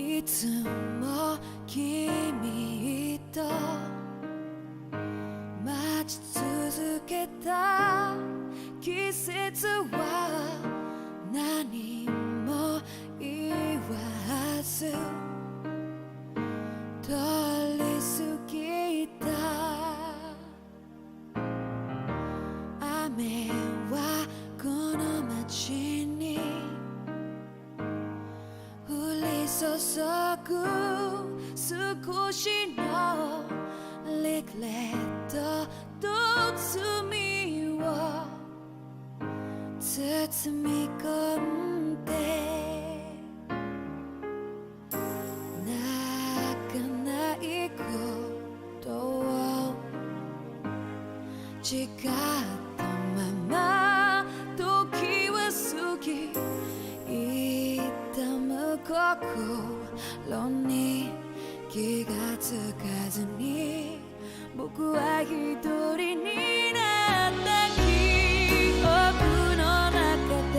いつも君と待ち続けた季節は何も言わず通り過ぎた。雨はこの街に降り注ぐ少しのリグレットと罪を包み込んで泣かないことを誓ったまま時は過ぎ痛む心に気がつかずに僕は一人になった記憶の中で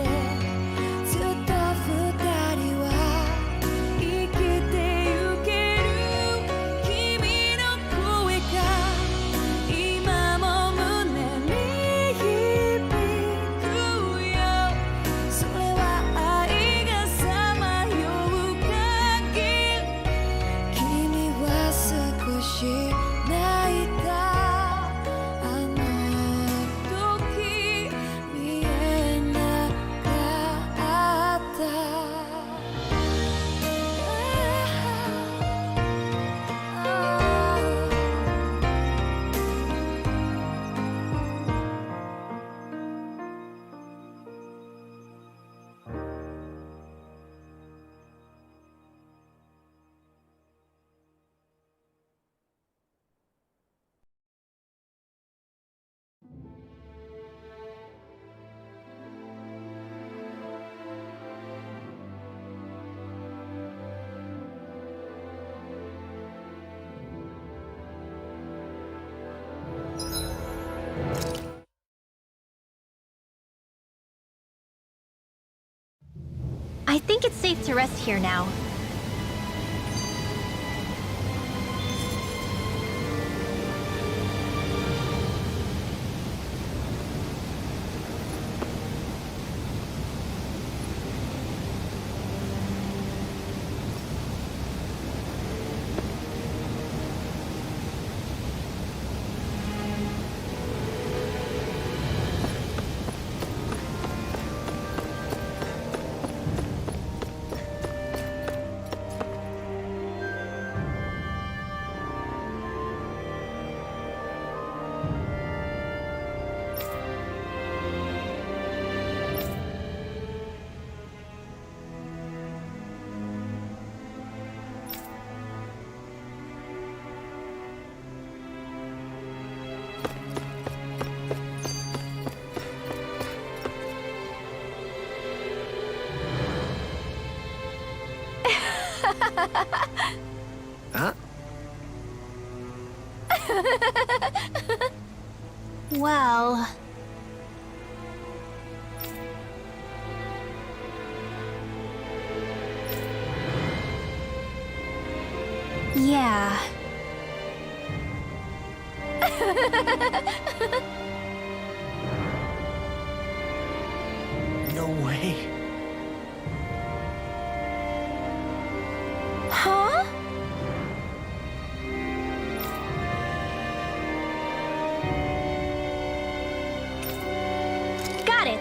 ずっと二人は生きてゆける君の声が今も胸に響くよ。それは愛がさまよう限り君は少し泣いた。あの時見えなかった。I think it's safe to rest here now. Huh? Well... yeah. No way. Huh? Got it.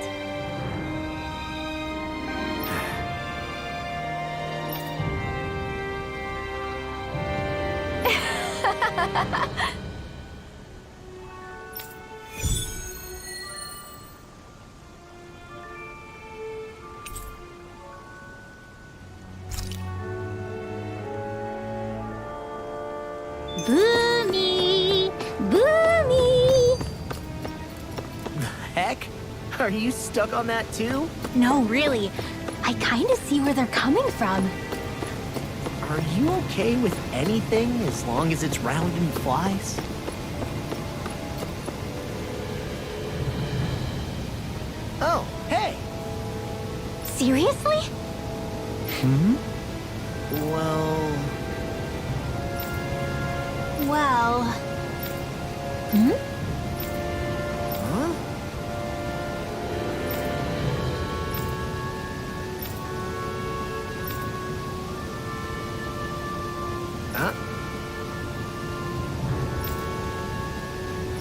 Boomy! Boomy! The heck? Are you stuck on that too? No, really. I kinda see where they're coming from. Are you okay with anything as long as it's round and flies? Oh, hey! Seriously? Hmm? Well... Well... Hmm? Huh? Huh?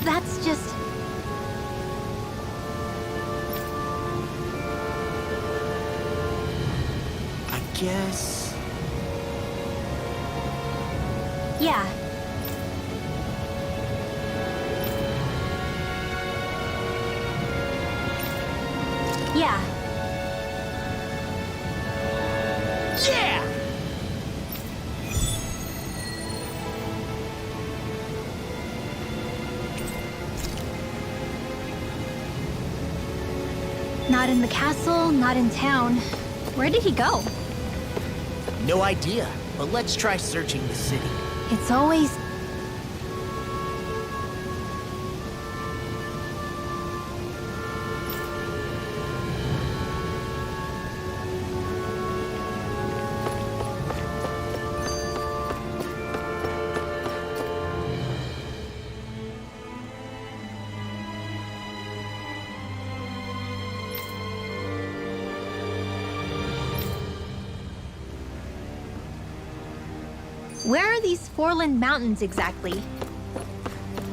That's just... I guess... Yeah. Yeah. Yeah! Not in the castle, not in town. Where did he go? No idea, but let's try searching the city. It's always... Where are these Foreland Mountains exactly?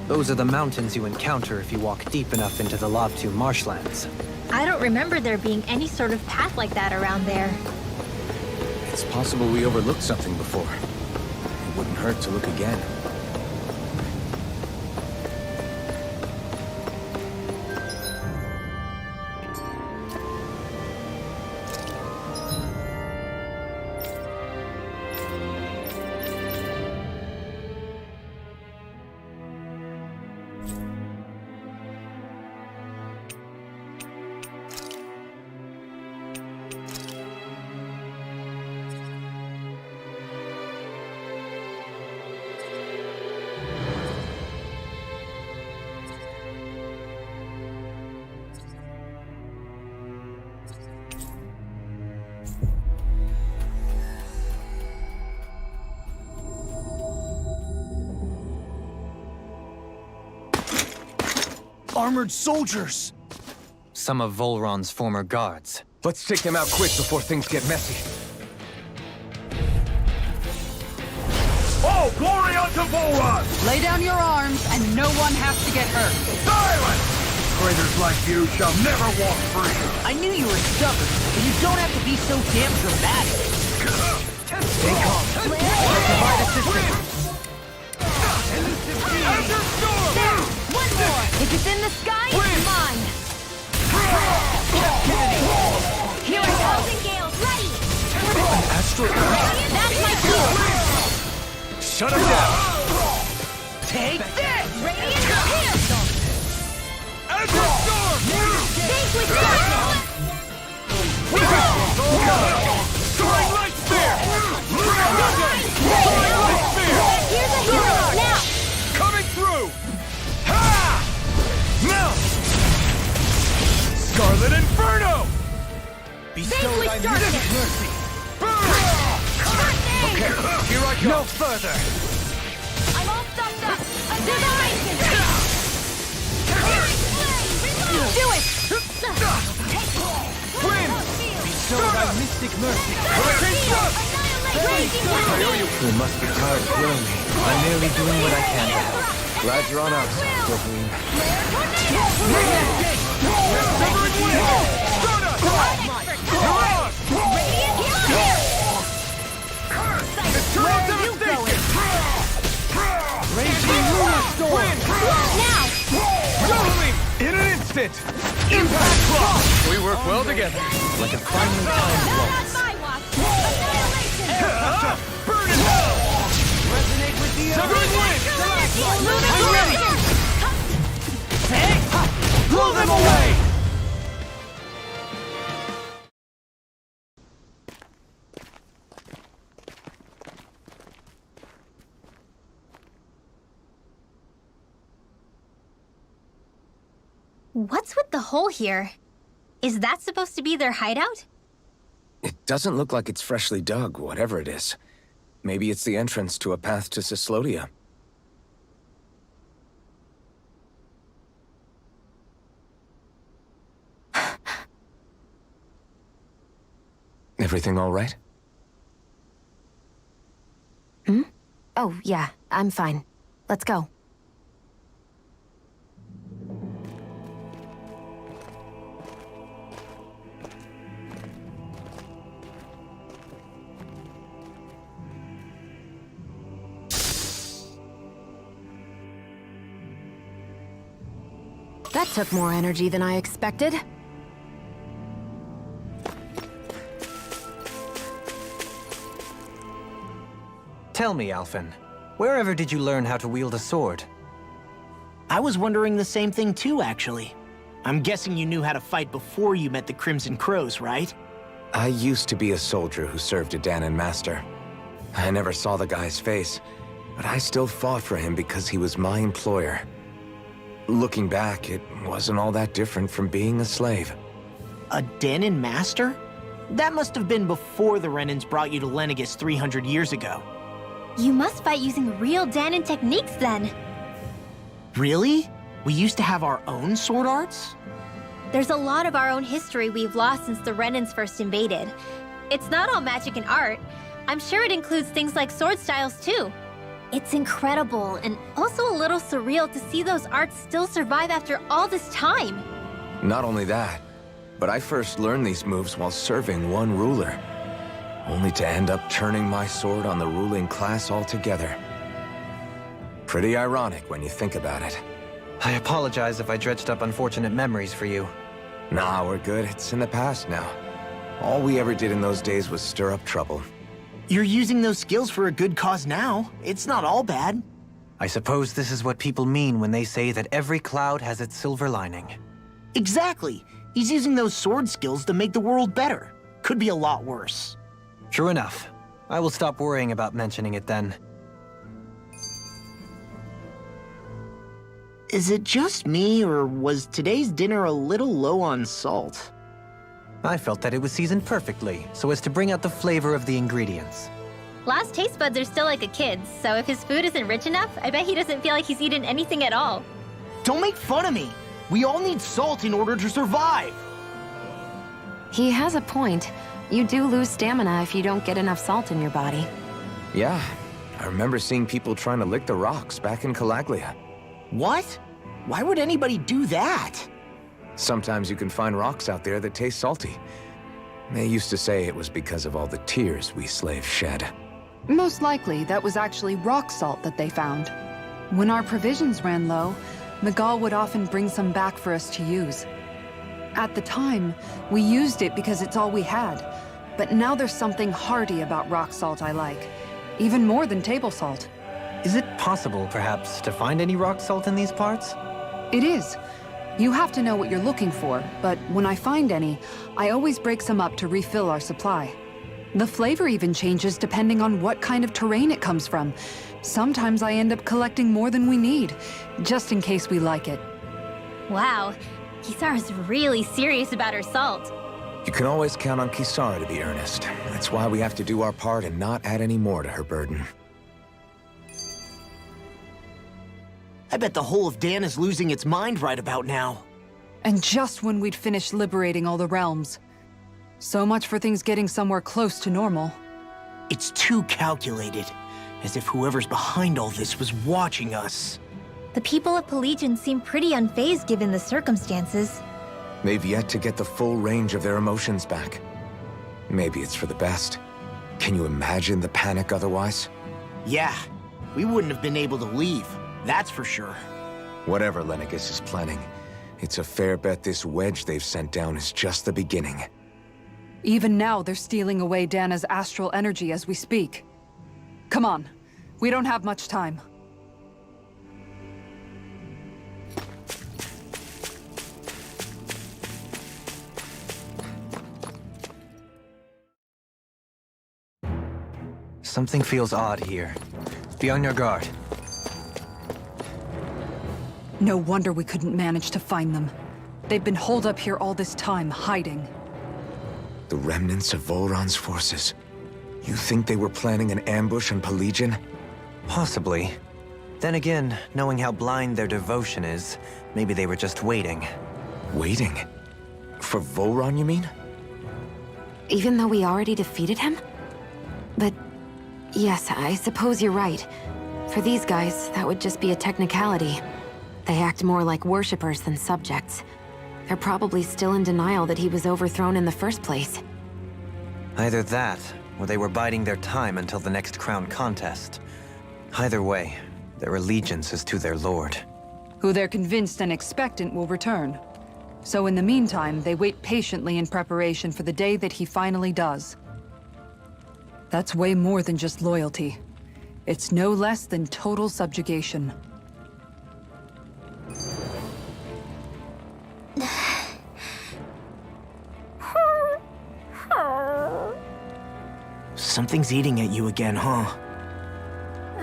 Those are the mountains you encounter if you walk deep enough into the Lavtu marshlands. I don't remember there being any sort of path like that around there. It's possible we overlooked something before. It wouldn't hurt to look again. Armored soldiers! Some of Volron's former guards. Let's take them out quick before things get messy. Oh, glory unto Volron! Lay down your arms, and no one has to get hurt. Silence! Traitors like you shall never walk free! I knew you were stubborn, but you don't have to be so damn dramatic. Stay calm. Provide assistance. There! One more! If it's in the sky, it's mine! Here I go! Gales, ready! That's my cue! Shut him down! Take this! Radiant here! Think with darkness! Soaring light spear! Here's a hero! Now! Coming through! Ha! Now! Scarlet Inferno! Think with darkness! mercy. Okay, here I go! No further! I'm all stuffed up! Divine! Do it! Wind! Bestow thy mystic mercy. You must be tired of killing me. I'm merely doing what I can to help. Glad you're on our side, Wolverine. Severing wind! Stardust! Eternal devastation! Raging lunar storm. Now! Totally! In an instant! Impact clock! We work well together. Like a finely timed waltz. My watch! Annihilation! Burn in hell! Resonate with the Severing wind! I'm ready! Blow them away! What's with the hole here? Is that supposed to be their hideout? It doesn't look like it's freshly dug, whatever it is. Maybe it's the entrance to a path to Cyslodia. Everything all right? Oh, yeah, I'm fine. Let's go. That took more energy than I expected. Tell me, Alphen, wherever did you learn how to wield a sword? I was wondering the same thing too, actually. I'm guessing you knew how to fight before you met the Crimson Crows, right? I used to be a soldier who served a Danon master. I never saw the guy's face, but I still fought for him because he was my employer. Looking back, it wasn't all that different from being a slave. A Danon master? That must have been before the Renans brought you to Lenegis 300 years ago. You must fight using real Danon techniques then. Really? We used to have our own sword arts? There's a lot of our own history we've lost since the Renans first invaded. It's not all magic and art. I'm sure it includes things like sword styles too. It's incredible and also a little surreal to see those arts still survive after all this time. Not only that, but I first learned these moves while serving one ruler, only to end up turning my sword on the ruling class altogether. Pretty ironic when you think about it. I apologize if I dredged up unfortunate memories for you. Nah, we're good. It's in the past now. All we ever did in those days was stir up trouble. You're using those skills for a good cause now. It's not all bad. I suppose this is what people mean when they say that every cloud has its silver lining. Exactly. He's using those sword skills to make the world better. Could be a lot worse. True enough. I will stop worrying about mentioning it then. Is it just me, or was today's dinner a little low on salt? I felt that it was seasoned perfectly, so as to bring out the flavor of the ingredients. Last taste buds are still like a kid's, so if his food isn't rich enough, I bet he doesn't feel like he's eaten anything at all. Don't make fun of me! We all need salt in order to survive! He has a point. You do lose stamina if you don't get enough salt in your body. Yeah, I remember seeing people trying to lick the rocks back in Calaglia. What? Why would anybody do that? Sometimes you can find rocks out there that taste salty. They used to say it was because of all the tears we slaves shed. Most likely, that was actually rock salt that they found. When our provisions ran low, Miguel would often bring some back for us to use. At the time, we used it because it's all we had. But now there's something hearty about rock salt I like. Even more than table salt. Is it possible, perhaps, to find any rock salt in these parts? It is. You have to know what you're looking for, but when I find any, I always break some up to refill our supply. The flavor even changes depending on what kind of terrain it comes from. Sometimes I end up collecting more than we need, just in case we like it. Wow, Kisara's really serious about her salt. You can always count on Kisara to be earnest. That's why we have to do our part and not add any more to her burden. I bet the whole of Dan is losing its mind right about now. And just when we'd finished liberating all the realms. So much for things getting somewhere close to normal. It's too calculated. As if whoever's behind all this was watching us. The people of Pelegion seem pretty unfazed given the circumstances. They've yet to get the full range of their emotions back. Maybe it's for the best. Can you imagine the panic otherwise? Yeah, we wouldn't have been able to leave. That's for sure. Whatever Lenegis is planning, it's a fair bet this wedge they've sent down is just the beginning. Even now, they're stealing away Dana's astral energy as we speak. Come on, we don't have much time. Something feels odd here. Be on your guard. No wonder we couldn't manage to find them. They've been holed up here all this time, hiding. The remnants of Volron's forces. You think they were planning an ambush on Pelagian? Possibly. Then again, knowing how blind their devotion is, maybe they were just waiting. Waiting? For Voron, you mean? Even though we already defeated him? But yes, I suppose you're right. For these guys, that would just be a technicality. They act more like worshippers than subjects. They're probably still in denial that he was overthrown in the first place. Either that, or they were biding their time until the next crown contest. Either way, their allegiance is to their lord. Who they're convinced and expectant will return. So in the meantime, they wait patiently in preparation for the day that he finally does. That's way more than just loyalty. It's no less than total subjugation. Something's eating at you again, huh?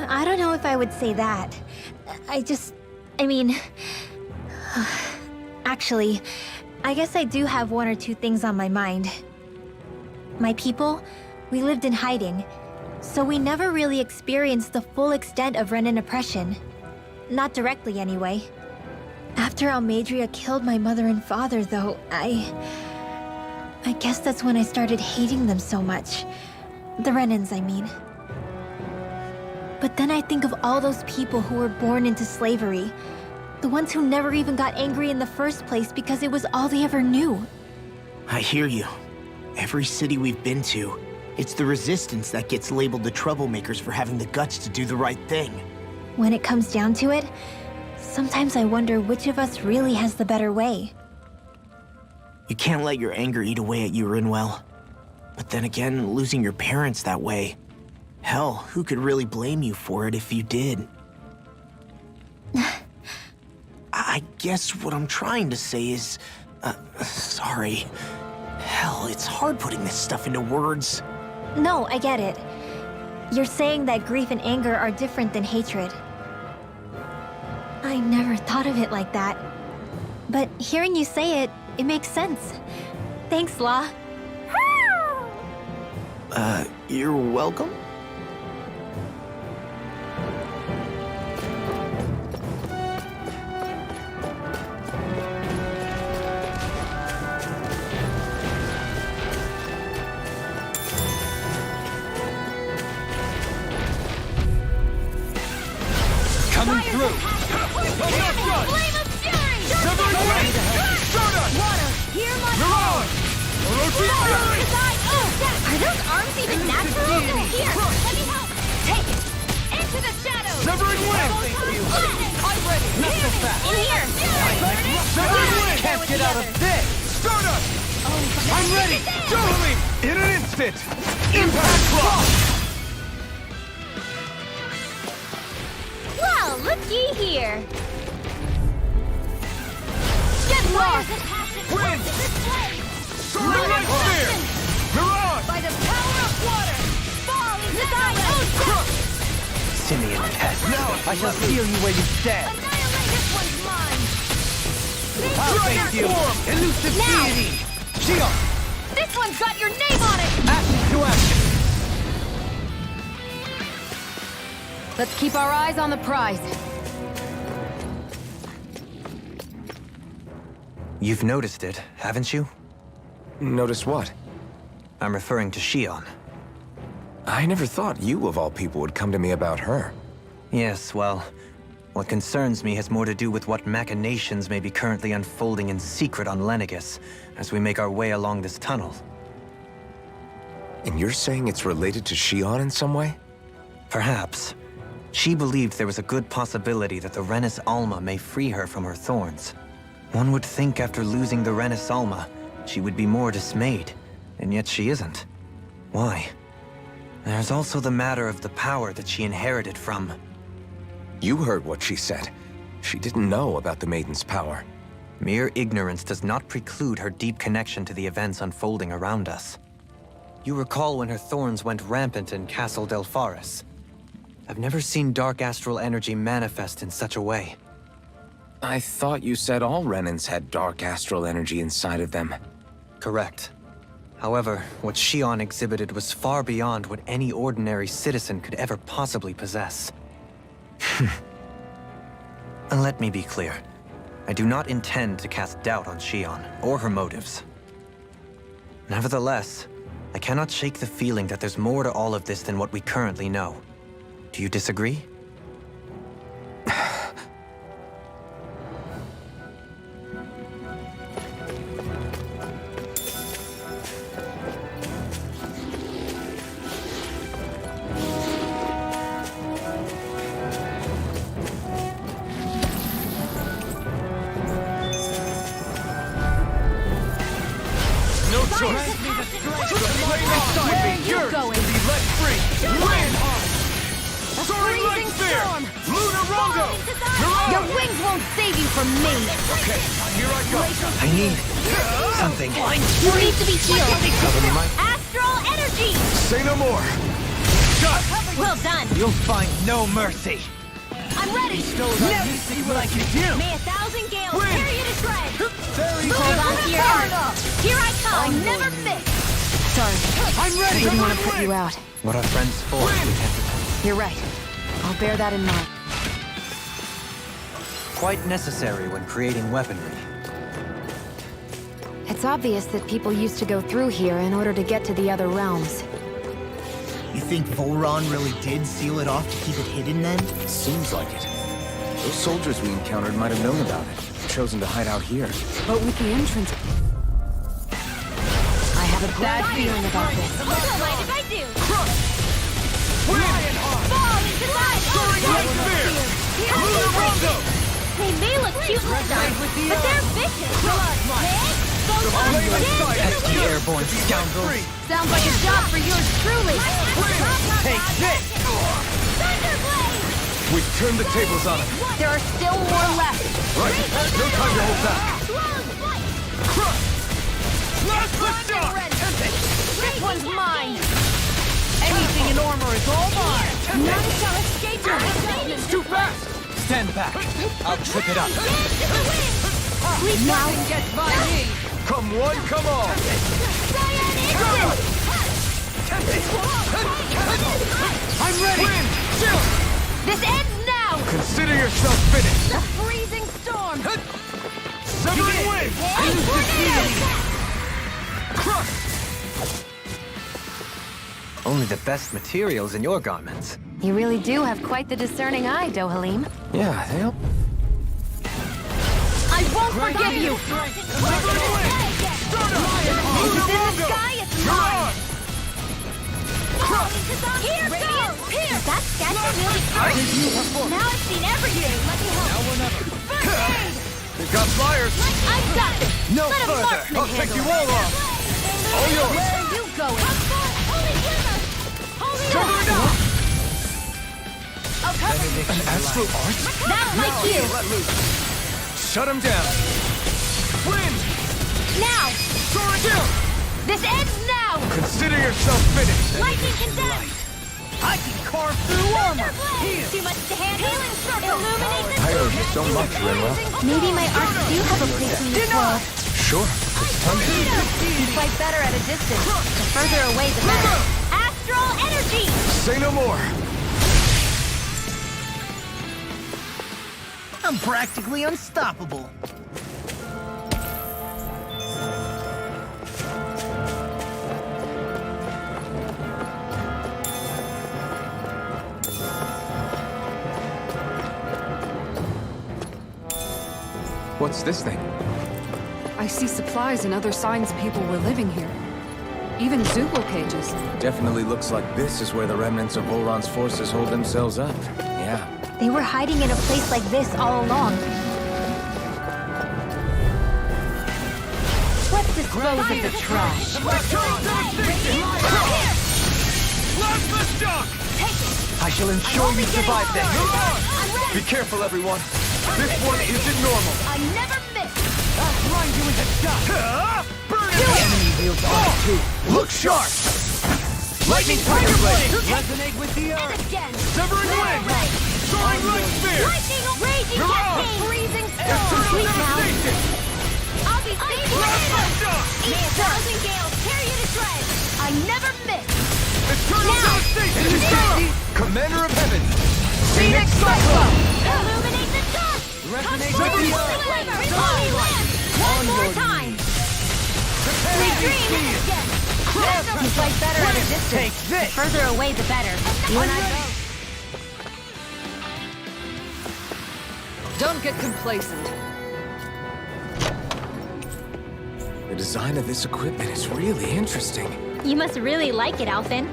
I don't know if I would say that. I mean... Actually, I guess I do have one or two things on my mind. My people, we lived in hiding, so we never really experienced the full extent of Renan oppression. Not directly, anyway. After Almadria killed my mother and father, though, I guess that's when I started hating them so much. The Renans, I mean. But then I think of all those people who were born into slavery. The ones who never even got angry in the first place because it was all they ever knew. I hear you. Every city we've been to, it's the Resistance that gets labeled the troublemakers for having the guts to do the right thing. When it comes down to it, sometimes I wonder which of us really has the better way. You can't let your anger eat away at you, Rinwell. But then again, losing your parents that way... Hell, who could really blame you for it if you did? I guess what I'm trying to say is... sorry. Hell, it's hard putting this stuff into words. No, I get it. You're saying that grief and anger are different than hatred. I never thought of it like that. But hearing you say it, it makes sense. Thanks, La. You're welcome? Coming through! Are those arms even natural? Here, let me help! Take it! Into the shadows! Severing wind! I'm ready! Not so fast! In here! Severing wind! Can't get out of this! Stardust! I'm ready! Totally! In an instant! Impact block! Well, looky here! Get lost! Wind! Solar Sphere! Mirage! By the power of water! Fall into thy own Crook! Simeon Test. I shall steal you where you stand. Annihilate this one's mine! I'll face you. Elusive Now. deity. Shion, This one's got your name on it! action to action. Let's keep our eyes on the prize. You've noticed it, haven't you? Notice what? I'm referring to Shion. I never thought you, of all people, would come to me about her. Yes, well, what concerns me has more to do with what machinations may be currently unfolding in secret on Lenegis as we make our way along this tunnel. And you're saying it's related to Shion in some way? Perhaps. She believed there was a good possibility that the Renis Alma may free her from her thorns. One would think after losing the Renis Alma, she would be more dismayed, and yet she isn't. Why? There's also the matter of the power that she inherited from... You heard what she said. She didn't know about the Maiden's power. Mere ignorance does not preclude her deep connection to the events unfolding around us. You recall when her thorns went rampant in Castle Delpharis. I've never seen dark astral energy manifest in such a way. I thought you said all Renans had dark astral energy inside of them. Correct. However, what Xion exhibited was far beyond what any ordinary citizen could ever possibly possess. And let me be clear. I do not intend to cast doubt on Xion or her motives. Nevertheless, I cannot shake the feeling that there's more to all of this than what we currently know. Do you disagree? Your wings won't save you from me! Okay, here I go. I need something. You need to be healed. Cover me, Mike. Astral energy! Say no more. Shut! Well done. You'll find no mercy. I'm ready. Let me see what I can do. May 1,000 gales Win. tear you to shreds. Very Hold on to your heart. Here I come. I never miss. Sorry, I'm ready. I didn't want to put you out. What are friends for if we can't depend? You're right. I'll bear that in mind. Quite necessary when creating weaponry. It's obvious that people used to go through here in order to get to the other realms. You think Volron really did seal it off to keep it hidden then? Seems like it. Those soldiers we encountered might have known about it. Chosen to hide out here. But with the entrance... I have a bad feeling about this. Don't mind if I do. Fall into life. They may look cute and stuff, but they're vicious. Pesky airborne scoundrels. Sounds like a job for yours truly! Take this! We've turned the tables on him. There are still more left! Right, no time to hold back. Crush! Last lift shot! This one's mine! Anything in armor is all mine! None shall escape you! Too fast! Stand back. I'll trip it up. Nothing gets by me! Come one, come all! I'm ready! Chill! This ends now! Consider yourself finished! The freezing storm! Severing wind! Crush! Only the best materials in your garments. You really do have quite the discerning eye, Dohalim. Yeah, they help. I won't forgive you! Severing wind! If it's in the sky, it's mine! Here goes! Does that sketch really hurt? Now I've seen everything. Let me help. Now or never. First aid! They've got flyers! I've got it! No Let a further! marksman I'll take you handle all off! All yours! Where are you going? Severing up! I'll cover you! An astral art? That's like you! Let loose! Shut him down! Wind! Now! Soaring down! This ends now! Consider yourself finished! Lightning condemned! I can carve through armor! Too much to handle? Healing circle! Illuminate the I owe you so much, Rinwell. Maybe my arts do have a place in this world. Sure. Just tell me. You fight better at a distance. The further away, the better. Astral energy! Say no more! I'm practically unstoppable. What's this thing? I see supplies and other signs people were living here. Even Zoogle cages. Definitely looks like this is where the remnants of Volron's forces hold themselves up. Yeah. They were hiding in a place like this all along. Let's dispose of the trash. Last lift shock! I shall ensure you survive this. Be careful, everyone. This one isn't normal. I never miss! I'll grind you into dust. Burn it! The enemy wields armor too. Look sharp! Lightning Tiger Blade! Resonate with the And earth. again! Severing wind! Soaring light spear! Lightning raging Mirage! cascade! Freezing External storm! Sweet now. devastation! I'll be safe Last forever! lift shock! May 1,000 gales tear you to shreds! Commander of Heaven! Phoenix Cyclone! Illuminate the dust! Resonate Touch with the the earth! sliver! Holy land! One more time! Prepare We to be dream sealed! again! You fight better at a distance. Take this! The further away, the better. You and I both. Don't get complacent. The design of this equipment is really interesting. You must really like it, Alphen.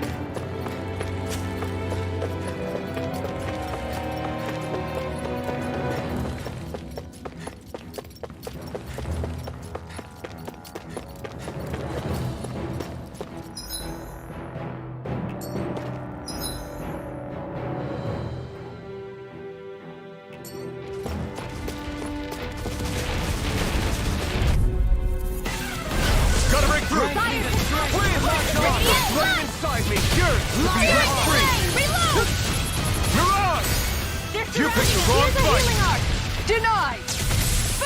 Gotta break through! Wind! Right inside me! Yours! Be free! Reload! Mirage! They're You picked the surrounding wrong us. Use a fight. healing art. Denied!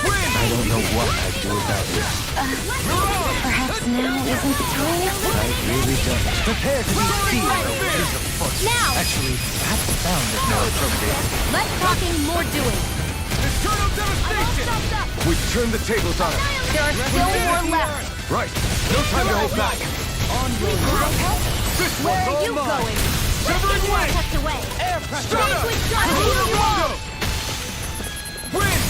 Wind! I don't know what I'd do without you. Mirage! Perhaps now isn't the time? I really don't. Prepare to be sealed. Now! Actually, perhaps the sound is more appropriate. Less talking, more doing. Eternal devastation! We've turned the tables on it. There are still more left. Right. No time to hold back. This Where one's are all you mine. going? Severing More wing! tucked away. Strata! Rondo! Wind!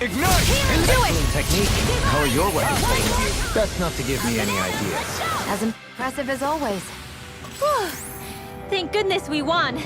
Ignite! Do it! Technique. How are your weapons? Best not to give me any ideas. As impressive as always. Whew. Thank goodness we won.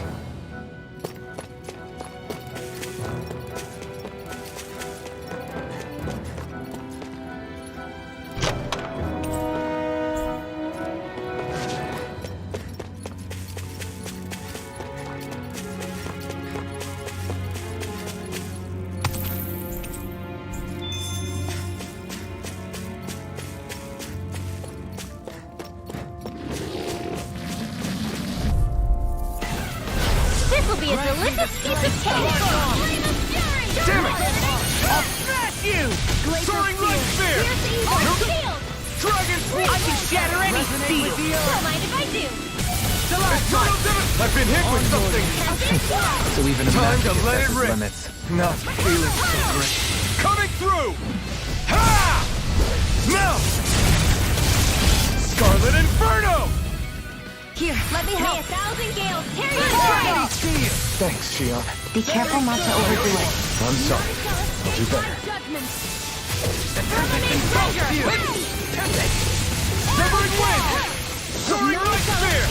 This will be a delicious piece of cake. Damn it! I'll smash you! Soaring light spear! Shield! Dragon spear! I can shatter any steel. Don't mind if I do. Eternal devastation! I've been hit with something! So even a Time master to let it possesses rip. limits. Not feeling so great. Coming through! Ha! Now! Scarlet Inferno! Here, let me help. May 1,000 gales tear you apart. Thanks, Shion. Be careful not to overdo it. I'm sorry. I'll do better. Severing wind! Soaring light spear!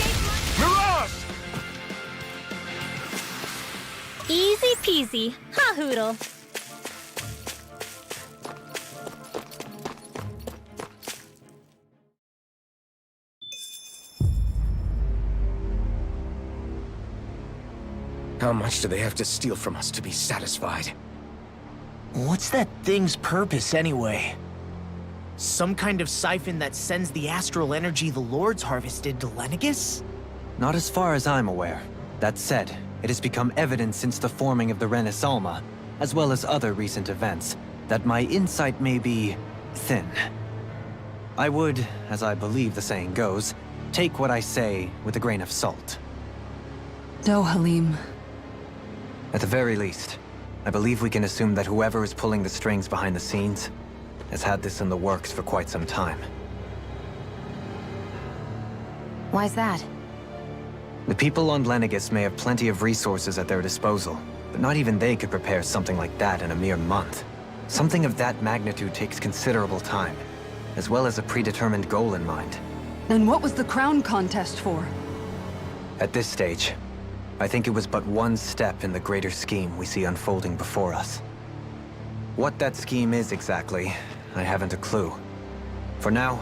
Mirage! Easy peasy. Ha hoodle. How much do they have to steal from us to be satisfied? What's that thing's purpose, anyway? Some kind of siphon that sends the astral energy the Lords harvested to Lenegus? Not as far as I'm aware. That said, it has become evident since the forming of the Renis Alma, as well as other recent events, that my insight may be thin. I would, as I believe the saying goes, take what I say with a grain of salt. Halim. At the very least, I believe we can assume that whoever is pulling the strings behind the scenes has had this in the works for quite some time. Why's that? The people on Lenegus may have plenty of resources at their disposal, but not even they could prepare something like that in a mere month. Something of that magnitude takes considerable time, as well as a predetermined goal in mind. Then what was the crown contest for? At this stage, I think it was but one step in the greater scheme we see unfolding before us. What that scheme is exactly, I haven't a clue. For now,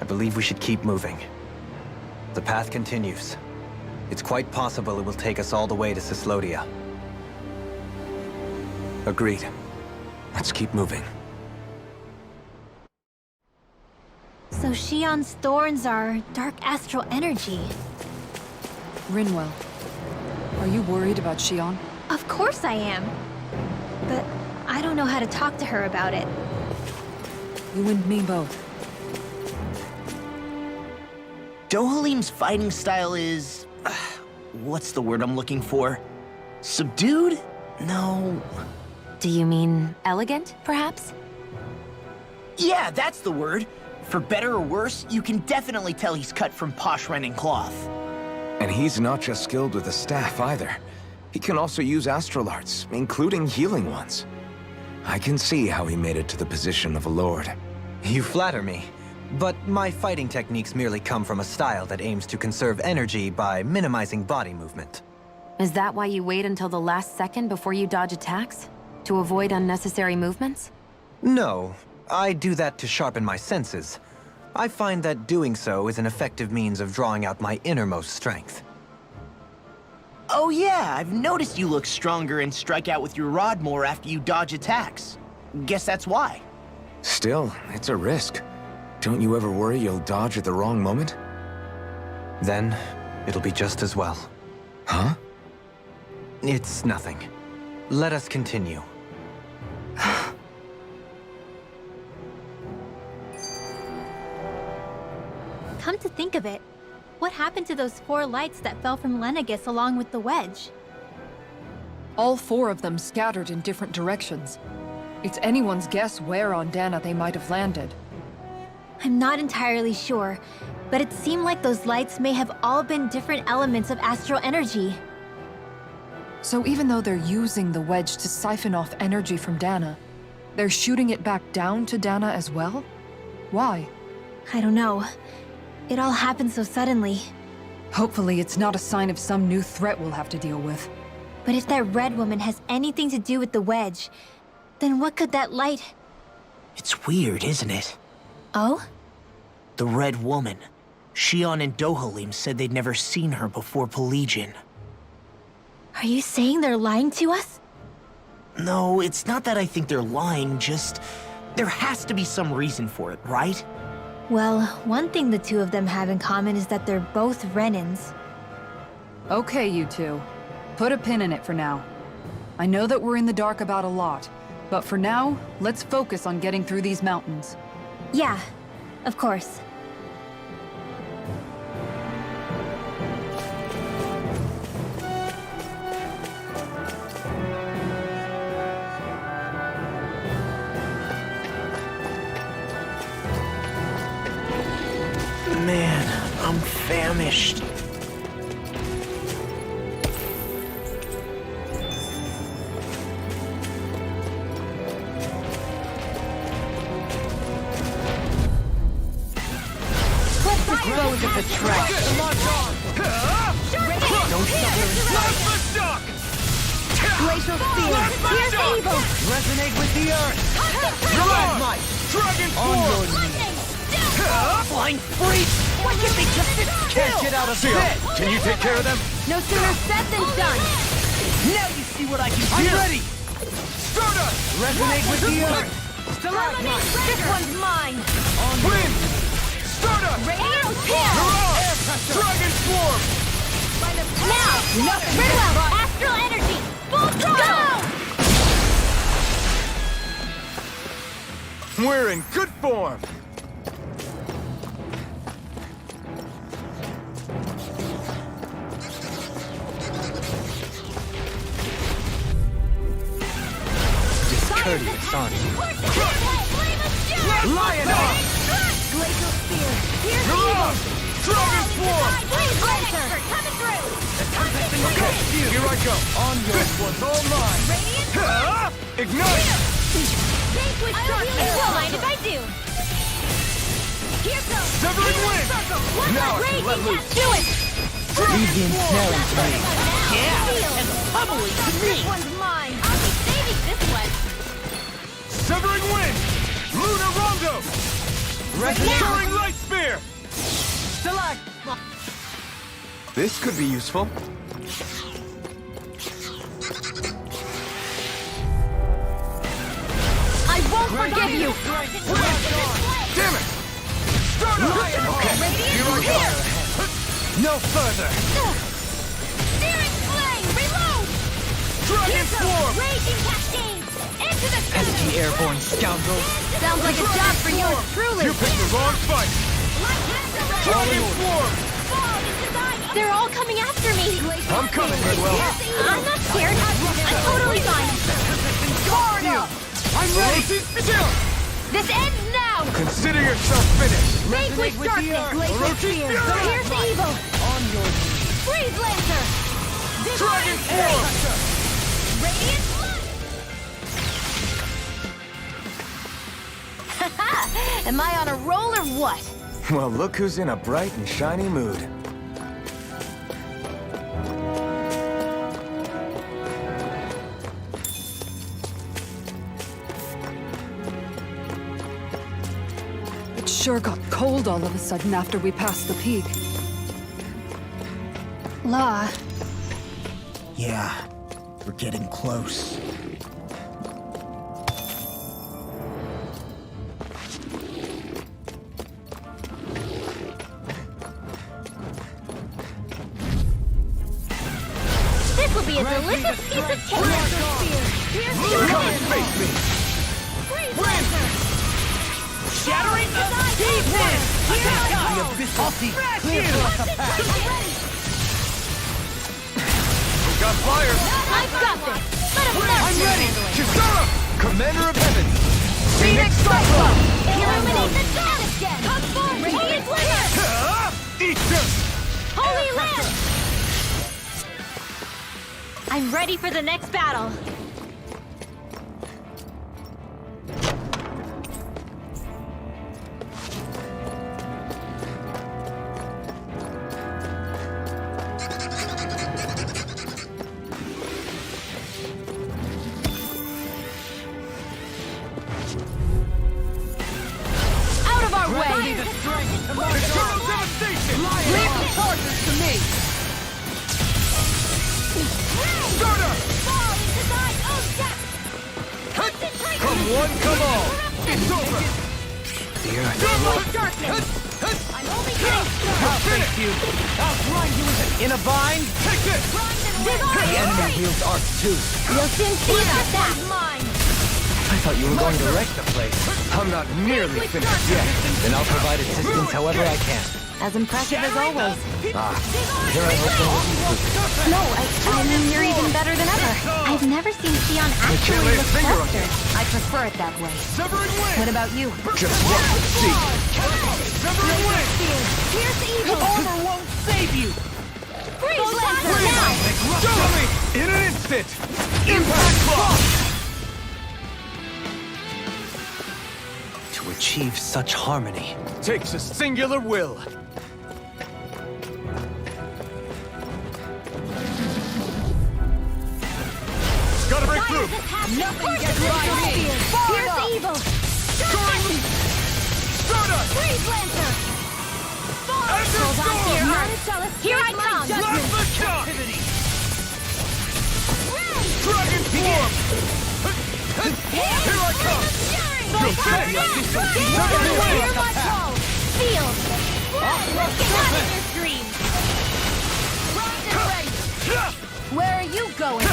I believe we should keep moving. The path continues. It's quite possible it will take us all the way to Cyslodia. Agreed. Let's keep moving. So Shion's thorns are dark astral energy. Rinwell. Are you worried about Shion? Of course I am. But I don't know how to talk to her about it. You and me both. Dohalim's fighting style is... what's the word I'm looking for? Subdued? No. Do you mean elegant, perhaps? Yeah, that's the word. For better or worse, you can definitely tell he's cut from posh Renin cloth. And he's not just skilled with the staff either. He can also use astral arts, including healing ones. I can see how he made it to the position of a lord. You flatter me, but my fighting techniques merely come from a style that aims to conserve energy by minimizing body movement. Is that why you wait until the last second before you dodge attacks? To avoid unnecessary movements? No, I do that to sharpen my senses. I find that doing so is an effective means of drawing out my innermost strength. Oh yeah, I've noticed you look stronger and strike out with your rod more after you dodge attacks. Guess that's why. Still, it's a risk. Don't you ever worry you'll dodge at the wrong moment? Then, it'll be just as well. Huh? It's nothing. Let us continue. Come to think of it, what happened to those 4 lights that fell from Lenegis along with the wedge? All 4 of them scattered in different directions. It's anyone's guess where on Dana they might have landed. I'm not entirely sure, but it seemed like those lights may have all been different elements of astral energy. So even though they're using the wedge to siphon off energy from Dana, they're shooting it back down to Dana as well? Why? I don't know. It all happened so suddenly. Hopefully it's not a sign of some new threat we'll have to deal with. But if that red woman has anything to do with the wedge, then what could that light... It's weird, isn't it? Oh? The Red Woman. Shion and Dohalim said they'd never seen her before Pelagian. Are you saying they're lying to us? No, it's not that I think they're lying, just... There has to be some reason for it, right? Well, one thing the 2 of them have in common is that they're both Renins. Okay, you 2. Put a pin in it for now. I know that we're in the dark about a lot, but for now, let's focus on getting through these mountains. Yeah, of course. Man, I'm famished. Dispose of the trash. Don't stop. Glacial spear. Here's evil. Resonate with the earth! Dragon Dragon On your form! knees. Flying freak! Why can't they just sit Can't still? get out of bed! Can you take care of them? No sooner said than done. Now you see what I can I'm do! ready! Stardust! Resonate with the earth! This one's mine. Wind! Stardust! Radiant Mirage! Dragon form! Now, Ridwell, astral energy, full throttle. We're in good form! Discourteous, aren't you? Lion up! Glacial spear. Here's Mirage! Dragon form! coming through. Here I go! On this one's all mine! Ignite! Vanquish darkness. You won't mind if I do. Here goes. Severing wind! Now I can let loose! Do it. Dragon form! Yeah, and bubbly to me! This one's mine. I'll be saving this one. Severing wind! Lunar Rondo! Soaring light spear! This could be useful. I won't forgive you. Damn it! Start up! Okay, here I go. No further! Searing flame. Reload. Dragon form! Raging cascades. Into the Pesky airborne scoundrel. Sounds like a job for you truly. You picked the wrong fight! Dragon form! They're all coming after me! I'm coming, Manuel. I'm not scared. I'm totally fine. Far enough! I'm ready! Chill! This ends now! Consider yourself finished! Vanquish darkness! Here's the evil! On your knees. Freeze Lancer! Dragon form! Radiant Haha! Am I on a roll or what? Well, look who's in a bright and shiny mood. It sure got cold all of a sudden after we passed the peak. La. Yeah, we're getting close. This will be a delicious piece of cake! Here's the Come and face me! Freeze Lancer! Shattering the deep pit! The abyssal deep clear for us a path! We got fire! I've got this! Let him know! I'm ready! Chisara! Commander of Heaven! Phoenix Cyclone! Illuminate the dawn again! Come forward! Radiant Flare! Eat this! Holy Land! I'm ready for the next battle. Out of our way! Eternal devastation! Leave the forces to me! Starter! Come one, come all! It's over! Dear, Darkness! I'm only getting I'll finish you! I'll grind you in a bind! Take it! The enemy wields arcs too! You'll soon see about that! Mine! I thought you were going to wreck the place. I'm not nearly finished yet! Then I'll provide assistance however I can. As impressive as always. Here I hope there will be. No, I mean, you're even better than ever. I've never seen Sion can't actually lay a look finger on flustered. I prefer it that way. Severing What wind! about you? Just watch and see! Severing wind! Here's the evil! Armor won't save you! Freeze Lancer now! Show me! In an instant! Impact block! To achieve such harmony. Takes a singular will. Gotta break through! Nothing gets by me! Here's the evil! Stardust! Freeze Lancer! Enter Hold on to your storm! heart! Here I come! Last the shot! Dragon form! Here I come! You'll bet! Severing wind! Hear my call! Feel! Get out of your dream! Primed and ready! Where are you going?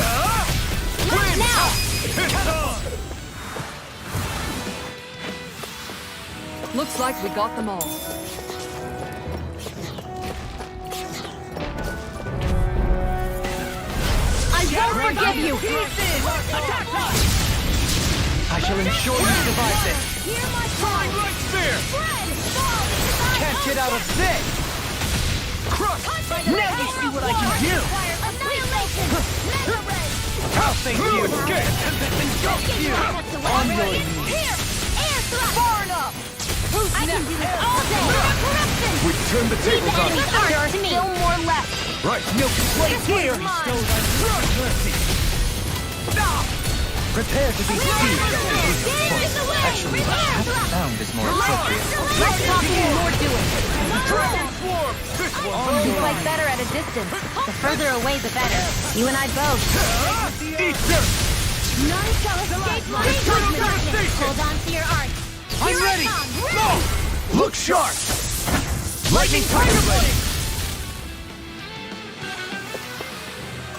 Look now! It's on! Looks like we got them all. I won't forgive you! Attack us! I shall ensure you survive this. Hear my Flying call! right spear! Spread! Fall! Can't get out of this! Crush! Now you see what I can do! Annihilation! Mega Ray! I'll thank you! Engulf you! On your knees! Here! Air thrust! Far enough! I can do this all day! Corruption! We turn the tables on Enemy you! arc to me! Still more left! Right, no complaints here! Prepare to be seized. Actually, sound is more appropriate. Less talking and more doing! Dragon swarm! This one's You fight better at a distance. The further away, the better. You and I both. Eat this! None shall escape my Eternal darkness! devastation! Hold on to your art! I'm Here I ready! come! Go! Look sharp! Lightning Tiger Blade!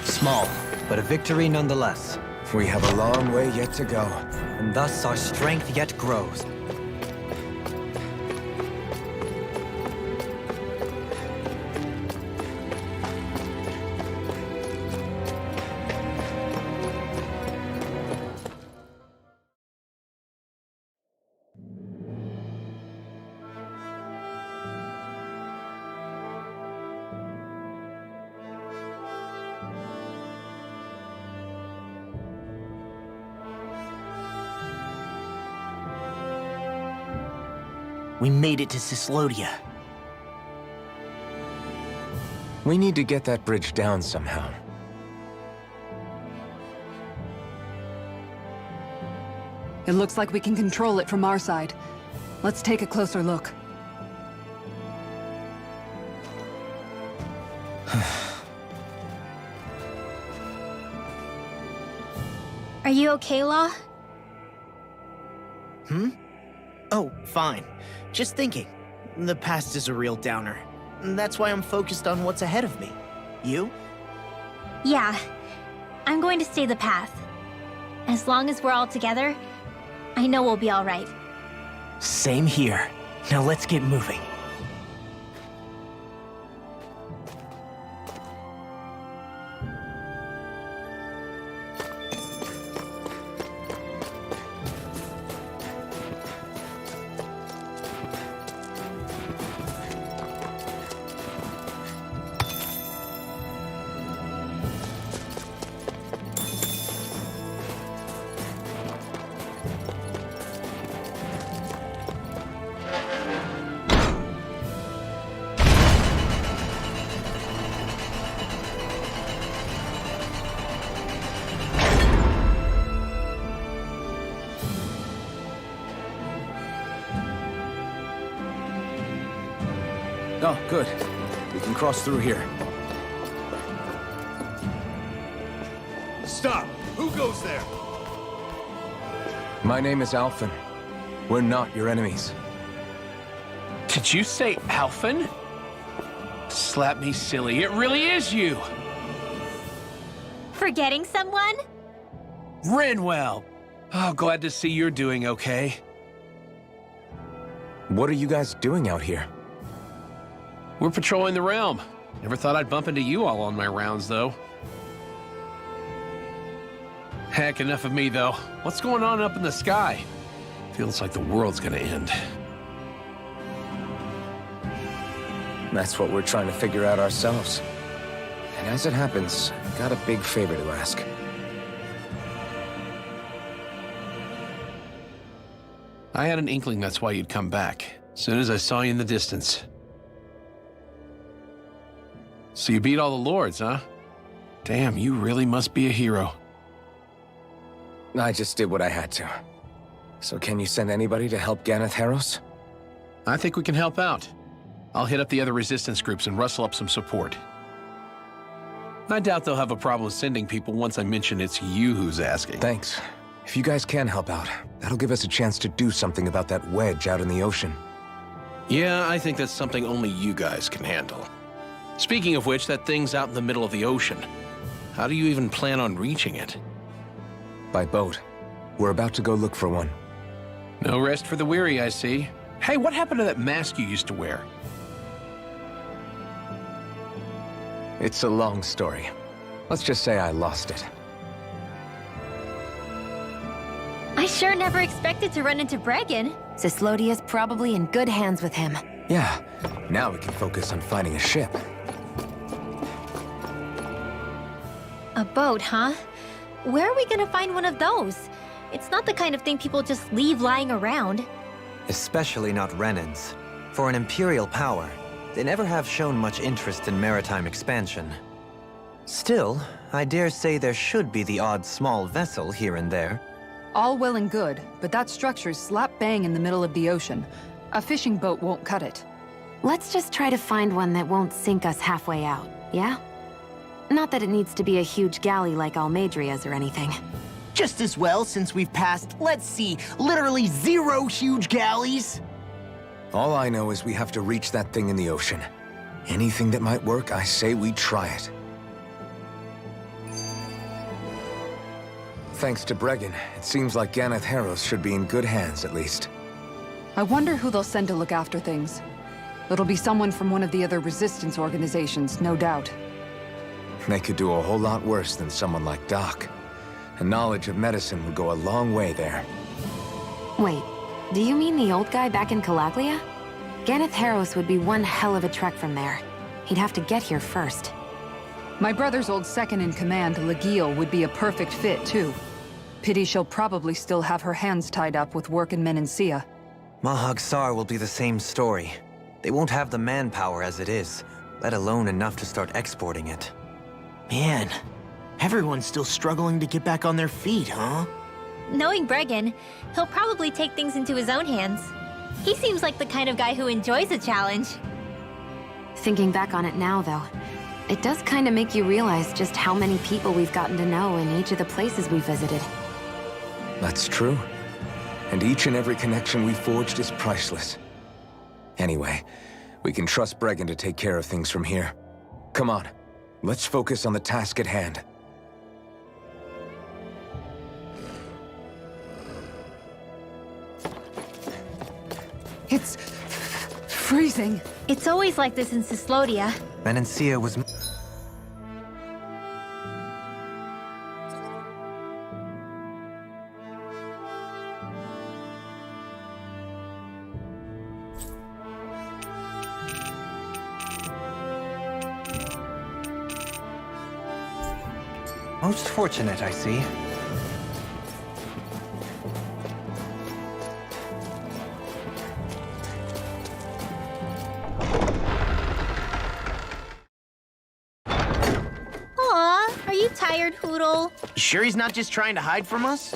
Small, but a victory nonetheless. We have a long way yet to go. And thus our strength yet grows. We made it to Cislodia. We need to get that bridge down somehow. It looks like we can control it from our side. Let's take a closer look. Are you okay, Law? Oh, fine. Just thinking. The past is a real downer. That's why I'm focused on what's ahead of me. You? Yeah. I'm going to stay the path. As long as we're all together, I know we'll be all right. Same here. Now let's get moving. Oh, good. We can cross through here. Stop! Who goes there? My name is Alphen. We're not your enemies. Did you say Alphen? Slap me silly, it really is you! Forgetting someone? Rinwell! Oh, glad to see you're doing okay. What are you guys doing out here? We're patrolling the realm. Never thought I'd bump into you all on my rounds, though. Heck, enough of me, though. What's going on up in the sky? Feels like the world's gonna end. That's what we're trying to figure out ourselves. And as it happens, I've got a big favor to ask. I had an inkling that's why you'd come back. As soon as I saw you in the distance. So you beat all the lords, huh? Damn, you really must be a hero. I just did what I had to. So can you send anybody to help Ganeth Harros? I think we can help out. I'll hit up the other resistance groups and rustle up some support. I doubt they'll have a problem sending people once I mention it's you who's asking. Thanks. If you guys can help out, that'll give us a chance to do something about that wedge out in the ocean. Yeah, I think that's something only you guys can handle. Speaking of which, that thing's out in the middle of the ocean. How do you even plan on reaching it? By boat. We're about to go look for one. No rest for the weary, I see. Hey, what happened to that mask you used to wear? It's a long story. Let's just say I lost it. I sure never expected to run into Bregan. Cislodia's probably in good hands with him. Yeah, now we can focus on finding a ship. A boat, huh? Where are we gonna find one of those? It's not the kind of thing people just leave lying around. Especially not Renans. For an Imperial power, they never have shown much interest in maritime expansion. Still, I dare say there should be the odd small vessel here and there. All well and good, but that structure's slap bang in the middle of the ocean. A fishing boat won't cut it. Let's just try to find one that won't sink us halfway out, yeah? Not that it needs to be a huge galley like Almadria's or anything. Just as well, since we've passed, let's see, literally 0 huge galleys. All I know is we have to reach that thing in the ocean. Anything that might work, I say we try it. Thanks to Bregan, it seems like Ganeth Harros should be in good hands, at least. I wonder who they'll send to look after things. It'll be someone from one of the other resistance organizations, no doubt. They could do a whole lot worse than someone like Doc. A knowledge of medicine would go a long way there. Wait, do you mean the old guy back in Calaglia? Ganeth Harros would be one hell of a trek from there. He'd have to get here first. My brother's old second-in-command, Legiel, would be a perfect fit, too. Pity she'll probably still have her hands tied up with work in Menancia. Mahag Sar will be the same story. They won't have the manpower as it is, let alone enough to start exporting it. Man, everyone's still struggling to get back on their feet, huh? Knowing Bregan, he'll probably take things into his own hands. He seems like the kind of guy who enjoys a challenge. Thinking back on it now, though, it does kind of make you realize just how many people we've gotten to know in each of the places we visited. That's true. And each and every connection we forged is priceless. Anyway, we can trust Bregan to take care of things from here. Come on, let's focus on the task at hand. It's freezing. It's always like this in Cyslodia. Menencia was... most fortunate, I see. Aw, are you tired, Hoodle? You sure he's not just trying to hide from us?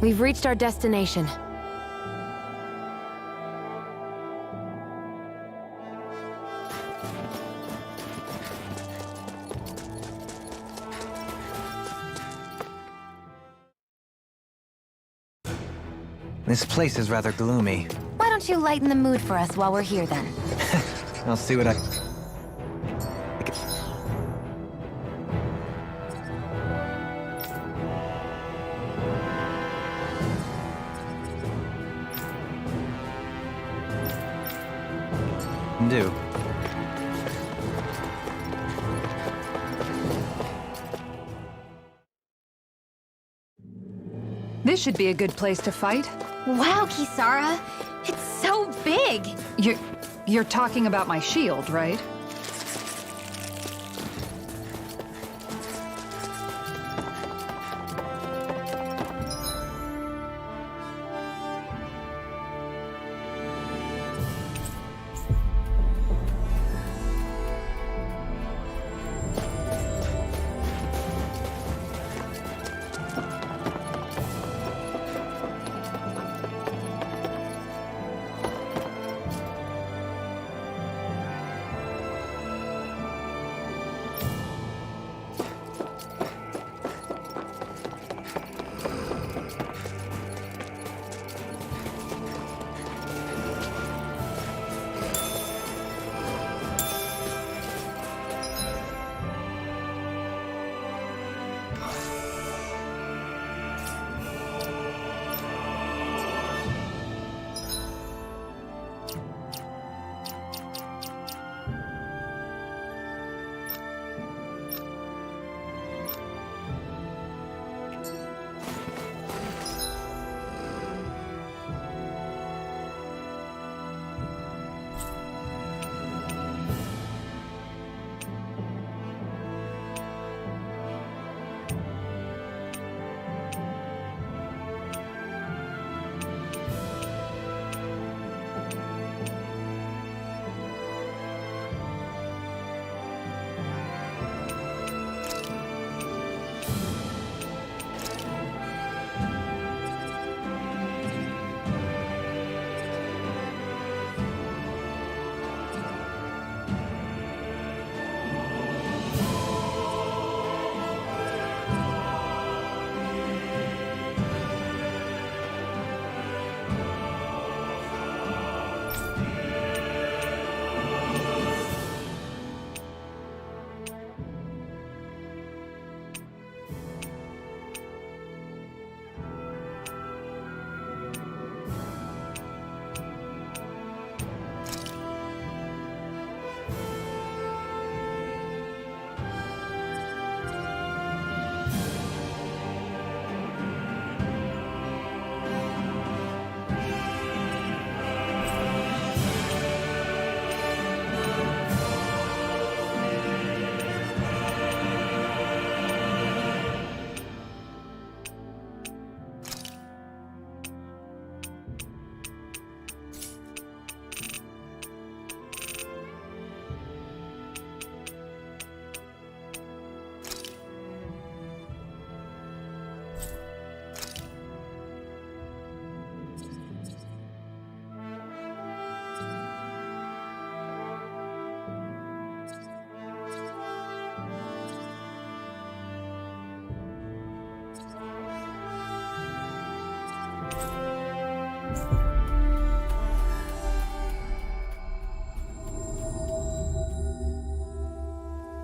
We've reached our destination. This place is rather gloomy. Why don't you lighten the mood for us while we're here, then? I'll see what I... do. This should be a good place to fight. Wow, Kisara. It's so big. You're talking about my shield, right?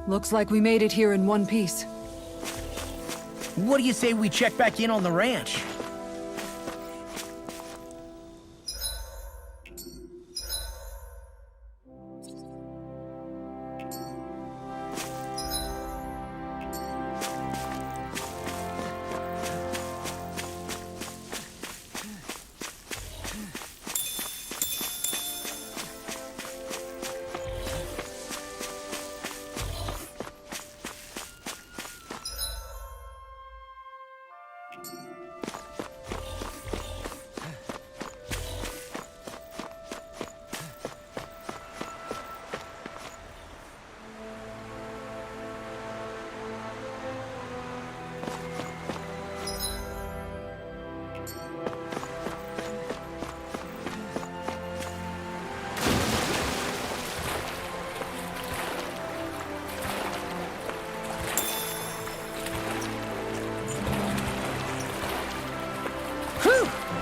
Looks like we made it here in one piece. What do you say we check back in on the ranch?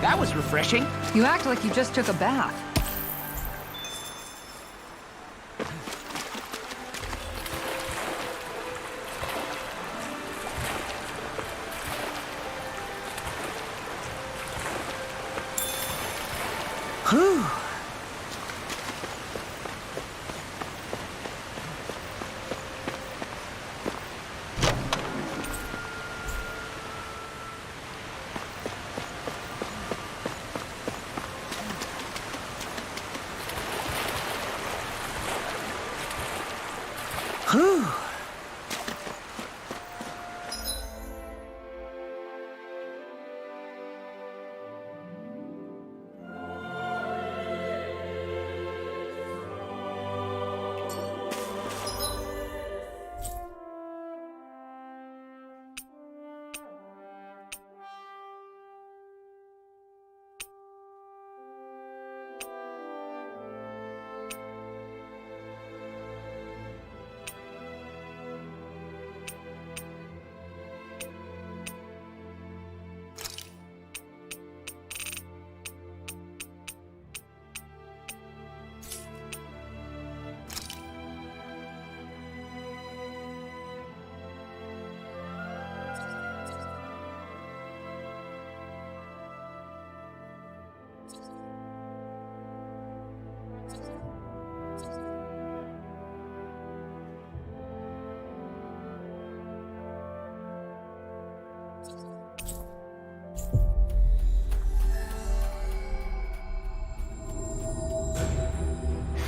That was refreshing. You act like you just took a bath. Whew. Whew.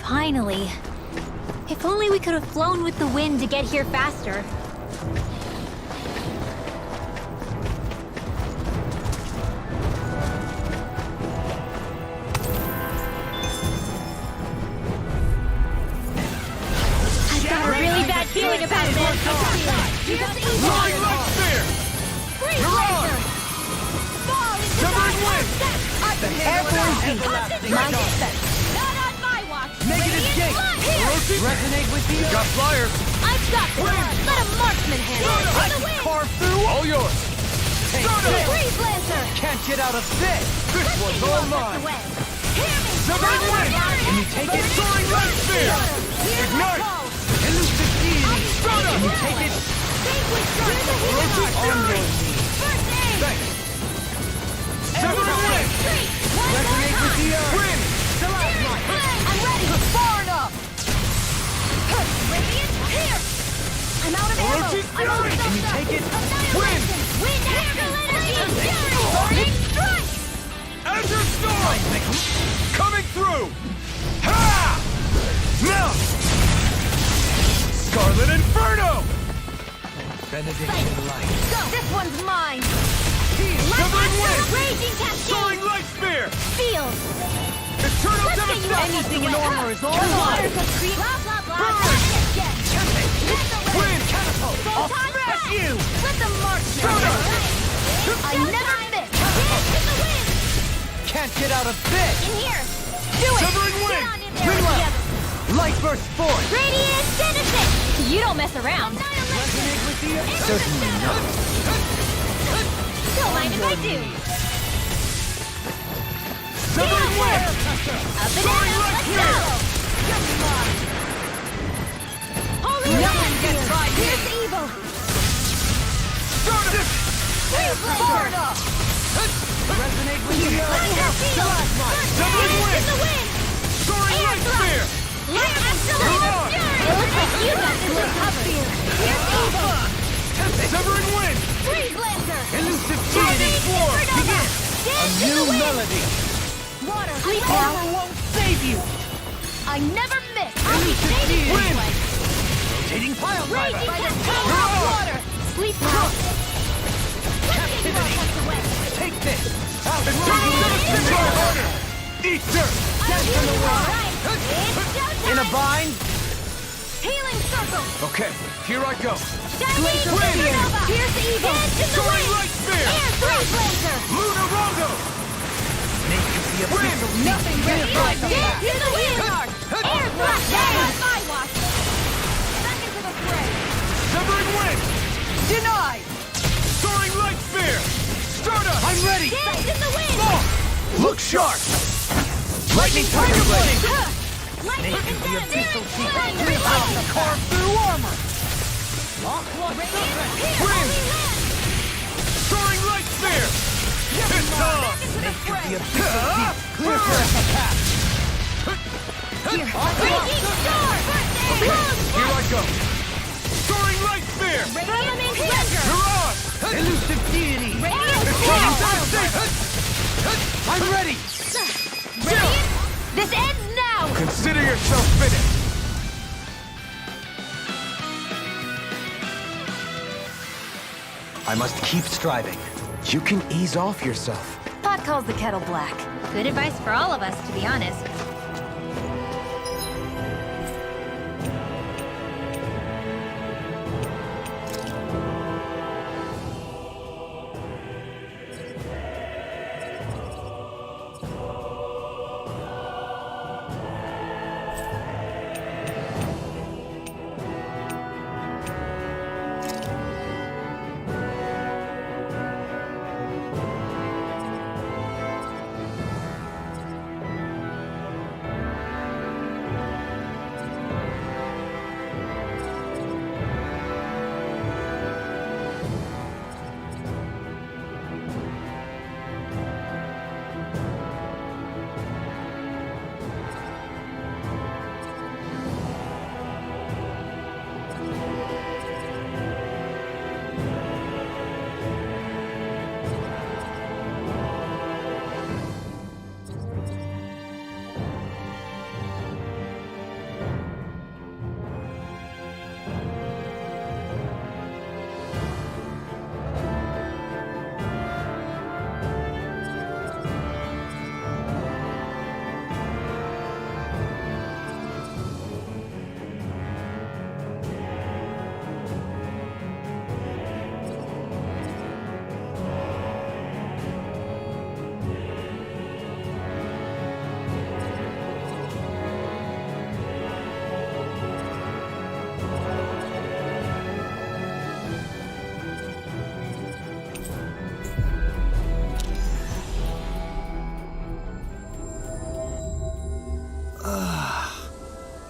Finally. If only we could have flown with the wind to get here faster. I've got a really bad feeling about this. Flying light spear! You're on! Severing wind! My defense. Not on my watch. Negative gate! Resonate with you! Got flyers! I've got this. Let a marksman handle it. I can carve through all yours! Take this! Freeze Lancer. Can't get out of this! This one's all mine! Hear me. Severing wind! Can you take it? Soaring light spear! Ignite! Elusive deity! Can you take it? On your knees! Thanks! Severing wind! Resonate with the earth! Wind! I'm ready. Far enough. Radiant here. I'm out of ammo. I'm out of Can you take it? Wind. Wind astral energy. Soaring strike. Azure Storm! Coming through! Ha! Now! Scarlet Inferno! Benediction light. Go. This one's mine. Severing wind! Raging cascade. Soaring light spear! Feel. Eternal devastation! Anything in armor is all mine. Blah, blah, blah. Wind! Catapult! I'll smash you! Let the marksman. Soda! I never miss. Dance in the wind. Can't get out of this! In here. Do it. Severing Get wind! on in there Reload! together. Light burst forth! Radiant Genesis. You don't mess around. Resonate with the earth! Certainly not. Don't mind if I do. Severing wind! Up and Soaring down. light Let's go. Holy Nothing Land. gets by me. Here's evil. Stardust! Far enough. Resonate with the earth! Severing In wind! the wind. Soaring light spear! Light absolute. It looks like you got this one covered. Here's evil. Severing wind! Freeze Lancer. Elusive deity swarm! Begin! A new melody! Water. Armor won't save you! I never miss. I'll be saving this Wind. way. Rotating pile driver! Raging cascade. You're on. Water. Sleep now. Captivity! Away. Take this! Eternal devastation! Harder! Eater! Death in the wind. It's showtime. In a bind? Healing circle. Okay, here I go. Glacier Wind. Supernova. Here's evil. Dance in the Soaring wind. light spear! Air Freeze Lancer. Lunarongo! Wind! Nothing ready. Dance in the wind. Air Thrust. On my watch. Back into the fray. Severing wind! Denied. Soaring light spear! Stardust! I'm ready! Dance in the wind. Look sharp! Lightning tiger blade! Carve through armor! Wind! Soaring light spear! It's on! Clear for us a path! Here I go! Soaring light spear! Mirage! Elusive deity! I'm ready! This ends now! Consider yourself finished! I must keep striving. You can ease off yourself. Pot calls the kettle black. Good advice for all of us, to be honest.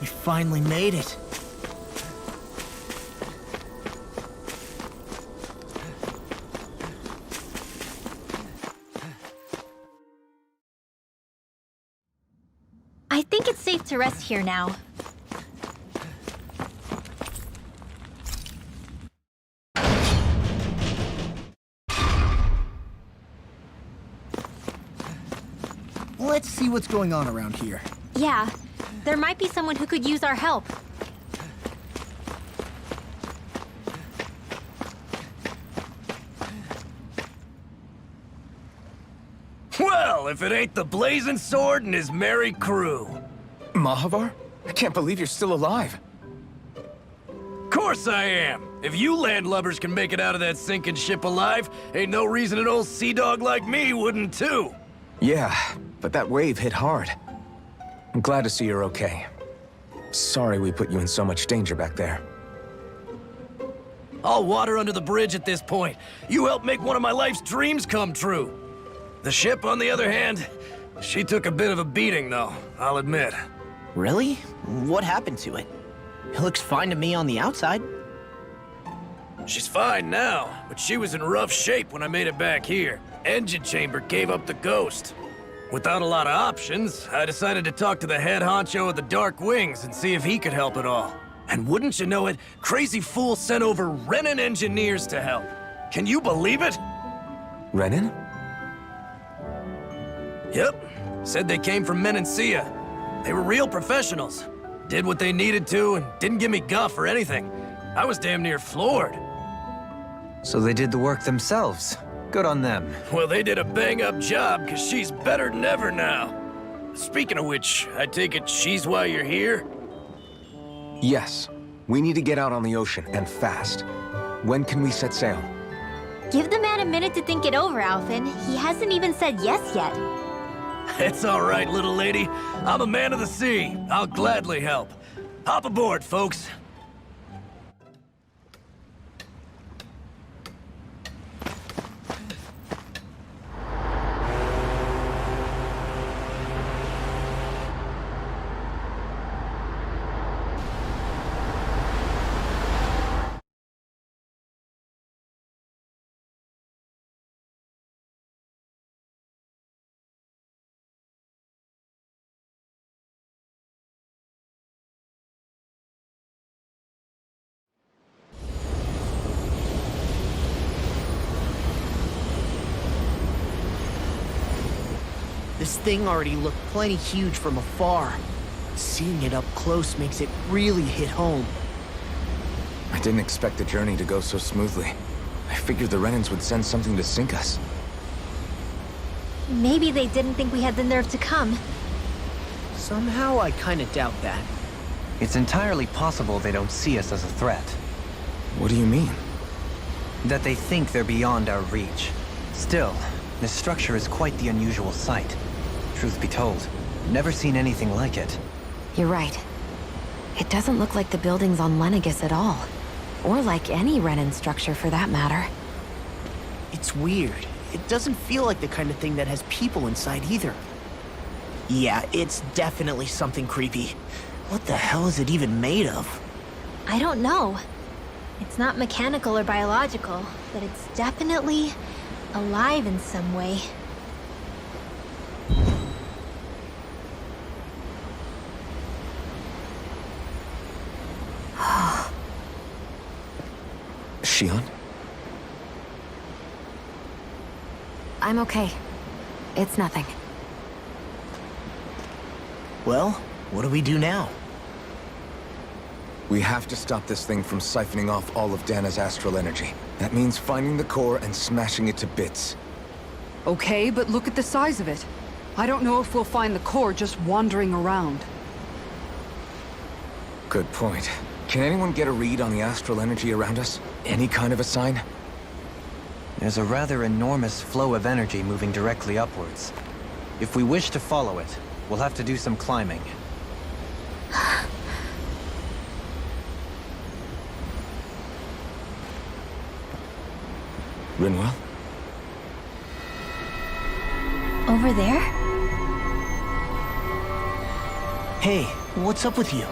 We finally made it. I think it's safe to rest here now. Let's see what's going on around here. Yeah, there might be someone who could use our help. Well, if it ain't the Blazing Sword and his merry crew. Mahavar? I can't believe you're still alive. Course I am. If you landlubbers can make it out of that sinking ship alive, ain't no reason an old sea dog like me wouldn't too. Yeah, but that wave hit hard. I'm glad to see you're okay. Sorry we put you in so much danger back there. All water under the bridge at this point. You helped make one of my life's dreams come true. The ship, on the other hand, she took a bit of a beating, though, I'll admit. Really? What happened to it? It looks fine to me on the outside. She's fine now, but she was in rough shape when I made it back here. Engine chamber gave up the ghost. Without a lot of options, I decided to talk to the head honcho of the Dark Wings and see if he could help at all. And wouldn't you know it, Crazy Fool sent over Renin engineers to help. Can you believe it? Renin? Yep. Said they came from Menancia. They were real professionals. Did what they needed to and didn't give me guff or anything. I was damn near floored. So they did the work themselves. Good on them. Well, they did a bang-up job, because she's better than ever now. Speaking of which, I take it she's why you're here? Yes. We need to get out on the ocean, and fast. When can we set sail? Give the man a minute to think it over, Alphen. He hasn't even said yes yet. It's all right, little lady. I'm a man of the sea. I'll gladly help. Hop aboard, folks. This thing already looked plenty huge from afar. Seeing it up close makes it really hit home. I didn't expect the journey to go so smoothly. I figured the Renans would send something to sink us. Maybe they didn't think we had the nerve to come. Somehow I kinda doubt that. It's entirely possible they don't see us as a threat. What do you mean? That they think they're beyond our reach. Still, this structure is quite the unusual sight. Truth be told, never seen anything like it. You're right. It doesn't look like the buildings on Lenegis at all. Or like any Renan structure for that matter. It's weird. It doesn't feel like the kind of thing that has people inside either. Yeah, it's definitely something creepy. What the hell is it even made of? I don't know. It's not mechanical or biological, but it's definitely alive in some way. Shion? I'm okay. It's nothing. Well, what do we do now? We have to stop this thing from siphoning off all of Dana's astral energy. That means finding the core and smashing it to bits. Okay, but look at the size of it. I don't know if we'll find the core just wandering around. Good point. Can anyone get a read on the astral energy around us? Any kind of a sign? There's a rather enormous flow of energy moving directly upwards. If we wish to follow it, we'll have to do some climbing. Rinwell? Over there? Hey, what's up with you?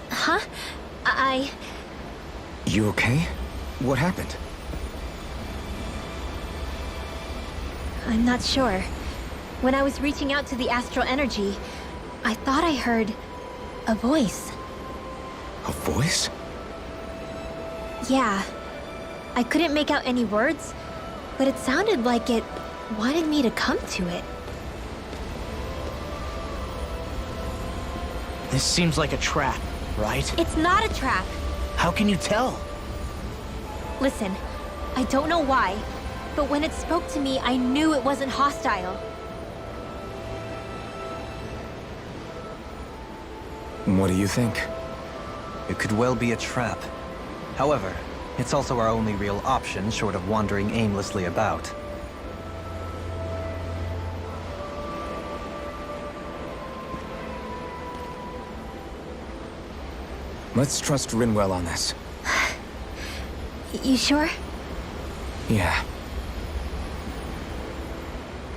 Huh? You okay? What happened? I'm not sure. When I was reaching out to the astral energy, I thought I heard a voice. A voice? Yeah. I couldn't make out any words, but it sounded like it wanted me to come to it. This seems like a trap, right? It's not a trap. How can you tell? Listen, I don't know why, but when it spoke to me, I knew it wasn't hostile. What do you think? It could well be a trap. However, it's also our only real option short of wandering aimlessly about. Let's trust Rinwell on this. You sure? Yeah.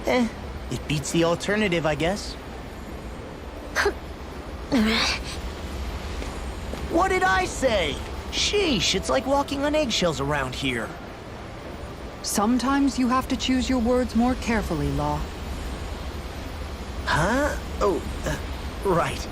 It beats the alternative, I guess. What did I say? Sheesh, it's like walking on eggshells around here. Sometimes you have to choose your words more carefully, Law. Huh? Oh, right.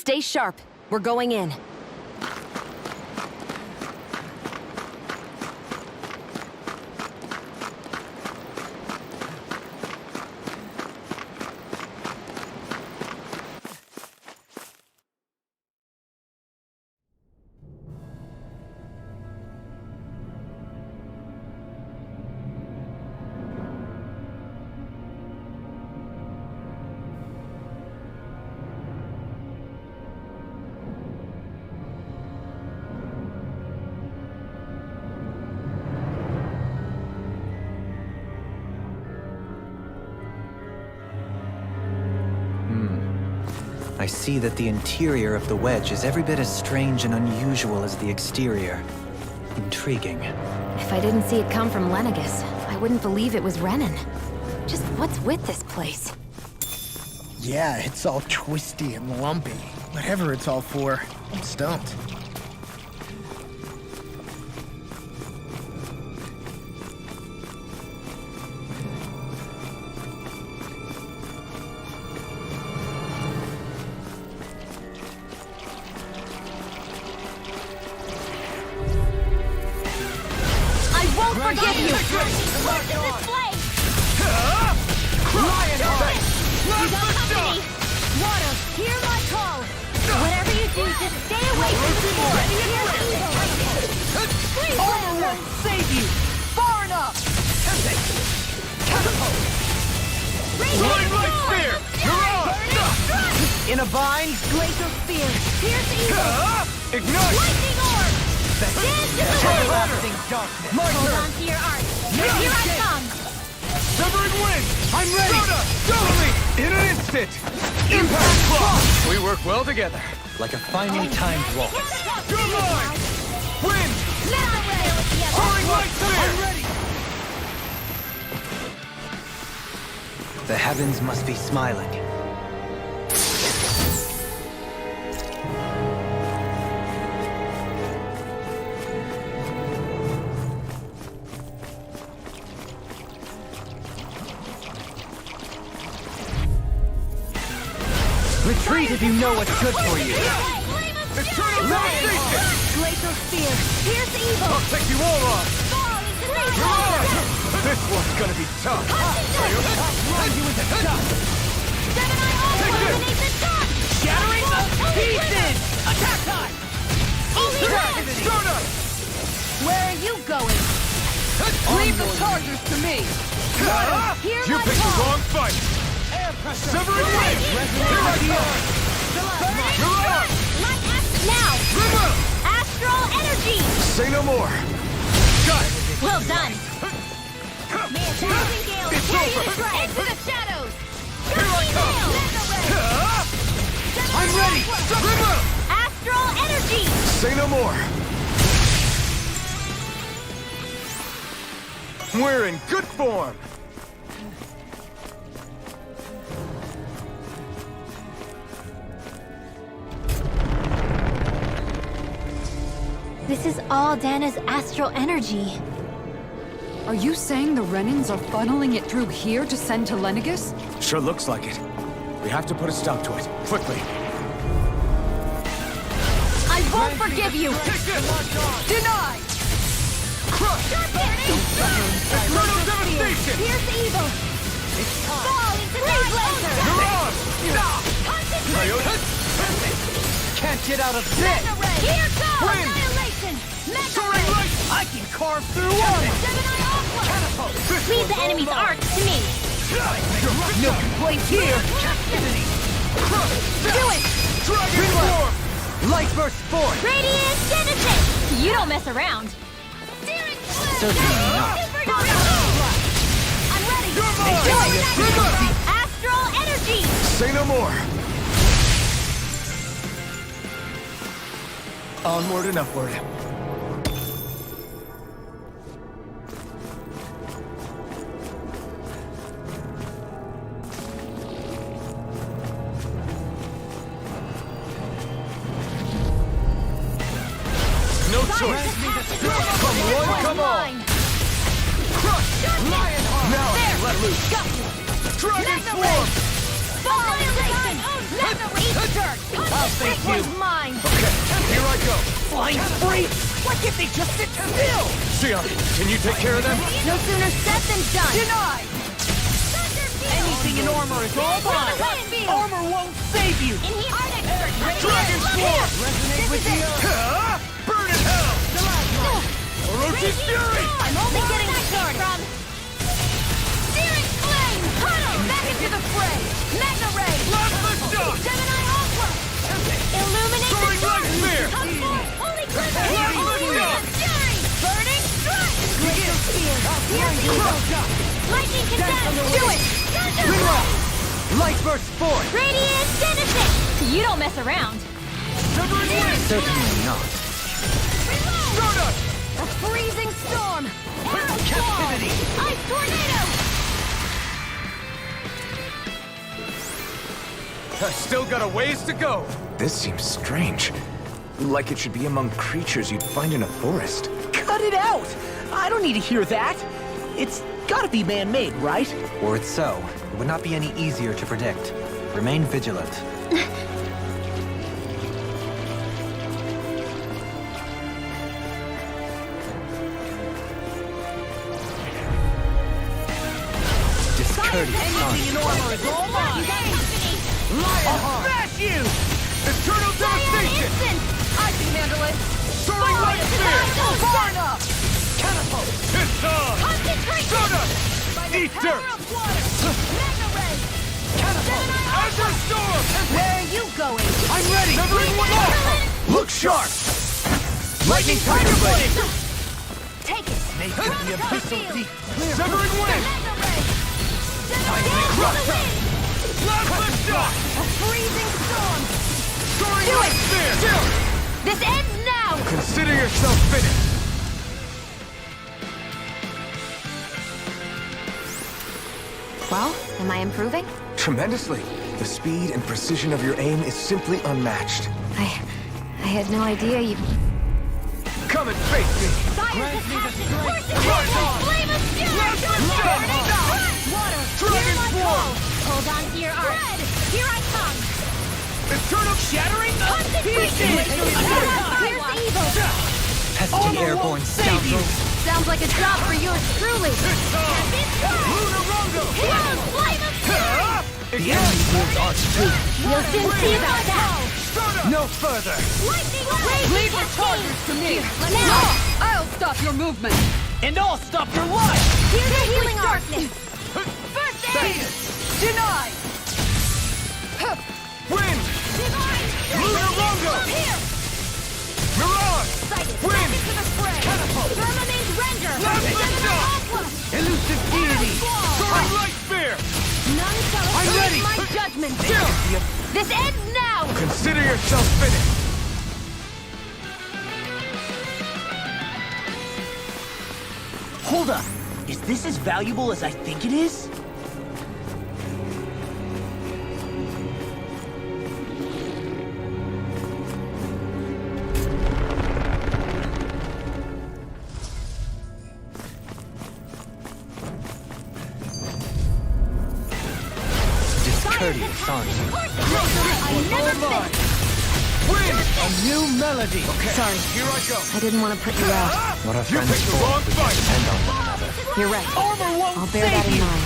Stay sharp. We're going in. I see that the interior of the wedge is every bit as strange and unusual as the exterior. Intriguing. If I didn't see it come from Lenegis, I wouldn't believe it was Renan. Just what's with this place? Yeah, it's all twisty and lumpy. Whatever it's all for, I'm stumped. Forgive you! What's in this place? Lion Heart! You got company! Water, hear my call! Whatever you do, just stay away from the forest! Please, Armor won't save you! Far enough! Catapult! Line right spear! You're on! In a bind? Glacial spear! Pierce evil! Ignite! Lightning orb! Dance to the wind! My Hold turn! on to your art! Here I come! Severing wind! I'm ready! Go me! In an instant! Impact block! We work well together. Like a finely timed waltz. You're mine! Wind! Now I'm ready! Pouring light spear! I'm ready! The heavens must be smiling. Retreat if you know what's good for you. Eternal devastation! Glacial spear! Pierce evil! I'll take you all on! Fall into the You're on! This one's gonna be tough! Run you into dust. Gemini all Take this! eliminate the dust! Shattering the pieces! Attack time! Stardust! Where are you going? Leave the chargers to me! Hear You my picked the call! wrong fight! Severing wind! Here I come! You're on! Light now! River! Astral energy! Say no more! Got it! Well done! Thousand gales! It's Carry over. the strike! Into the shadows! Here I come! I'm ready! River! Astral energy! Say no more! We're in good form! This is all Dana's astral energy. Are you saying the Renans are funneling it through here to send to Lenegis? Sure looks like it. We have to put a stop to it, quickly. I won't forgive you! Deny! Crush! Eternal devastation! Pierce evil! Fall into the laser! You're on! Can't get out of this! Here goes! Wind! Annihilation! Mega Soaring light! I can carve through armor! Gemini Aqua! Leave the enemy's arc to me! No complaints here! Do it! Dragon form! Light burst forth! Radiant Genesis! You don't mess around! Certainly not. I'm ready! You're mine! River! Astral energy! Say no more! Onward and upward. No choice! Come one, come all! Crush! Lion Heart! Now I can let loose! Dragon Swarm! Annihilation! I'll thank you. Mine. Okay, here I go. Flying spree? Why can't they just sit still? Sion, can you take care of them? No sooner said than done. Denied! Anything in armor is all mine! Armor won't save you! Dragon Swarm! Resonate with you! Burn in hell! Orochi's Fury! I'm only getting started. From Searing Flame! Huddle! Back into the fray! Magna Ray! Plasma Shock! Gemini Aqua! Illuminate Soaring the Light Spear! Come forth! Holy Glimmer! Plasma Holy Shock! Fury! Burning Strike! Glacial Spear! Lightning Condemned! Do it! Reroll! Light Burst Force! Radiant Genesis! You don't mess around. Severing Wind! Certainly not. Stardust! A freezing storm! Arrow Captivity! Squall! Ice Tornado! I've still got a ways to go. This seems strange. Like it should be among creatures you'd find in a forest. Cut it out! I don't need to hear that! It's gotta be man-made, right? Were it so, it would not be any easier to predict. Remain vigilant. Discourteous Anything in armor is all mine! I'll smash you! Eternal Devastation! Instant! I can handle it! Soaring Light Spear! Far enough! Catapult! Piston! Concentration! Stardust! Eat dirt! Magna Ray! Catapult! Azure Storm! Where are you going? I'm ready! Severing Wind! Look sharp! Lightning Tiger Blade! Take it! Make it the abyssal deep clear! Severing Wind! Magna Ray! Crusher! Plasma Shock! A freezing storm! Soaring Do Light it! Spear! This ends now! Consider yourself finished! Well, am I improving? Tremendously. The speed and precision of your aim is simply unmatched. I had no idea you... Come and face me! Fire the passion! Force it! Flame of fury! Water! Dragon Swarm! Hold on to your art! Red! Here I come! Eternal Shattering the Concentration! Here's the evil! pesky airborne scoundrels. Sounds like a job for yours truly! Lunarongo! Here's flame of fury! The enemy wields arts too. You'll soon see about that! No further! Lightning Leave your charges to me! Now! I'll stop your movement! And I'll stop your life! Here's the healing darkness! First aid! Denied! Wind! Divine strength! Lunarongo! Here! Mirage! Sighted! Wind! Back into the fray! Catapult! Firmament render! Plasma Gemini Shock! Aqua! Elusive deity! Soaring Light Spear! None shall I'm escape ready! my judgment! Chill! This ends now! Consider yourself finished! Hold up! Is this as valuable as I think it is? Discourteous son. Wind! A new melody! Sorry, Here I go! I didn't want to put you out. What are You friends picked the for? wrong We fight! depend on one another. You're right. Armor won't I'll bear save that in you! mind.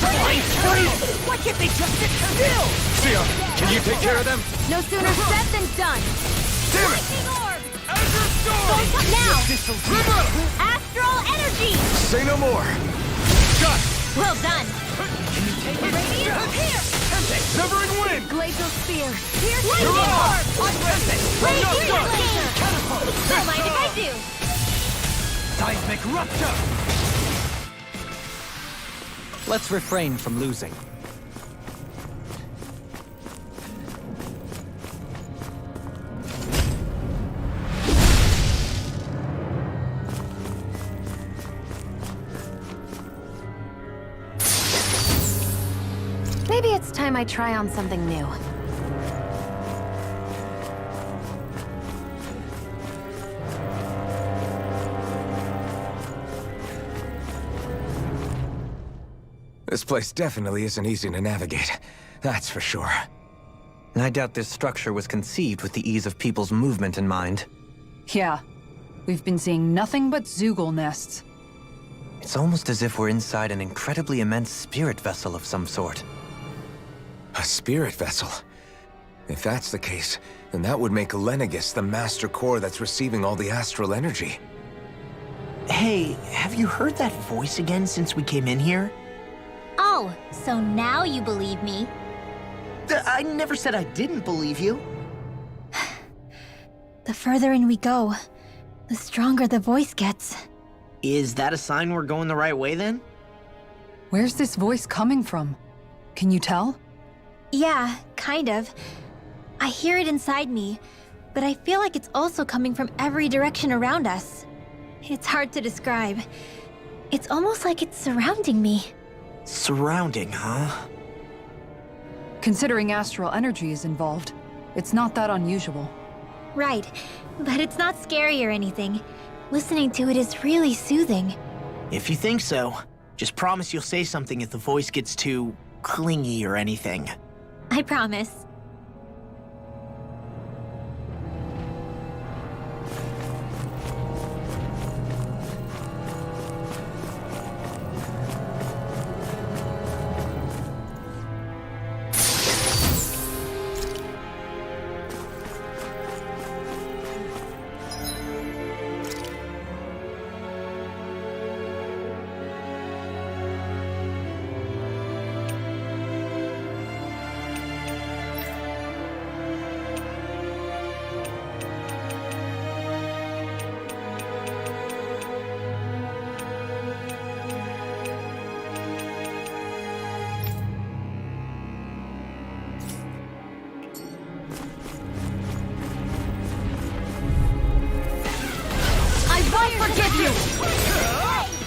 Flying spree! Why can't they just sit still? Sion, can you take care of them? No sooner said than done! Damn it! Lightning orb! Azure Storm! Now! River! Astral energy! Say no more! Shot! Well done! Radiant here! Severing Wind! Glacial spear! Here's You're lightning on! orb! Radiant laser! Don't mind if I do! Seismic rupture! Let's refrain from losing. Maybe it's time I try on something new. This place definitely isn't easy to navigate. That's for sure. I doubt this structure was conceived with the ease of people's movement in mind. Yeah. We've been seeing nothing but Zoogle nests. It's almost as if we're inside an incredibly immense spirit vessel of some sort. A spirit vessel? If that's the case, then that would make Lenegis the master core that's receiving all the astral energy. Hey, have you heard that voice again since we came in here? Oh, so now you believe me. I never said I didn't believe you. The further in we go, the stronger the voice gets. Is that a sign we're going the right way then? Where's this voice coming from? Can you tell? Yeah, kind of. I hear it inside me, but I feel like it's also coming from every direction around us. It's hard to describe. It's almost like it's surrounding me. Surrounding, huh? Considering astral energy is involved, it's not that unusual. Right, but it's not scary or anything. Listening to it is really soothing. If you think so, just promise you'll say something if the voice gets too clingy or anything. I promise.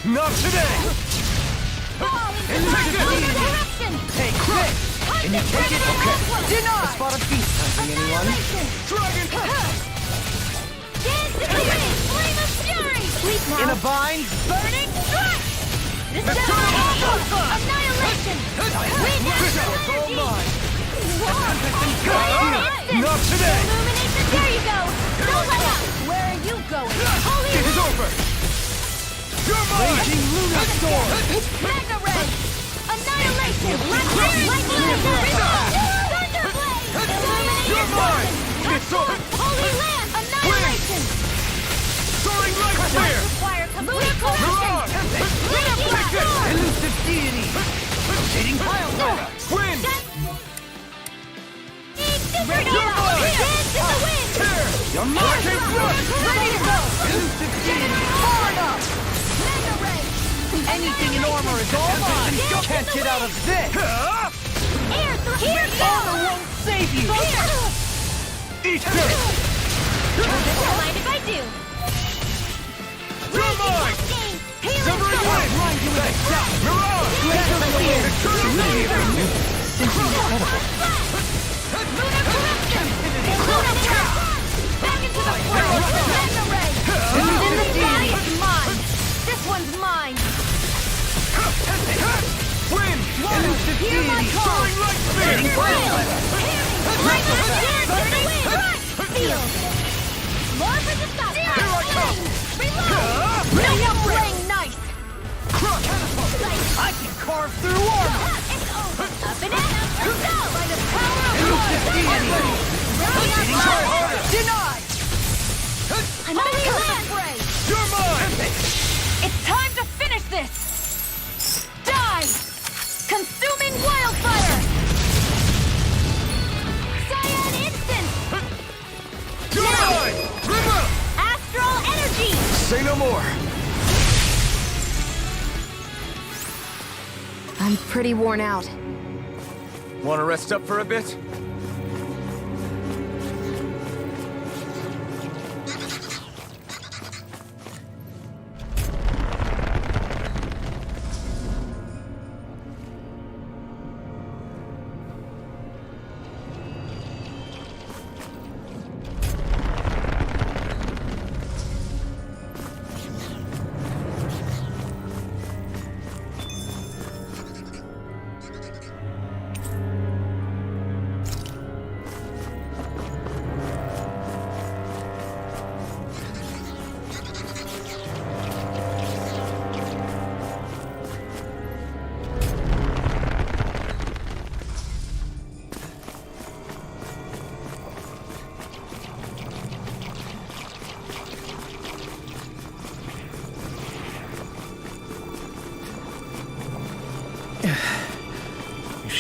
Not today! Hey, quick! Can you take it? Okay. A spot of beast hunting, anyone? Dragon! Dance in the wind! Flame of fury! Sleep now! In a bind? Burning strike! This is annihilation! Wind It's all mine! Instant! Not today! Illumination, there you go! Don't let up! Where are you going? Holy It is over! You're mine! Raging Lunar Storm! Magna Ray! Annihilation! Lightning! Thunderblade! Illuminate You're mine! It's over! Holy Lamp! Annihilation! Soaring Light Spear! Require complete Mirage! Take it! Elusive deity! Shading pile driver! Wind! You're mine! Dance in the wind! You're Black and Flush! Ready to go! Elusive deity! Far enough! Magna Ray! Anything in armor is all mine! You can't get out of this! Air thrust! Here Armor won't save you! Eat this! Don't mind if I do. You're mine! Severing Wind! Blind you with a shot! Mirage! Laser spear! Eternal Brilliant! Simply incredible! Back into the world! Magna Ray! Elusive deity! It's mine! This one's mine! Wind! Elusive Hear my deity! call! Soaring Light Spear! Shading fire! Lightning dance in the wind! Steel! More for the stop! Here I come! Reload! Bring up playing nice! I can carve through armor! It's over! Up and at 'em! Let's go! By the power of Elusive deity! Try harder! Denied! Holy Lamp! You're mine! It's time to finish this! Die! Consuming wildfire! Cyan instant! You're mine! River! Astral energy! Say no more! I'm pretty worn out. Want to rest up for a bit?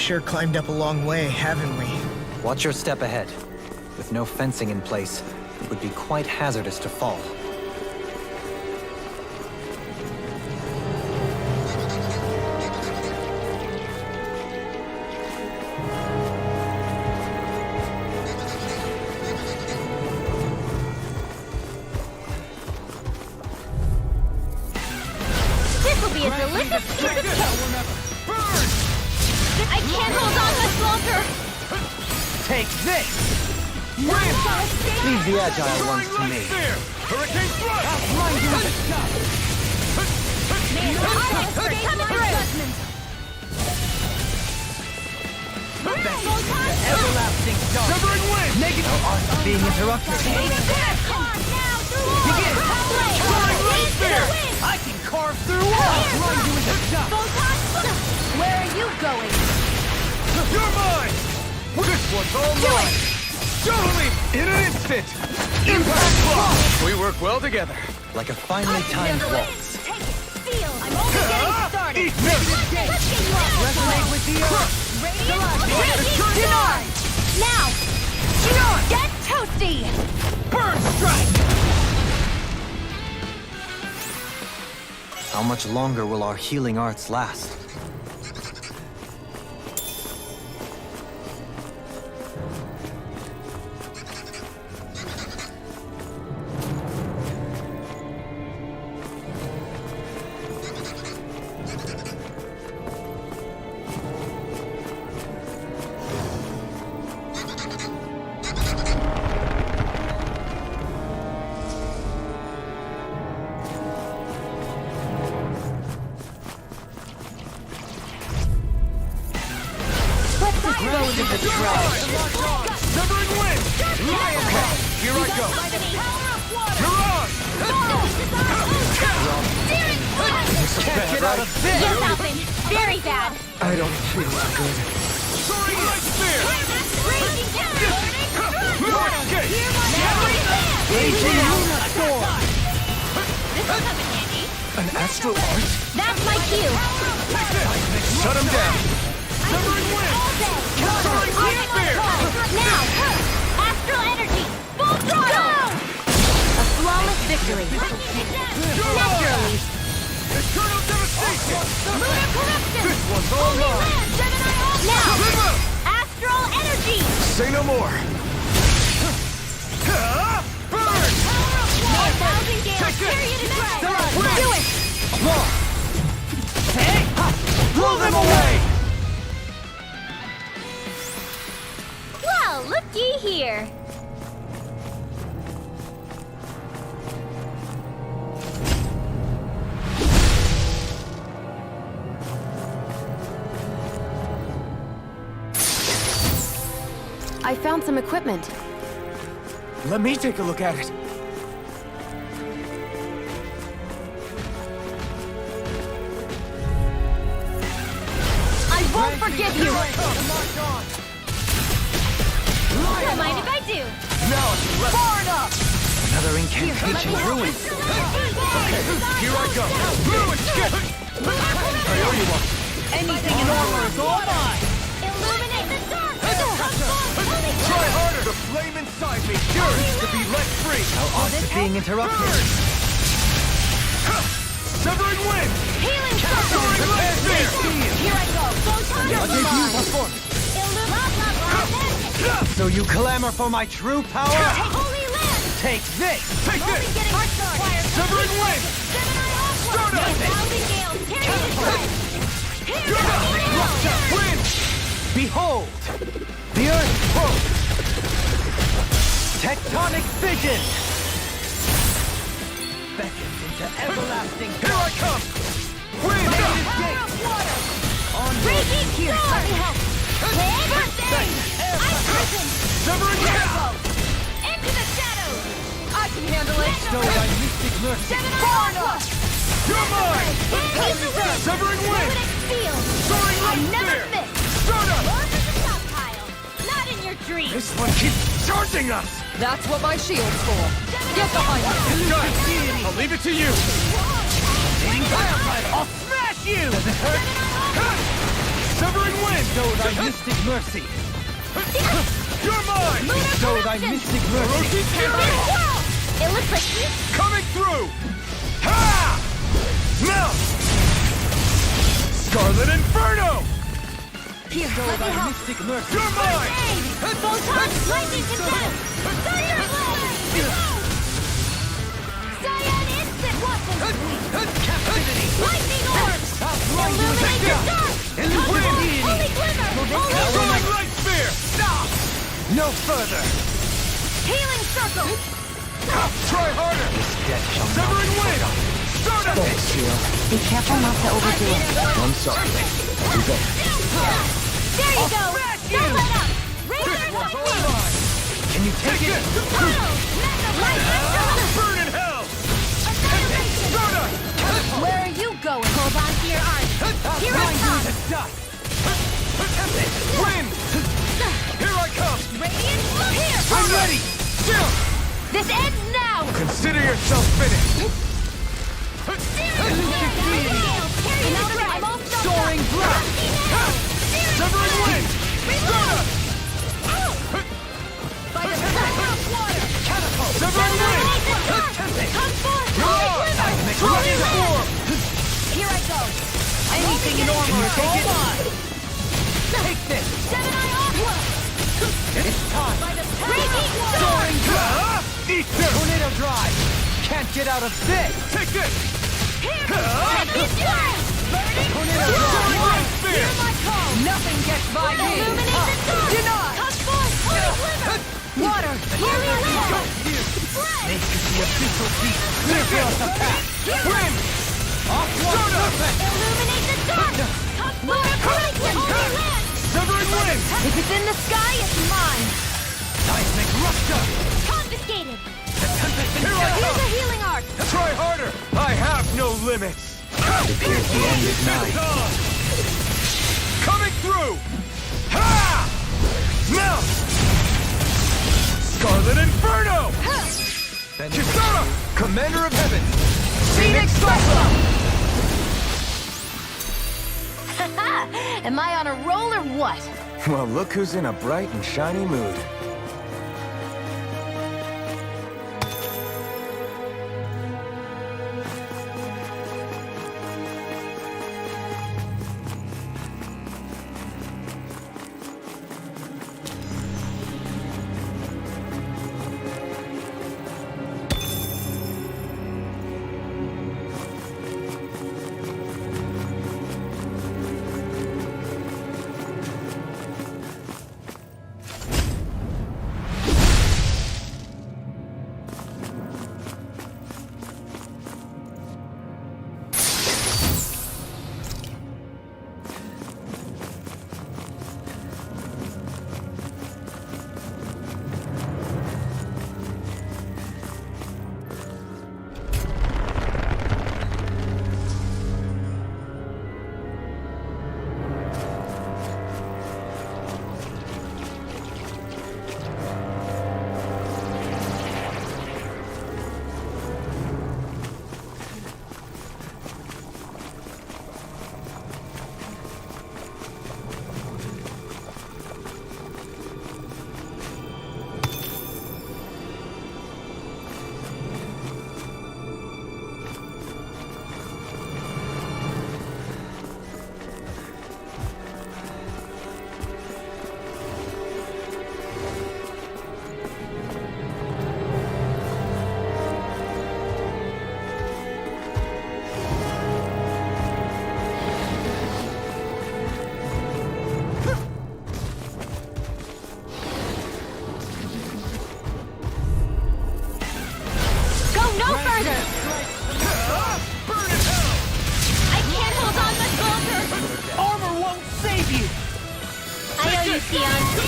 sure climbed up a long way, haven't we? Watch your step ahead. With no fencing in place, it would be quite hazardous to fall. This will be a delicious piece of cake! I can't hold on much longer! Take this! Leave the agile ones to me. Hurricane thrust! Outline you with a shot! Coming through! Everlasting dark! Severing wind! Negative! Our arts are being interrupted. Begin! Soaring light spear! I can carve through walls! Outline you with a shot! Where are you going? You're mine! This one's all mine! Totally! In an instant! Impact block! We work well together. Like a finely timed waltz. Take it! Feel! I'm only getting started! Eat this! Let's get you up! Resonate with the earth! Denied! Now! Get toasty! Burn strike! How much longer will our healing arts last? Severing wind! Okay, here I go! You're on! Get out of this! Yes, Alvin! Very bad! I don't feel so good. Soaring light spear! Raging down! No escape! Raging Luna Storm! This will come in handy. An astral art? That's my cue! Shut him down! Severing wind! Soaring light spear! Now! Astral energy! Full throttle! A flawless victory! Naturally! Eternal devastation! Lunar corruption! This one's all mine! Now! Astral energy! Say no more! Burn! 1,000 gales! Period in Do it! Blow them away! Well, looky here! I found some equipment. Let me take a look at it. I won't forgive you! Don't mind if I do! Far enough! Another incantation ruined. Here I go! Blue escape! I owe you one! Anything in armor is all mine! Illuminate the dark! Try harder! The flame inside me yearns to be let free! Our arts are being interrupted. Severing wind! Healing Soaring light spear! Here I go! I'll give you performance. So you clamor for my true power? Holy land! Take this! Take this! Severing wind! Start up! 1,000 gales! Period in Wind! Behold! The earth quote! Tectonic vision! Beckons into everlasting Here I come! Wind! Raging here! Let me help! Birthday! I'm prison! Severing wind! Into the shadows! I can handle it! Bestow thy mystic mercy! You're mine! Severing wind! Soaring light Never spear! miss! Start up! Not in your dreams! This one keeps charging us! That's what my shield's for. Get behind me. Guys, I'll leave it to you! I'll smash you! Does it hurt? Severing wind! Bestow thy mystic mercy! You're mine! Bestow thy mystic mercy! Orochi Fury! It looks like you. Coming through! Ha! Now! Scarlet Inferno! Here, Bestow let me thy help. mystic mercy! You're mine! Photon lightning condemn! Thunder blast! Cyan instant weapon! Captivity! Lightning orbs! Illuminate the dark! Illuminate! Holy glimmer! Holy Throwing light! light spear! Stop! No further! Healing circle! Try harder! This death shall not Severing be wind! forgotten. Stardust! Be careful not to overdo it. I'm sorry. I'll do better. There you go! Don't let up! Razor lightning! Can you take it? Burn in hell! Stardust! Where are you going? Hold on to your arms. Here I come! Wind! Here I come! Radiant, here! I'm ready! Still! This ends now! Consider yourself finished! I'm all Soaring blast! Severing wind! Stardust! By the power of water! Severing wind! Come forth! You're Holy on! glimmer! Dragon form! Here I go! Anything in armor is all mine! Take this! Gemini Aqua! It's time! By the power of water! Soaring blast! Eat this! Tornado drive! Can't get out of this! Take this! Here! Heavy endurance! Burning! Soaring light spear! Hear my call! Nothing gets by me! Illuminate the dark! Deny! Come forth! Holy glimmer! Water! Here we live! Make it the official beat! Clear for us a path! Wind! Off one perfect! Illuminate the dark! Come forth! Holy land! Severing wind! If it's in the sky, it's mine! Seismic rupture! Confiscated! Here I Here's come! a healing arc! Try harder! I have no limits! It appears the end is nigh. Coming through! Ha! Now! Scarlet Inferno! Kisara! Commander of Heaven! Phoenix Cyclone! Am I on a roll or what? Well, look who's in a bright and shiny mood.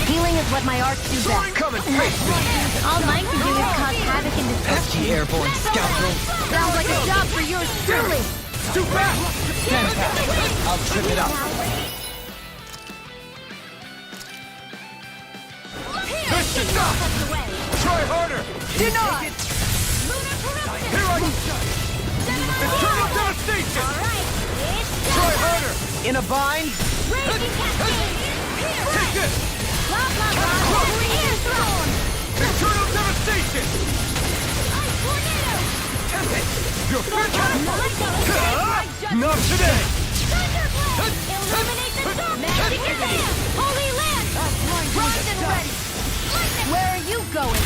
Healing is what my arts do best. Come and face me! All mine can do is cause havoc and destruction. Pesky airborne scoundrel! Sounds like a job for yours truly. Too fast! Stand back! I'll trip it up! This should not! Try harder! Denied! Here I go! Internal devastation! Alright, Try harder! In a bind? Raging cascade! Take this! Blah blah blah! Air storm! Eternal devastation! Ice tornado! Tempest! Your fear Lightning! Not today! Thunderblade! Illuminate the dark! Magic advance! Holy land! Primed and ready! Lightning! Where are you going?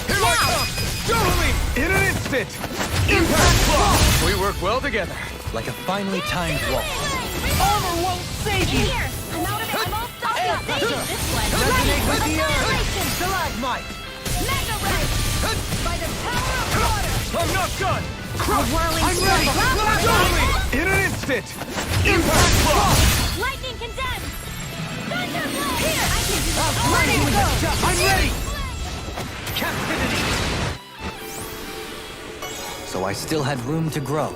Here I come! Totally! In an instant! Impact block! We work well together. Like a finely timed waltz. Armor won't save you! Here! I'm out of it! I'm all stuck up! This one! Resonate with the earth! Annihilation! Stalagmite! Mega ray! By the power of water! I'm not done! whirling I'm ready! circle. Totally! In an instant! Impact block! Lightning condensed! Thunderblade! Here! I can do this! Ready with go! the I'm ready! Captivity! So I still had room to grow.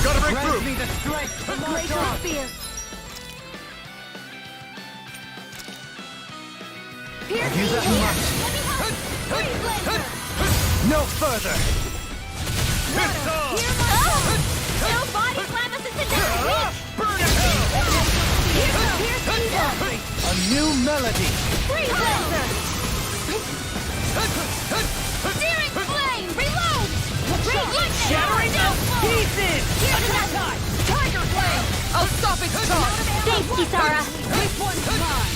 Gotta break through! me the strength to march Glacial on! spear! Pierce you that here! much? Let me help! Freeze laser! No further! Here my no body slam us into next Burn in hell! Pierce evil! A new melody! Freeze laser! Searing flame! Reload! Lightning! Shattering no pieces! Here's that time! Tiger flame! I'll stop its charge! Thanks, Kisara! This one's mine!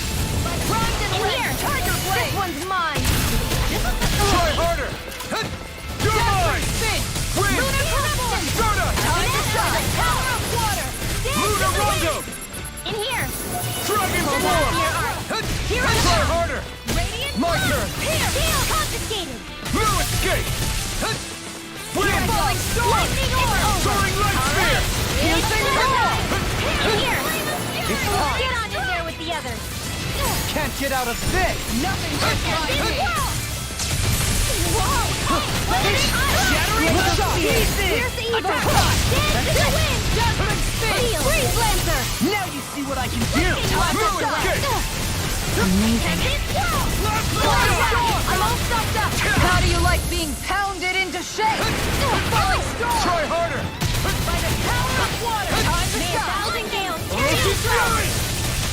Primed and here! Tiger flame! This one's mine! Try harder! You're mine! Spin! Win! Lunar corruption! Stardust! Time to shine! Power of water! Luna Rondo! In here! Dragon Your Form! art! Here I Try go! harder! Radiant My Fire! turn! Here! Heal confiscated! No escape! Win! Falling storm! Lightning orb! Soaring Light Spear! Piercing storm! In here! It's time! Get on in there with the others! Can't get out of this! Nothing but lightning! Whoa! Shattering Shock! pieces! Here's the evil! Dance to the wind! Judgment Steel! Freeze Lancer! Now you see what I can do! No escape! Amazing! I'm all stuffed up! How do you like being pounded into shape? Falling storm! Try harder! By the power of water! Time to May a shine. thousand gales Rocky carry you through! Fury!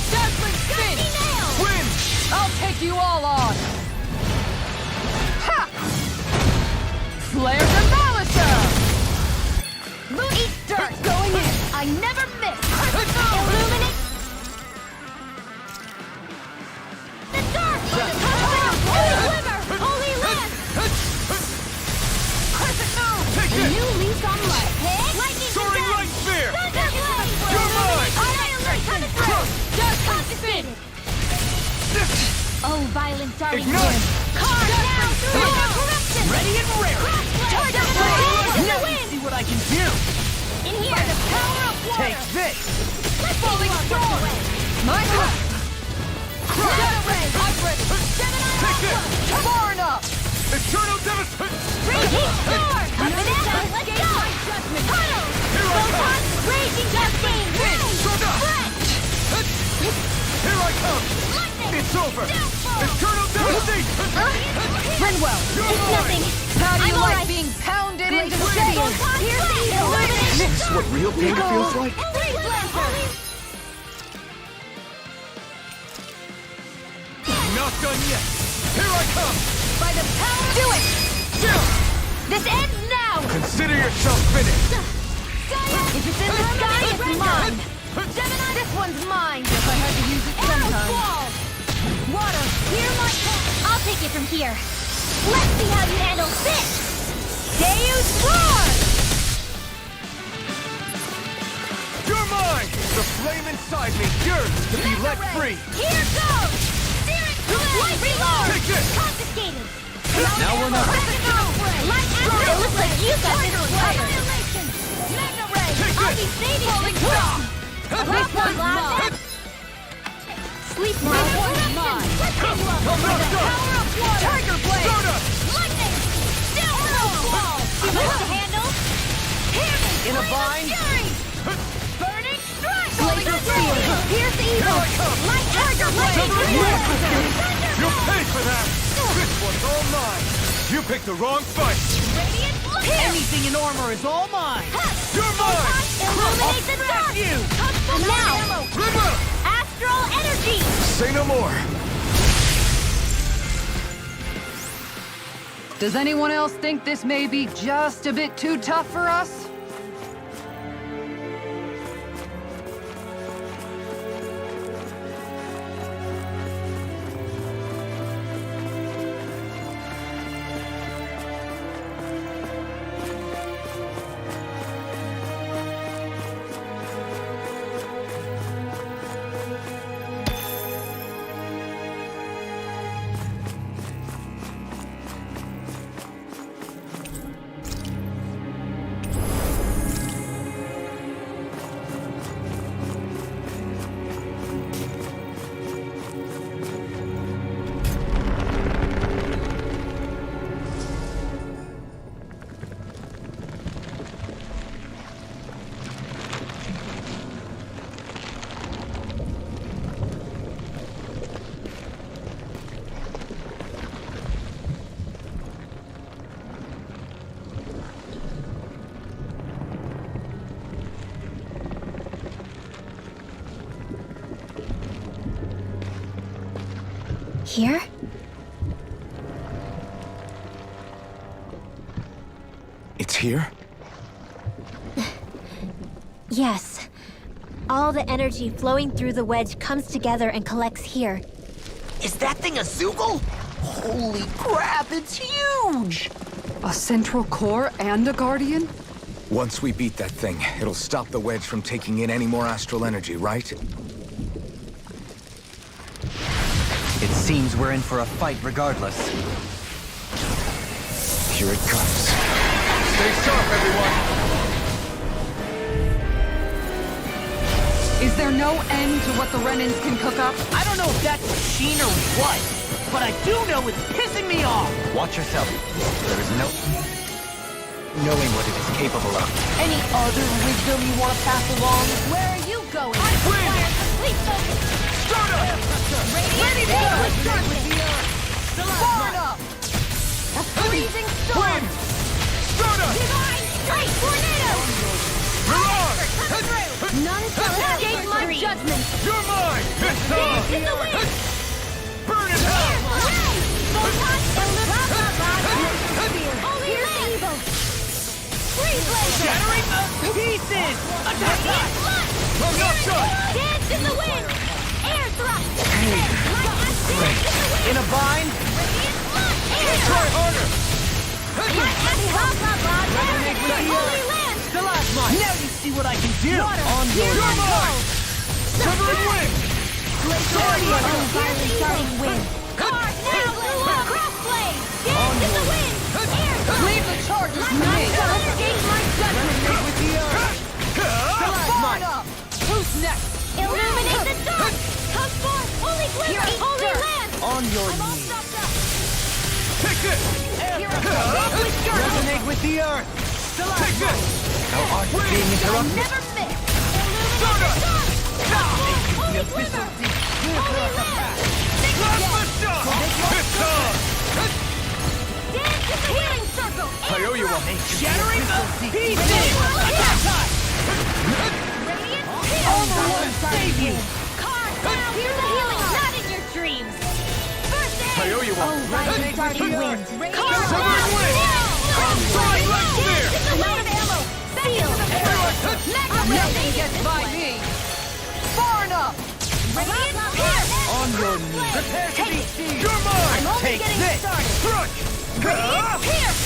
Dazzling spin! Gusty nail! Win! I'll take you all on! Ha! Flare Demolisher! Moon eats dirt! Going in! I never miss! Illuminate! The dark! Holy glimmer! Holy land! Take A this! new lease on life! Lightning Soaring condensed! Light Spear! Thunderblade! You're mine! Annihilate! Coming through! Just confiscated! Oh, violent darting Ignite! wind! Carve down through the corruption! Ready and raring! Target blade! In the Now you wind! see what I can do! In here! By the power of water! Take this! Falling storm! My turn! Shadow ray! I'm ready! Gemini Take this! Alpha! Far enough! Eternal devastation! Raging storm! Up and down! Let's go! Tunnel! Photon! Raging cascade! Here I come! Lightning! It's over! Downfall! Eternal devastation! Renwell! You're It's mine! nothing! How do you I'm all like right. being pounded into Photon! shape? Here's the illumination! This is what real pain feels like? Freeze Lancer! Not done yet! Here I come! By the power... Do it! This ends now! Consider yourself finished! If it's in the sky, it's mine! Gemini, this one's mine! Guess I had to use it Arrow sometime. Squall! Water, hear my call! I'll take it from here. Let's see how you handle this! Deus Roar! You're mine! The inside me, yours to be let free! Here goes! Light reload! Take this! Confiscated! Now we're not... Light acid! It looks like you got this one covered! Mega ray! Take I'll this! be saving Falling you! star! Last one, last. Sleep now. Mine! Power of water! Tiger blade! Soda! Lightning! Still wall! Too much to handle? In a bind? Burning strike! Blazer spear! Pierce evil! Light tiger blade! You'll pay for that! This one's all mine! You picked the wrong fight! Radiant blade! Anything in armor is all mine! You're mine! Illuminate the dark! You! And now, River! astral energy! Say no more! Does anyone else think this may be just a bit too tough for us? Here? It's here? Yes. All the energy flowing through the wedge comes together and collects here. Is that thing a Zoogle? Holy crap, it's huge! A central core and a guardian? Once we beat that thing, it'll stop the wedge from taking in any more astral energy, right? It seems we're in for a fight regardless. Here it comes. Stay sharp, everyone! Is there no end to what the Renans can cook up? I don't know if that's machine or what, but I do know it's pissing me off! Watch yourself. There is no knowing what it is capable of. Any other wisdom you want to pass along? Where are you going? I require complete focus! Ready to go! Far enough! A freezing storm! Divine strike tornado! Coming through! None shall escape my judgment! You're mine! It's time! Dance in the wind! Burn it out! Holy evil! Freeze laser! Shattering the pieces! Attack! I'm not done! Dance in the wind! Air thrust! In a bind? Try harder! Holy land! The last mine! Now you see what I can do! On your You're mine! Severing wind! Starting wind. Cars now! Crossblade! Dance in the wind! Air thrust! Leave the charges to None me! shall escape my judgment! with the earth! Far enough! Who's next? Illuminate the dark! Come forth! Holy glimmer! Holy land! On your I'm all knees! stopped up! Take this! Resonate with the earth! Take this! Thou art being interrupted. Never miss! Illuminate the dark! Holy glimmer! Holy land! Plasma shot! It's on! Dance in the healing circle! I owe you one. Shattering the pieces! Attack time! Radiant Armor will save you! Cars now! Hear the healing! Not in your dreams! First aid! I owe you one. Rising starting wind. Cars Severing now! wind! Sorry, right there! Dance in the wind! Ammo! Seal! Nothing gets by me! Far enough! Radiant pierce! On your knees! Prepare to be Take it! seized! You're mine! I'm only Take getting this. started! Crush! Radiant pierce!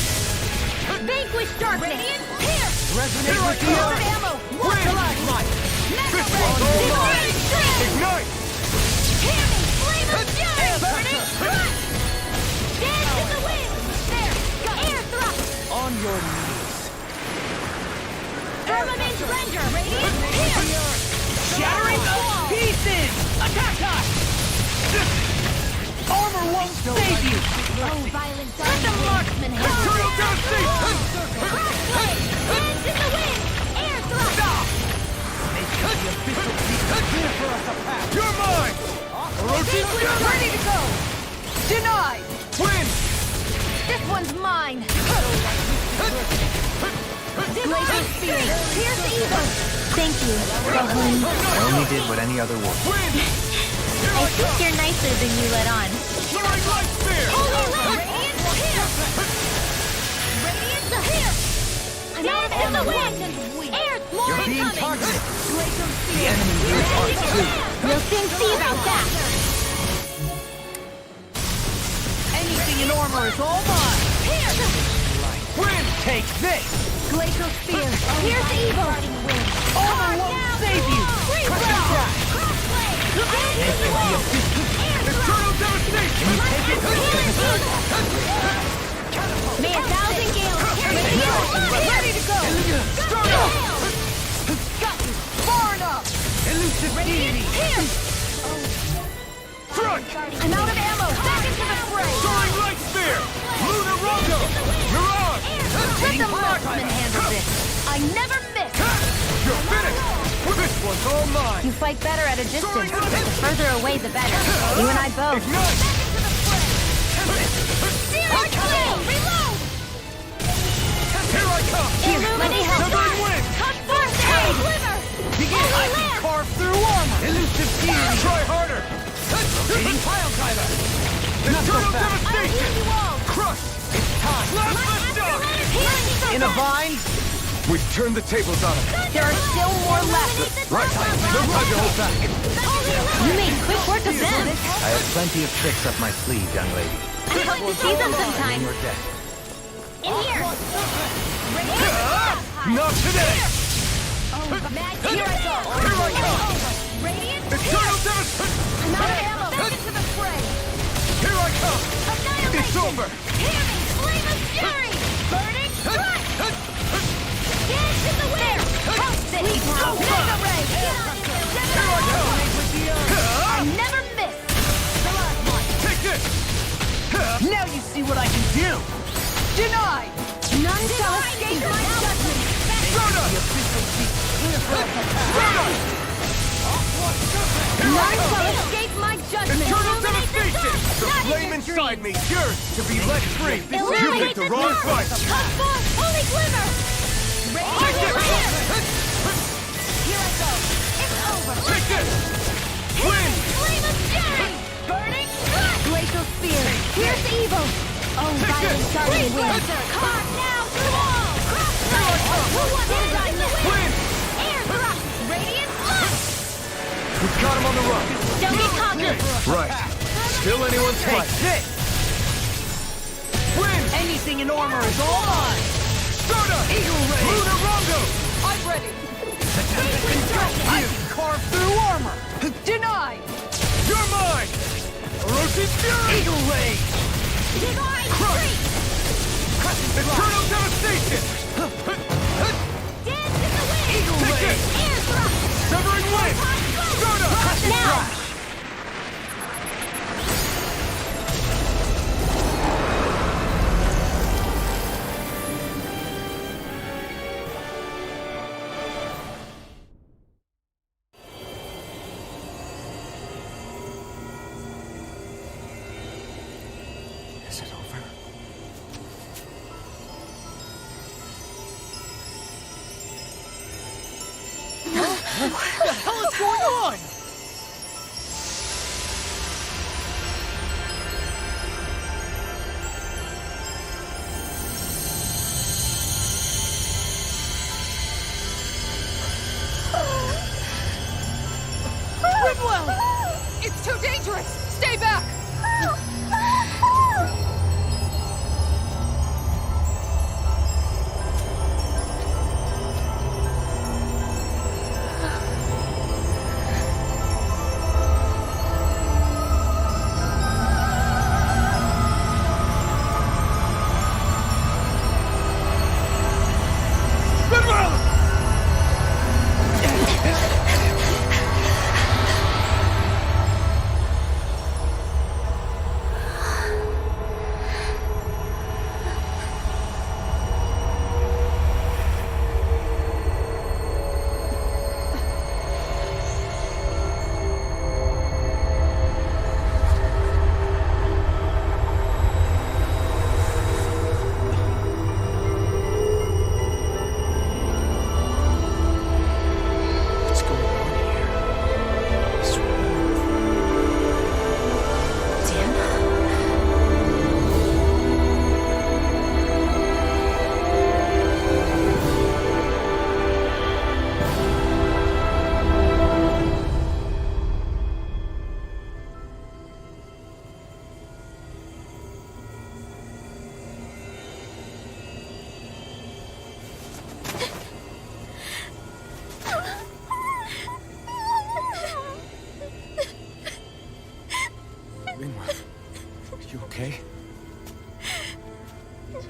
Vanquish darkness! Radiant pierce! Resonate Here with I the come! earth! Ammo! The last mine! Ignite! Hear me! Flame of fury! Burning thrust! Dance in the wind! There! Air thrust! On your knees. Firmament render! Radiant pierce! Shattering pieces! Attack us! Armor won't save you! Oh, violent Let the marksman have Eternal devastation! Crossblade! Dance in the wind! Air thrust! Stop! Make the official clear for us a path. You're mine! Orochi's Ready to go! Denied! Win! This one's mine! Glacial Spear! Here's the evil! Thank you, Gohan. I only did what any other would. Win! I think you're nicer than you let on. Soaring light spear! Holy Land! Radiant pierce! Radiant pierce! Dance in the wind! Air more You're being incoming! targeted. Glacial The Spear! enemy is ours too. We'll soon see about that. Anything in armor is all mine. Win! Take this. Glacial Spear! Here's the evil! Armor won't save you. Pressure crash. Crossblade! Dance in Make the the wind! official. Eternal devastation! Take it. May 1,000 gales carry the ready to go! Start up. Got you. Far enough. Elusive deity. Front! I'm out of ammo! Back into the fray! Soaring light spear! Lunar Rondo! You're on! Let the marksman handle this! I never miss! You're finished! This one's all mine! You fight better at a distance. The further away, the better. You and I both. Ignite! Searing flame! Reload! Here I come! Here, let me help. Severing wind! Cut first aid! Glimmer! Begin. I can carve through armor. Elusive deity. Try harder! Rotating pile driver. Eternal I'll devastation! heal you all! Crush! It's time. Last lift up! In a vine. We've turned the tables on him. There are still more left. Right, no time to hold back. You made quick work of them. I have plenty of tricks up my sleeve, young lady. I'm going to see them sometime. Your death. In here. Not today! Here I go! Here I come! Radiant Eternal devastation! I'm out of ammo! Back into the fray! Here I come! Annihilation! It's over! Hear me! Flame of fury! Burning thrust! Dance in the wind! Cross city! Mega ray! I never miss! Take this! Now you see what I can do. Denied! None shall escape my judgment! Soda! None shall escape my judgment! Eternal Illuminate the devastation! dark! The Not in flame your inside dreams. me yearns to be let free! You Illuminate picked the the wrong dark! fight! Come forth, holy glimmer! Take Radiant this! fire! Here I go! It's over! Take this! Win! Flame of fury! Burning thrust! Glacial spear! Here's the evil! Oh, violent darting wind! Carve now through all! Crossblade! Who wants to run the wind? Win! Air thrust! Radiant thrust! We've got him on the run! Don't get conquered. Right. Still anyone's Take fight. this. Win! Anything in armor is all mine. Soda! Eagle ray. Lunar Rondo! I'm ready! I can carve through armor. Denied! You're mine! Orochi's Fury! Eagle ray. Divine Crush! streak! Eternal devastation! Dance in the wind! Eagle Take ray. this! Air thrust! Severing wind! Soda! Now. Is it over? What the hell is going on? Ridwell! It's too dangerous! Stay back!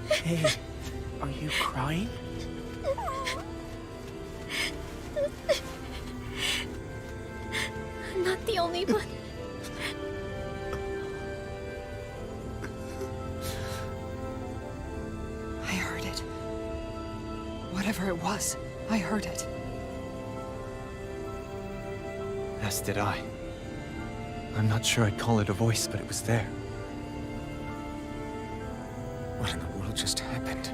Hey, are you crying? I'm not the only one. I heard it. Whatever it was, I heard it. As did I. I'm not sure I'd call it a voice, but it was there. What in the world just happened?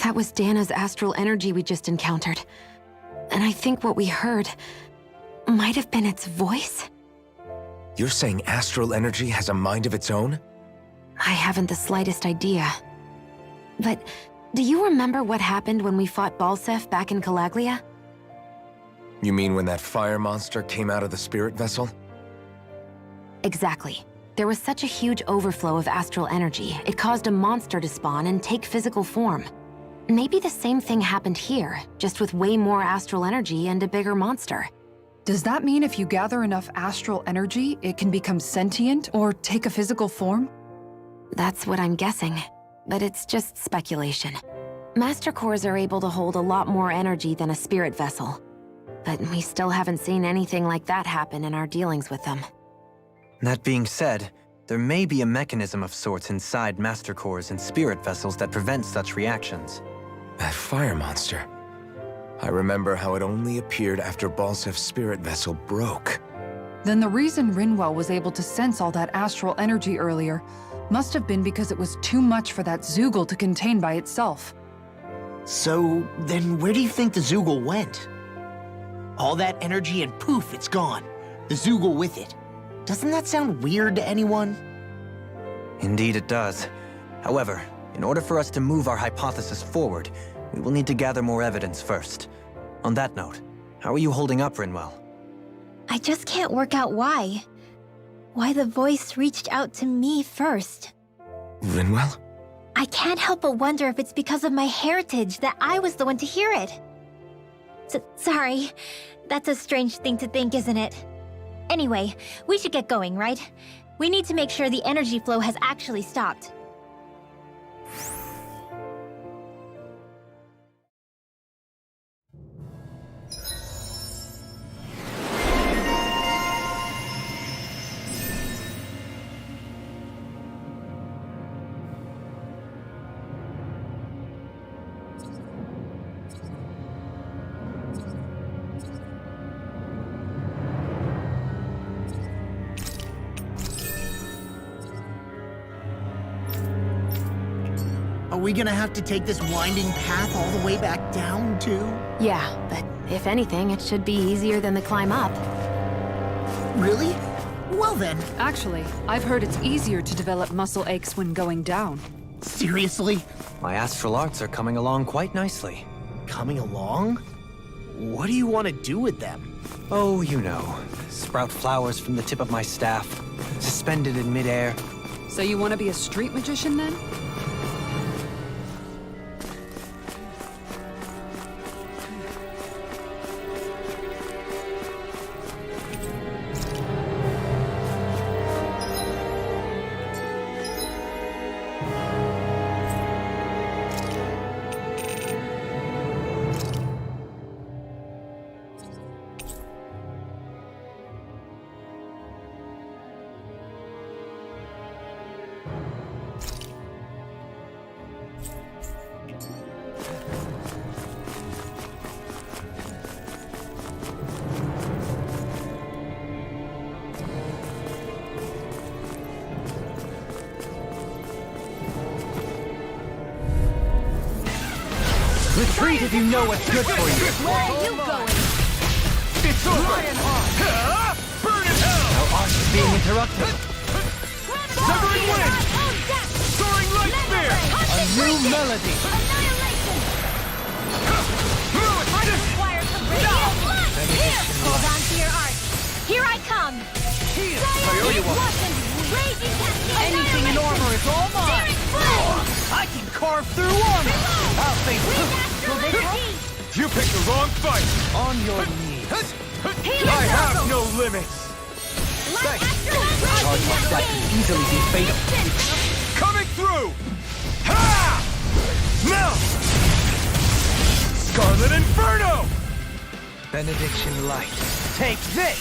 That was Dana's astral energy we just encountered. And I think what we heard might have been its voice? You're saying astral energy has a mind of its own? I haven't the slightest idea. But do you remember what happened when we fought Balseph back in Calaglia? You mean when that fire monster came out of the spirit vessel? Exactly. There was such a huge overflow of astral energy, it caused a monster to spawn and take physical form. Maybe the same thing happened here, just with way more astral energy and a bigger monster. Does that mean if you gather enough astral energy, it can become sentient or take a physical form? That's what I'm guessing, but it's just speculation. Master cores are able to hold a lot more energy than a spirit vessel, but we still haven't seen anything like that happen in our dealings with them. That being said, there may be a mechanism of sorts inside Master cores and spirit vessels that prevent such reactions. That fire monster. I remember how it only appeared after Balsef's spirit vessel broke. Then the reason Rinwell was able to sense all that astral energy earlier must have been because it was too much for that Zoogle to contain by itself. So, then where do you think the Zoogle went? All that energy and poof, it's gone. The Zoogle with it. Doesn't that sound weird to anyone? Indeed it does. However, in order for us to move our hypothesis forward, we will need to gather more evidence first. On that note, how are you holding up, Rinwell? I just can't work out why. Why the voice reached out to me first. Rinwell? I can't help but wonder if it's because of my heritage that I was the one to hear it. Sorry. That's a strange thing to think, isn't it? Anyway, we should get going, right? We need to make sure the energy flow has actually stopped. Are we gonna have to take this winding path all the way back down, too? Yeah, but if anything, it should be easier than the climb up. Really? Well then. Actually, I've heard it's easier to develop muscle aches when going down. Seriously? My astral arts are coming along quite nicely. Coming along? What do you want to do with them? Oh, you know, sprout flowers from the tip of my staff, suspended in midair. So you want to be a street magician then? Retreat if you know what's good for you. Where are you going? It's over. Burn in hell. Our art is being interrupted. Severing wind. Soaring light spear. A new melody. Annihilation! I require some radiant blood! Here! Hold on to your art. Here I come! I owe you one. Raging cascade! Anything in armor is all carve through armor! I'll face You picked the wrong fight! on your knees. I have no limits! Charge like that can easily be fatal. Coming through! Ha! Now! Scarlet Inferno! Benediction light. Take this!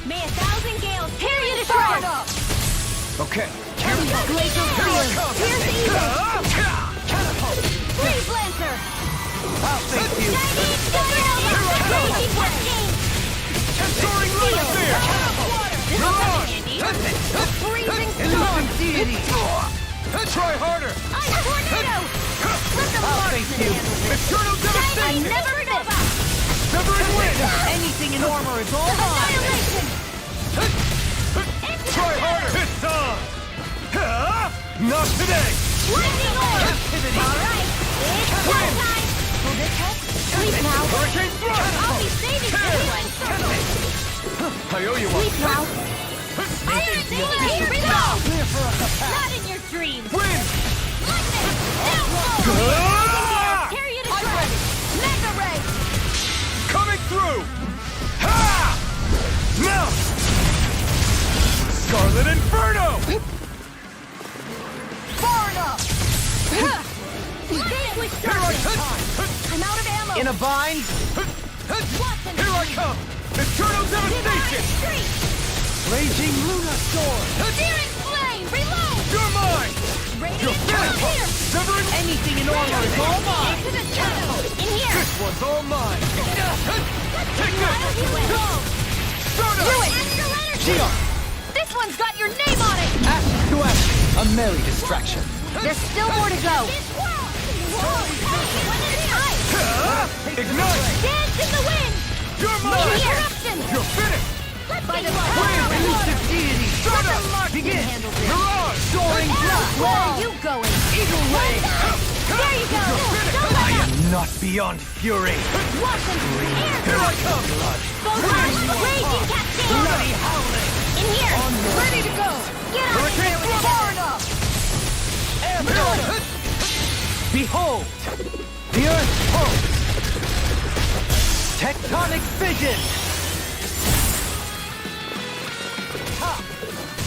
May 1,000 gales tear you to shreds! Okay. Glacial Spear! Here's evil! Catapult! Freeze Lancer! I'll face you! Soaring Light Spear! Freezing Illusion deity! Try harder! Ice Tornado! Let the I'll face you! Eternal I Devastation! never miss! Severing Wind! Anything in armor is all mine! Annihilation! Try harder! It's on! Not today! Lightning Orb! Captivity! Alright, it's time! Will this help? Sleep now! Hurricane Thrust! I'll be saving everyone! I owe you one! Sleep now! Iron Blade! Resolve! Not in your dreams! Wind! Lightning! Downfall! Tear you to shreds! Mega Ray! Coming through! Ha! Now! Scarlet Inferno! Far enough! Vanquish darkness! I'm out of ammo! In a bind? Watson! Here I come! Eternal Devastation! Street! Raging Luna Sword! Searing Flame! Reload! You're mine! Radiant finished! Fire! Severing... Anything in armor is all mine! Into the shadow! In here! This one's all mine! Take this! Start up! Do it! Astral Energy! Geon! This one's got your name on it! Ash to Ash! A merry distraction. There's still more to go! Ignite! Dance in the wind! You're mine! Eruption! You're finished! By the Elusive deity! Start up! Begin! Mirage! Soaring blast! Where are you going? Eagle Ray! There you go! Don't I let up! am not beyond fury! Watson! Here I come! Raging Cascade! Bloody howling! In here! Ready to go! Get out of here! Far enough! Behold! The Earth pulse! Tectonic fission!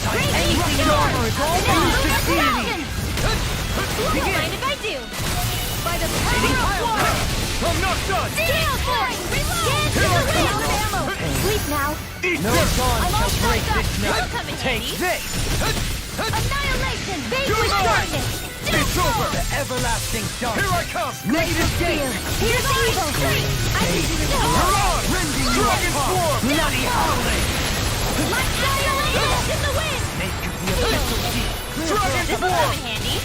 Anything in armor is all elusive deity! Won't mind if I do! By the power of war! I'm not done! Steel Force! Reload! Dance in the wind! Ammo! Sleep now! Eat No this! dawn I'm all shall break sized up! this You'll net! come in Take handy! this! Annihilation! Vanquish You're mine! darkness! It's over! The everlasting Here I darkness! come! Negative gate! Here's evil! I can do this all! Mirage! Rending you Dragon apart! Swarm! Bloody howling! Annihilation in the wind! Make you the official chief! Dragon This will Swarm! come in handy!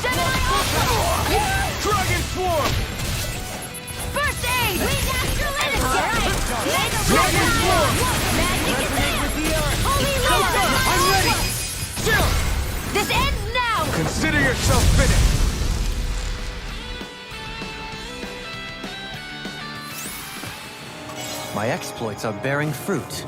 Gemini Ultra! Dragon Swarm! First aid! Wind Astral Energy! Alright! Dragon Swarm! Magic is there! Holy Luna! I'm ready! Still! This ends now! Consider yourself finished! My exploits are bearing fruit.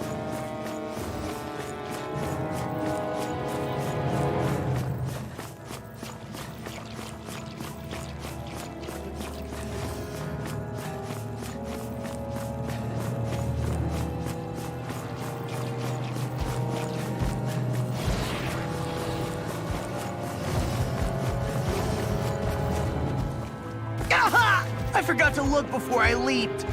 Aha! I forgot to look before I leaped.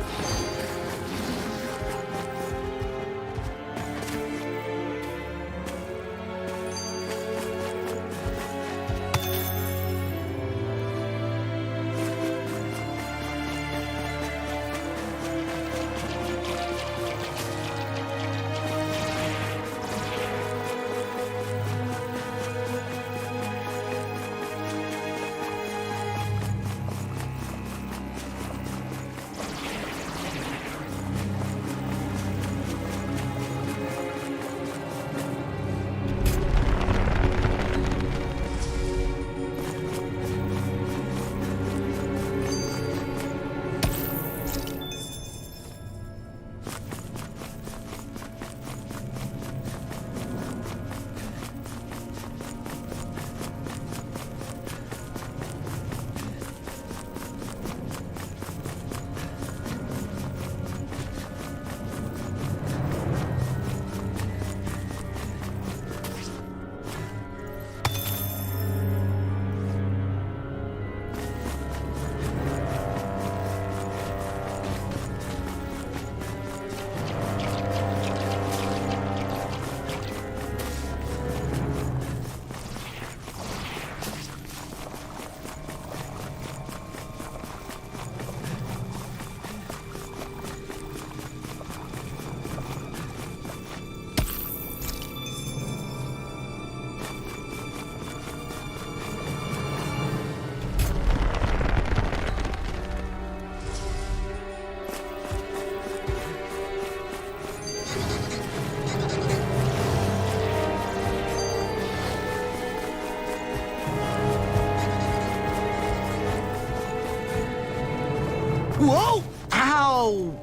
Whoa! Ow!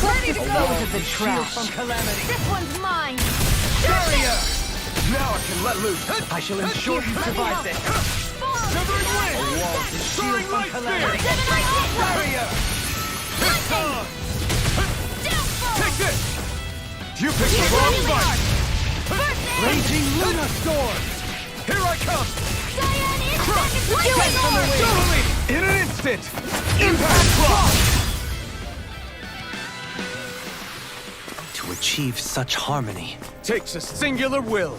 Ready to go! Have been trash. From calamity. This one's mine! Barrier! Now I can let loose. I shall ensure you survive this. Severing wind! A wall to shield from calamity. Barrier! Take this! You picked the wrong fight! Raging Luna Storm! Here I come! Crush! Totally! In an instant! Impact Cross! To achieve such harmony. Takes a singular will.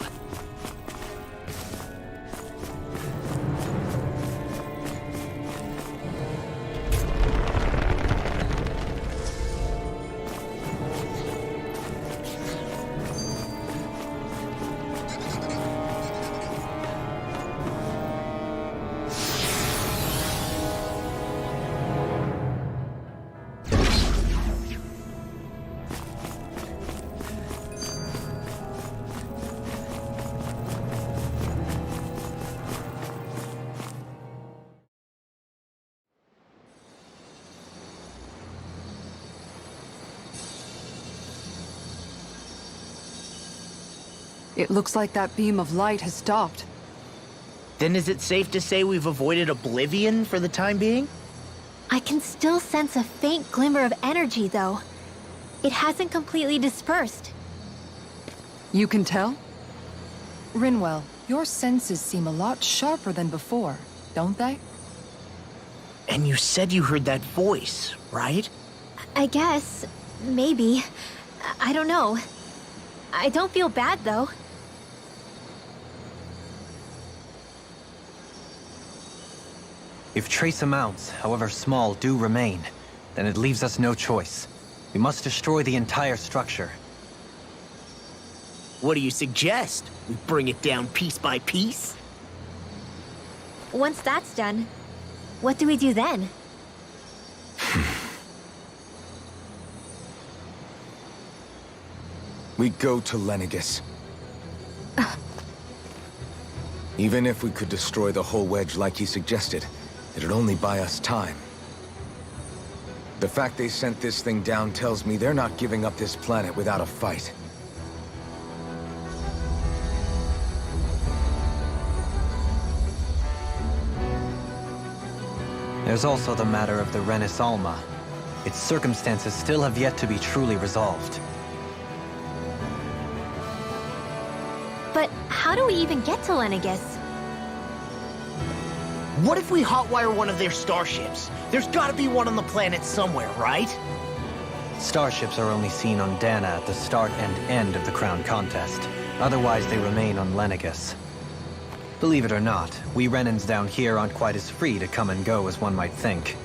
It looks like that beam of light has stopped. Then is it safe to say we've avoided oblivion for the time being? I can still sense a faint glimmer of energy, though. It hasn't completely dispersed. You can tell? Rinwell, your senses seem a lot sharper than before, don't they? And you said you heard that voice, right? I guess. Maybe. I don't know. I don't feel bad, though. If trace amounts, however small, do remain, then it leaves us no choice. We must destroy the entire structure. What do you suggest? We bring it down piece by piece? Once that's done, what do we do then? We go to Lenegis. Even if we could destroy the whole wedge like he suggested, it'd only buy us time. The fact they sent this thing down tells me they're not giving up this planet without a fight. There's also the matter of the Renis Alma. Its circumstances still have yet to be truly resolved. But how do we even get to Lenegis? What if we hotwire one of their starships? There's gotta be one on the planet somewhere, right? Starships are only seen on Dana at the start and end of the Crown Contest. Otherwise, they remain on Lenegis. Believe it or not, we Renans down here aren't quite as free to come and go as one might think.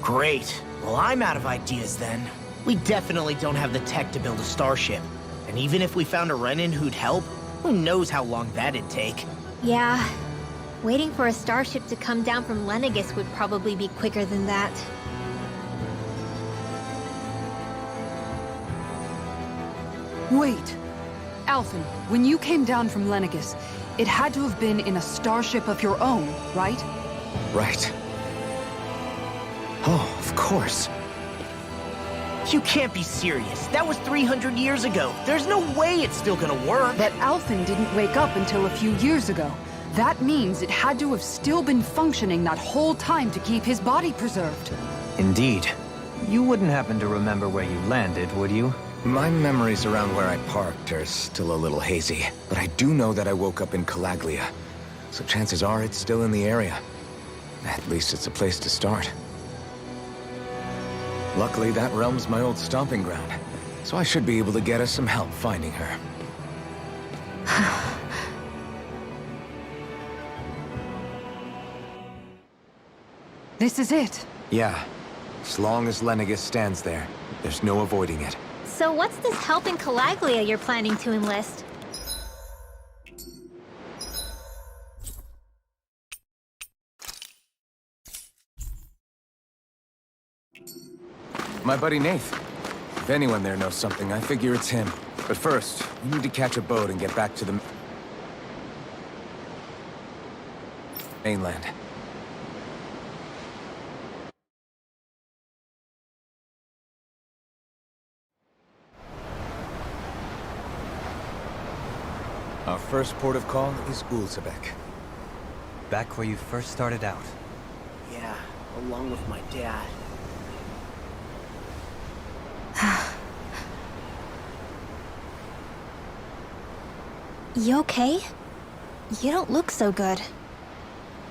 Great. Well, I'm out of ideas then. We definitely don't have the tech to build a starship. And even if we found a Renin who'd help, who knows how long that'd take. Yeah. Waiting for a starship to come down from Lenegis would probably be quicker than that. Wait. Alphen, when you came down from Lenegis, it had to have been in a starship of your own, right? Right. Oh, of course. You can't be serious. That was 300 years ago. There's no way it's still gonna work. But Alphen didn't wake up until a few years ago. That means it had to have still been functioning that whole time to keep his body preserved. Indeed. You wouldn't happen to remember where you landed, would you? My memories around where I parked are still a little hazy, but I do know that I woke up in Calaglia, so chances are it's still in the area. At least it's a place to start. Luckily, that realm's my old stomping ground, so I should be able to get us some help finding her. This is it. Yeah. As long as Lenegis stands there, there's no avoiding it. So what's this help in Calaglia you're planning to enlist? My buddy Nath. If anyone there knows something, I figure it's him. But first, we need to catch a boat and get back to the... mainland. Our first port of call is Ulzebek. Back where you first started out. Yeah, along with my dad. You okay? You don't look so good.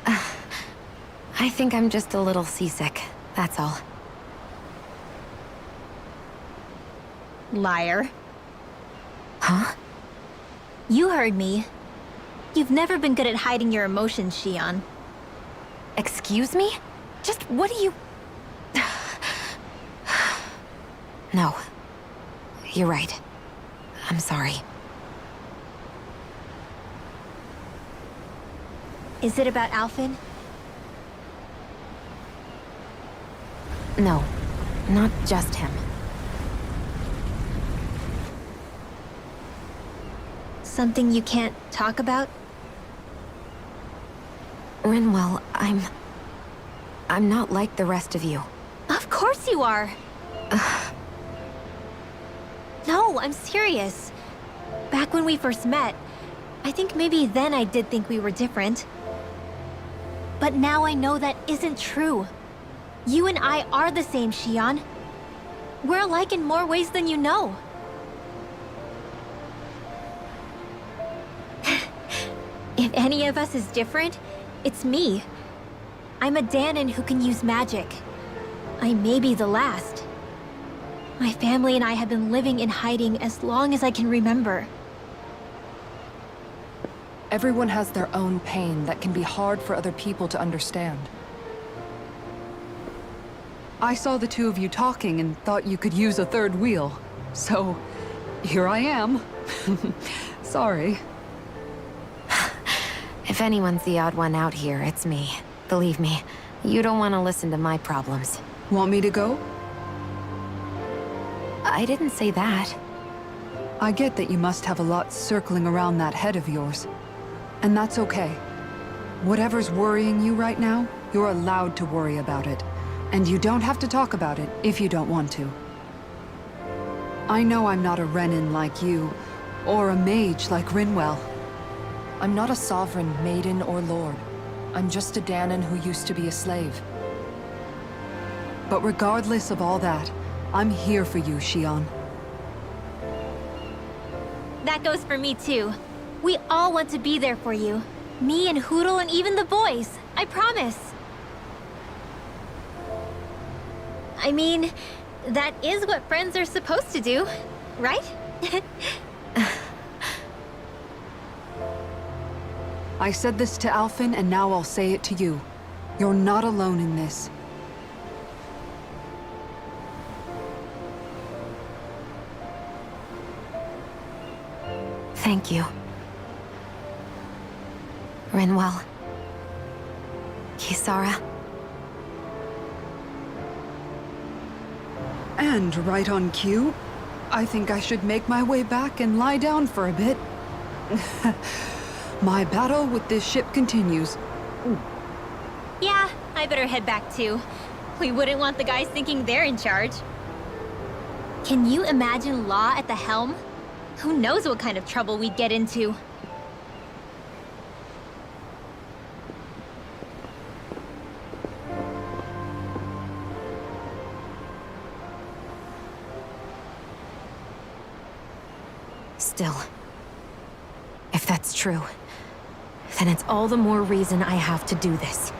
I think I'm just a little seasick, that's all. Liar. Huh? You heard me. You've never been good at hiding your emotions, Shion. Excuse me? Just what do you... No. You're right. I'm sorry. Is it about Alphen? No. Not just him. Something you can't talk about? Rinwell, I'm not like the rest of you. Of course you are! No, I'm serious. Back when we first met, I think maybe then I did think we were different. But now I know that isn't true. You and I are the same, Shion. We're alike in more ways than you know. If any of us is different, it's me. I'm a Danon who can use magic. I may be the last. My family and I have been living in hiding as long as I can remember. Everyone has their own pain that can be hard for other people to understand. I saw the two of you talking and thought you could use a third wheel. So, here I am. Sorry. If anyone's the odd one out here, it's me. Believe me, you don't want to listen to my problems. Want me to go? I didn't say that. I get that you must have a lot circling around that head of yours. And that's okay. Whatever's worrying you right now, you're allowed to worry about it. And you don't have to talk about it if you don't want to. I know I'm not a Renin like you, or a mage like Rinwell. I'm not a sovereign, maiden, or lord. I'm just a Danon who used to be a slave. But regardless of all that, I'm here for you, Shion. That goes for me too. We all want to be there for you. Me and Hootle and even the boys. I promise. I mean, that is what friends are supposed to do, right? I said this to Alphen, and now I'll say it to you. You're not alone in this. Thank you. Rinwell. Kisara. And right on cue, I think I should make my way back and lie down for a bit. My battle with this ship continues. Yeah, I better head back too. We wouldn't want the guys thinking they're in charge. Can you imagine Law at the helm? Who knows what kind of trouble we'd get into? Still, if that's true, then it's all the more reason I have to do this.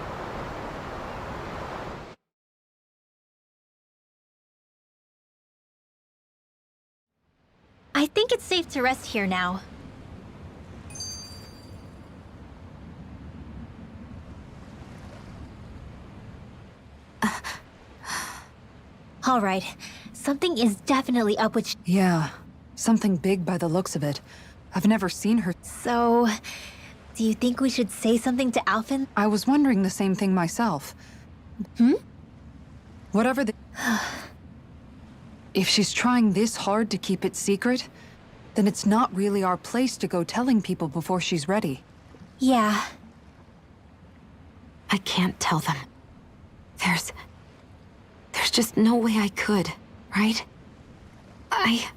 I think it's safe to rest here now. All right, something is definitely up with Yeah, something big by the looks of it. I've never seen her. So, do you think we should say something to Alphen? I was wondering the same thing myself. Whatever the... If she's trying this hard to keep it secret, then it's not really our place to go telling people before she's ready. Yeah. I can't tell them. There's just no way I could, right? I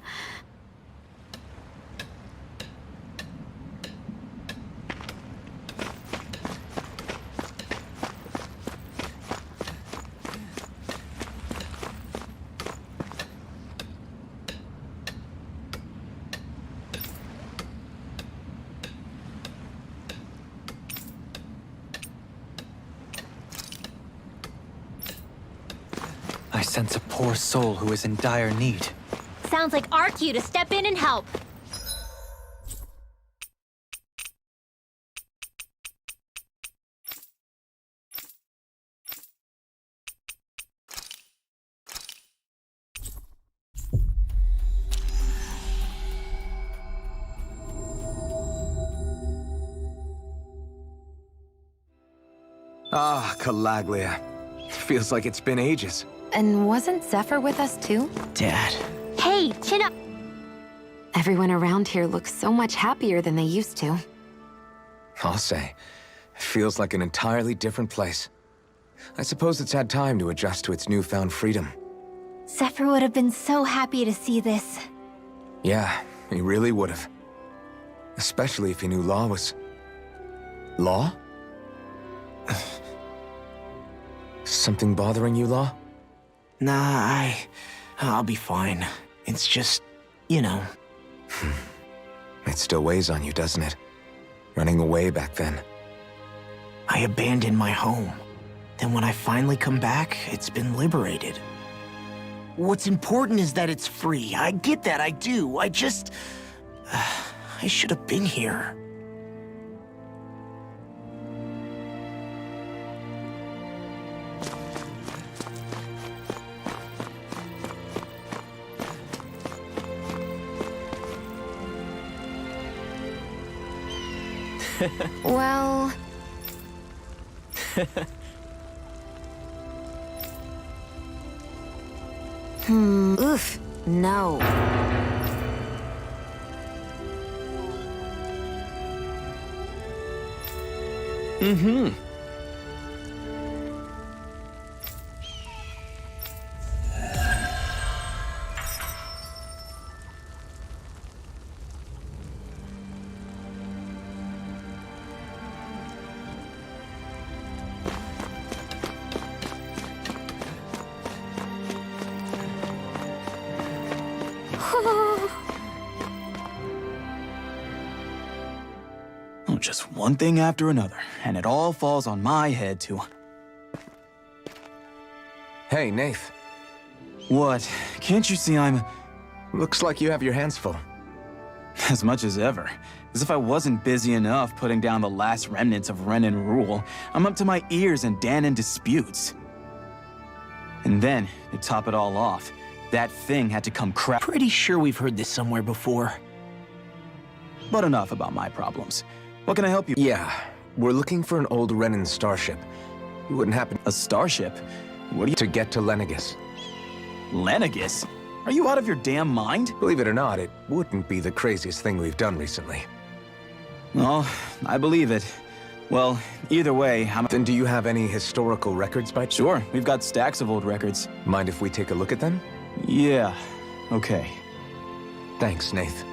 sense a poor soul who is in dire need. Sounds like our cue to step in and help. Ah, Calaglia. Feels like it's been ages. And wasn't Zephyr with us too? Dad. Hey, chin up. Everyone around here looks so much happier than they used to. I'll say. It feels like an entirely different place. I suppose it's had time to adjust to its newfound freedom. Zephyr would have been so happy to see this. Yeah, he really would have. Especially if he knew Law was... Law? Something bothering you, Law? Nah, I'll be fine. It's just, you know. It still weighs on you, doesn't it? Running away back then. I abandoned my home. Then when I finally come back, it's been liberated. What's important is that it's free. I get that, I do. I just... I should have been here. Well... Oof. No. Mm-hmm. Oh, just one thing after another, and it all falls on my head to... Hey, Nath. What? Can't you see I'm... Looks like you have your hands full. as much as ever? As if I wasn't busy enough putting down the last remnants of Renan rule, I'm up to my ears in Danan disputes. And then, to top it all off, that thing had to come Pretty sure we've heard this somewhere before. But enough about my problems. What can I help you? Yeah, we're looking for an old Renan starship. You wouldn't happen A starship? What are you... to get to Lenegis. Lenegis? Are you out of your damn mind? Believe it or not, it wouldn't be the craziest thing we've done recently. Well, I believe it. Well, either way, I'm... Then do you have any historical records by... Sure, we've got stacks of old records. Mind if we take a look at them? Yeah, okay. Thanks, Nath.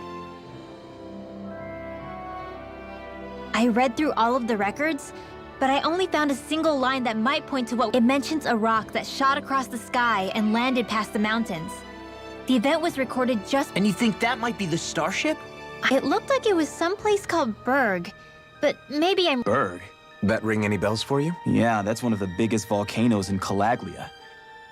I read through all of the records, but I only found a single line that might point to what... It mentions a rock that shot across the sky and landed past the mountains. The event was recorded just... And you think that might be the starship? It looked like it was someplace called Berg, but maybe I'm... Berg? That ring any bells for you? Yeah, that's one of the biggest volcanoes in Calaglia.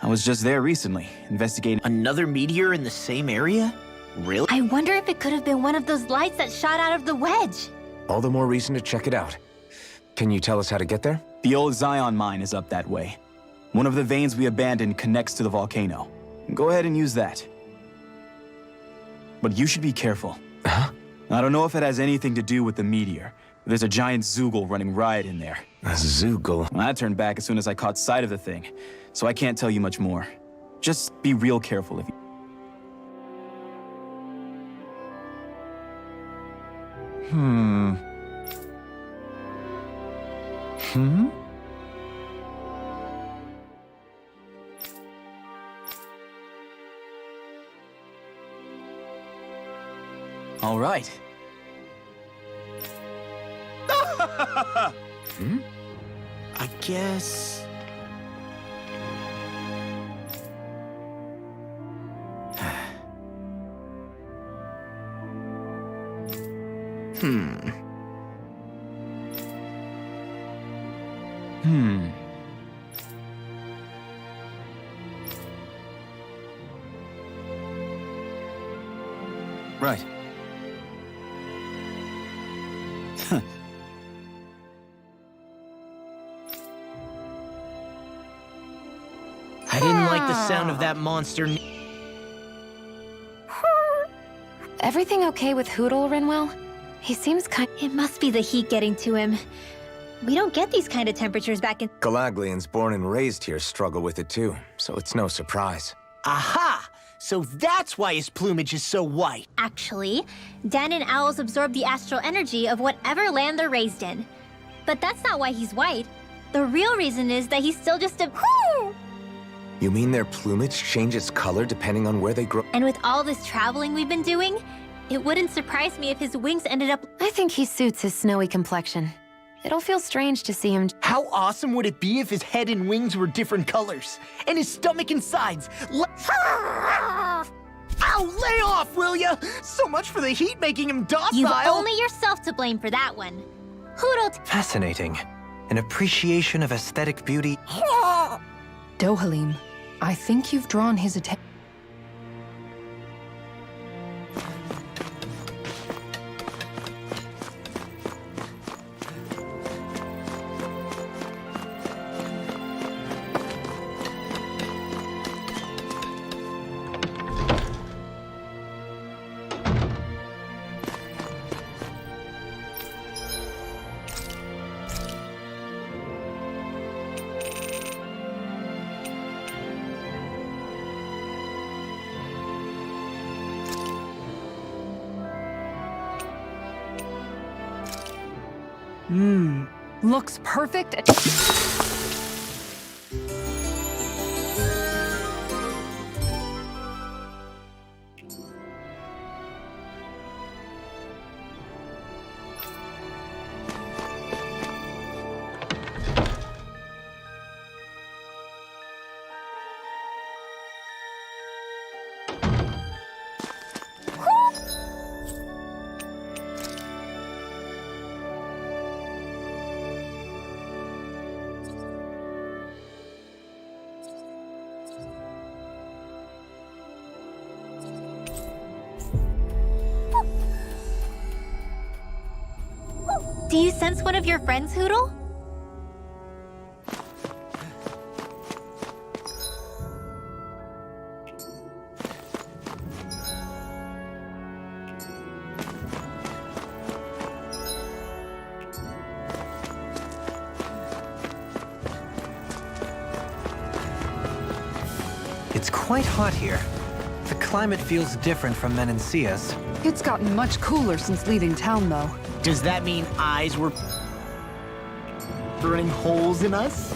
I was just there recently, investigating... Another meteor in the same area? Really? I wonder if it could have been one of those lights that shot out of the wedge. All the more reason to check it out. Can you tell us how to get there? The old Zion mine is up that way. One of the veins we abandoned connects to the volcano. Go ahead and use that. But you should be careful. Huh? I don't know if it has anything to do with the meteor. There's a giant Zoogle running riot in there. A Zoogle? I turned back as soon as I caught sight of the thing, so I can't tell you much more. Just be real careful if you... All right. I guess... Right. I didn't like the sound of that monster. Everything okay with Hootle, Rinwell? He seems It must be the heat getting to him. We don't get these kind of temperatures back in... Galaglians born and raised here struggle with it too, so it's no surprise. Aha! So that's why his plumage is so white. Actually, Dan and owls absorb the astral energy of whatever land they're raised in. But that's not why he's white. The real reason is that he's still just a... You mean their plumage changes color depending on where they grow? And with all this traveling we've been doing, it wouldn't surprise me if his wings ended up... I think he suits his snowy complexion. It'll feel strange to see him... How awesome would it be if his head and wings were different colors? And his stomach and sides... Ow, lay off, will ya? So much for the heat making him docile. You've only yourself to blame for that one. Hootle... Fascinating. An appreciation of aesthetic beauty. Dohalim, I think you've drawn his attention. Looks perfect. Do you sense one of your friends, Hootle? It's quite hot here. The climate feels different from Menancia's. It's gotten much cooler since leaving town, though. Does that mean eyes were burning holes in us?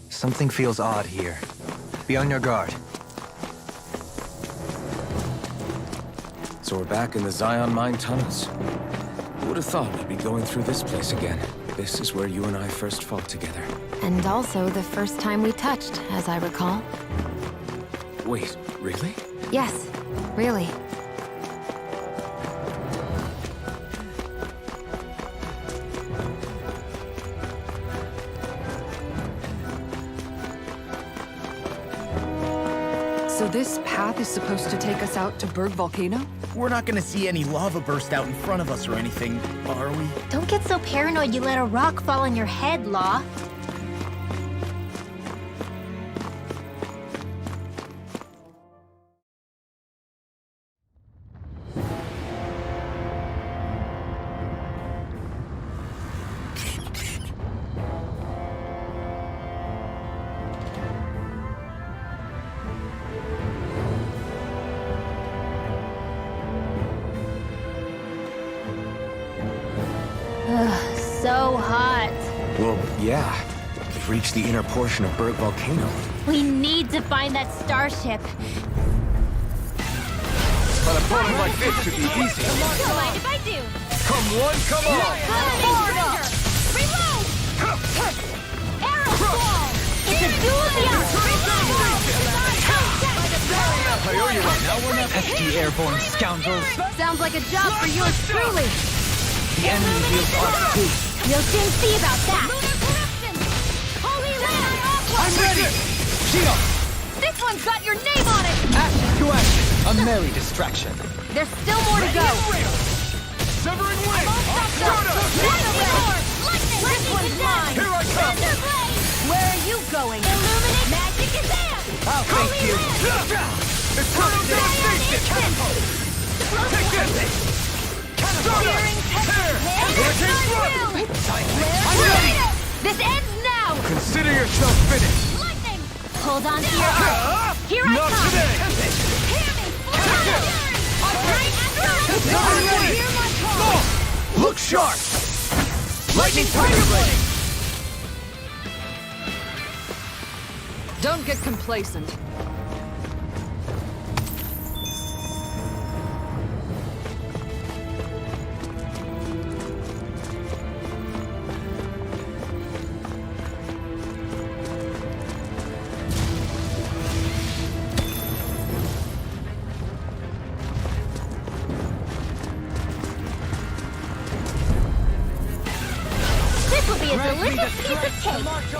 Something feels odd here. Be on your guard. So we're back in the Zion Mine tunnels. Who would have thought we'd be going through this place again? This is where you and I first fought together. And also the first time we touched, as I recall. Wait, really? Yes, really. So this path is supposed to take us out to Berg Volcano? We're not gonna see any lava burst out in front of us or anything, are we? Don't get so paranoid you let a rock fall on your head, Law. so hot. Well, yeah. We've reached the inner portion of Berg Volcano. We need to find that starship. But a problem like this should be easy. Don't mind if I do. Come one, come on! Reload! Arrow ball! It's a dual jump! Pesky airborne scoundrels. Sounds like a job for yours truly. The enemy wields arc too. You'll soon see about that. I'm ready! Shield! This one's got your name on it! Ashes to ashes. A merry distraction. There's still more to go. Severing wing! This one's mine! Here I come! Where are you going? Illuminate magic is there! I'll thank you. Eternal devastation! Take this! This ends now! Consider yourself finished! Lightning! Hold on to your arm. Here I Not come! today! Hear me! Look sharp! Lightning Tiger Blade! Don't get complacent. This will be a delicious piece of cake! Not in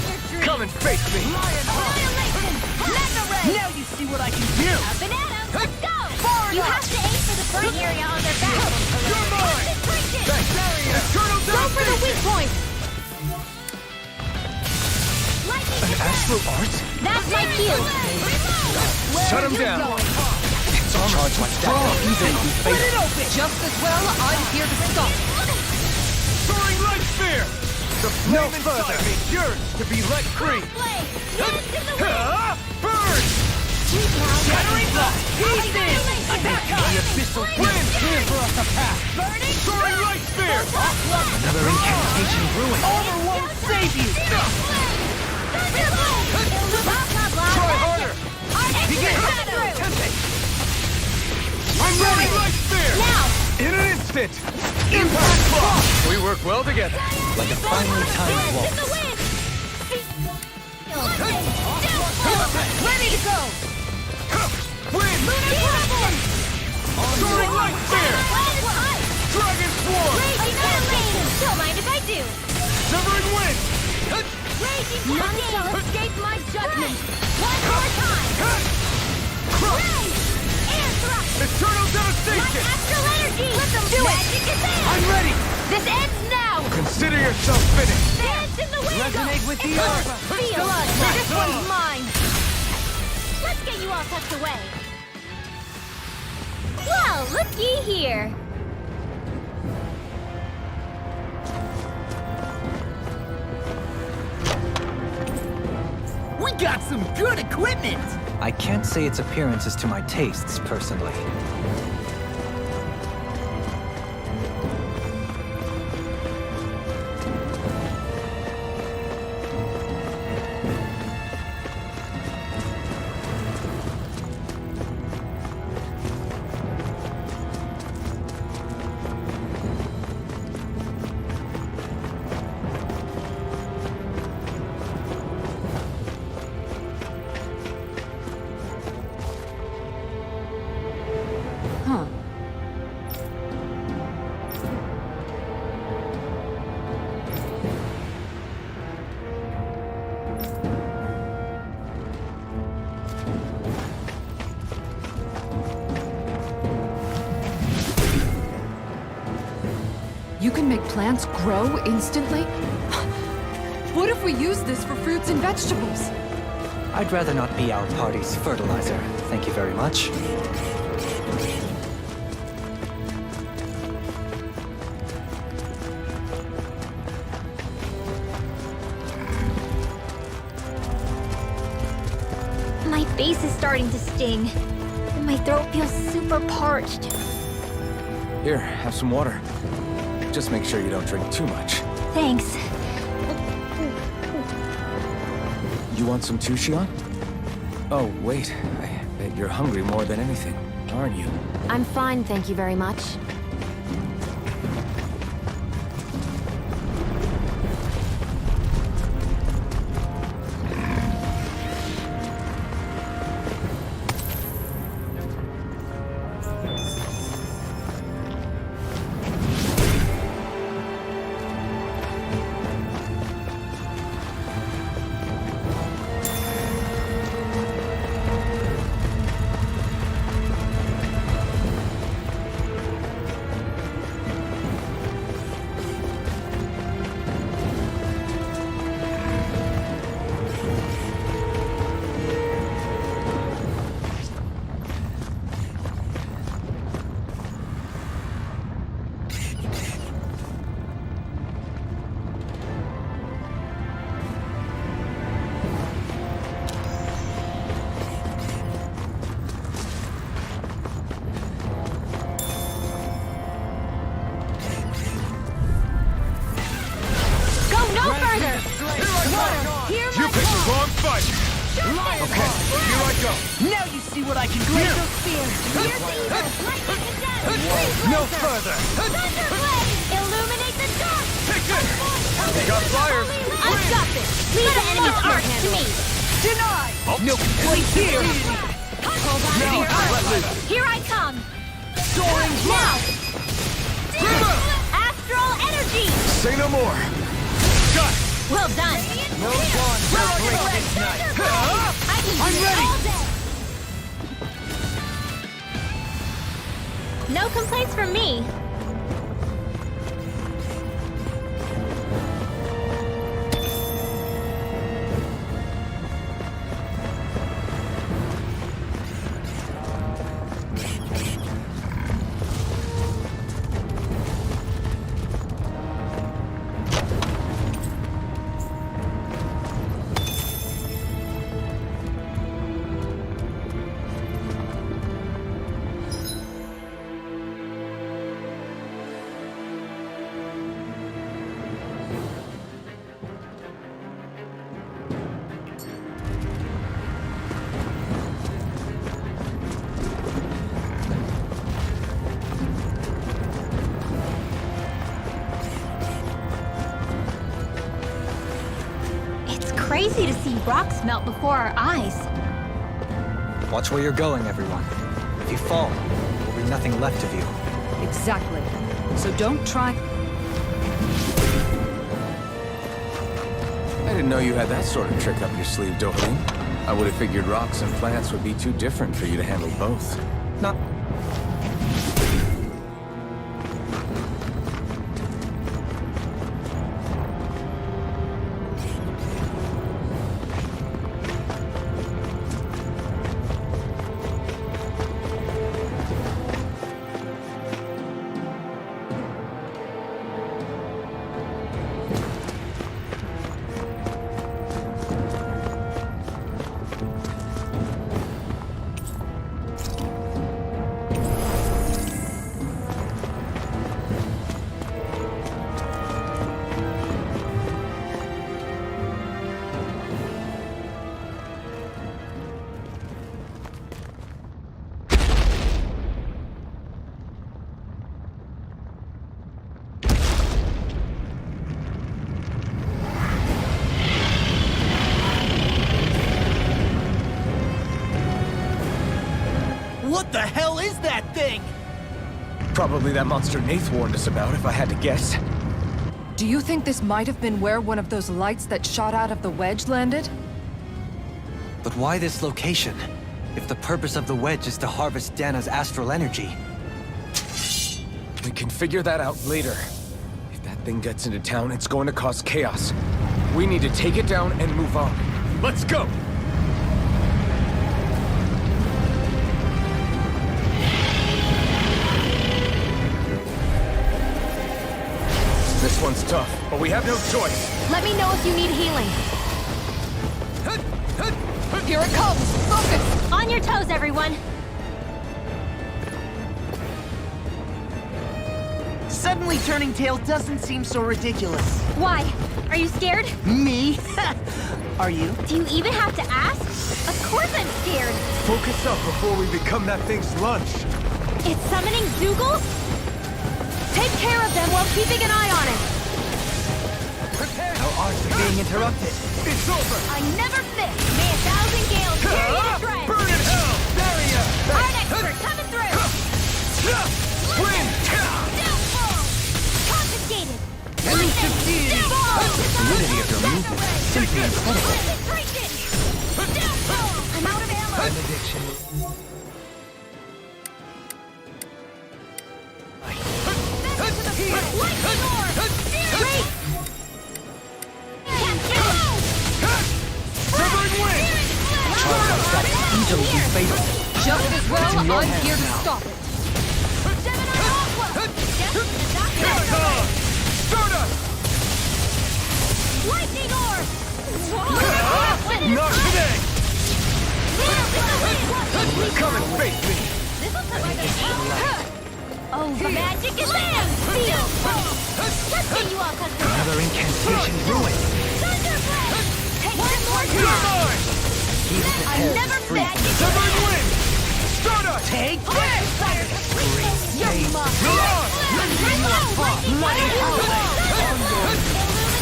your dreams! Come and face me! Annihilation! Mega ray! Now you see what I can do! Up and at 'em! Let's go! You have to aim for the burn area on their back! You're mine! Concentration! Eternal Go for the weak point! An astral art? That's my cue! Shut him down! Charge like that will easily be fatal. Just as well, I'm here to stop. Soaring Light Sphere! The flame inside me yearns to be let free! Blade! Dance in the wind! Burn! Shattering blast! Easy! Attack us! The abyssal wind! Here for us to pass! Burning Soaring Light Sphere! Another incantation ruined. Over won't save you! Try harder! I'm ready! Light Sphere! Now! In an instant! Impact Block! We work well together. Like a finely timed Dance in the waltz. wind! Ready to go! Wind! Soaring Light Sphere! Dragon Swarm! Don't mind if I do! Severing Wind! None shall escape my judgment! One more time! Ray! Air thrust! Eternal Like Devastation! astral energy! Let them do it! I'm ready! This ends now! Consider yourself finished! Dance in the wind! Resonate with the earth! Feel! This one's mine! Let's get you all tucked away! Well, looky here! We got some good equipment! I can't say its appearance is to my tastes, personally. Huh. You can make plants grow instantly? What if we use this for fruits and vegetables? I'd rather not be our party's fertilizer. Thank you very much. My face is starting to sting, and my throat feels super parched. Here, have some water. Just make sure you don't drink too much. Thanks. You want some too, Xion? Oh, wait. I bet you're hungry more than anything, aren't you? I'm fine, thank you very much. Now you see what I can do! Laser spear! No further! Illuminate the dark! Take this! Got flyers! I've got this! Leave the enemy's arc to me! Denied! No place here! Hold on to your arc! Here I come! Soaring Now! Astral energy! Say no more! Got it! Well done! No one will break this night! I can do ready. it all day! No complaints from me. Crazy to see rocks melt before our eyes. Watch where you're going, everyone. If you fall, there will be nothing left of you. Exactly. So don't try... I didn't know you had that sort of trick up your sleeve, Dohalim. I would have figured rocks and plants would be too different for you to handle both. Not... What the hell is that thing? Probably that monster Nath warned us about, if I had to guess. Do you think this might have been where one of those lights that shot out of the wedge landed? But why this location? If the purpose of the wedge is to harvest Dana's astral energy. We can figure that out later. If that thing gets into town, it's going to cause chaos. We need to take it down and move on. Let's go! This one's tough, but we have no choice. Let me know if you need healing. Here it comes! Focus! On your toes, everyone! Suddenly turning tail doesn't seem so ridiculous. Why? Are you scared? Me? Are you? Do you even have to ask? Of course I'm scared. Focus up before we become that thing's lunch. It's summoning Zoogles? Take care of them while keeping an eye on it. Our arts are being interrupted. It's over! I never miss. May 1,000 gales tear you to shreds. Burn in hell! Barrier! Art expert coming through. Win! Downfall. Confiscated. Release of deity. The fluidity of your movement is simply incredible. Concentration. Downfall. I'm out of ammo. Benediction. Lightning orb. Wait. Severing wind! Easily be fatal. Just as well, I'm here to stop it. Stardust! Lightning orb. Not today! Come and face me! Oh, the magic is land! Seal! Let's get you all custom. Another incantation ruined. Thunderblast! Take one more You're shot! mine! I never magic Severing wind! Stardust! Take Fire! Fire! You're mine!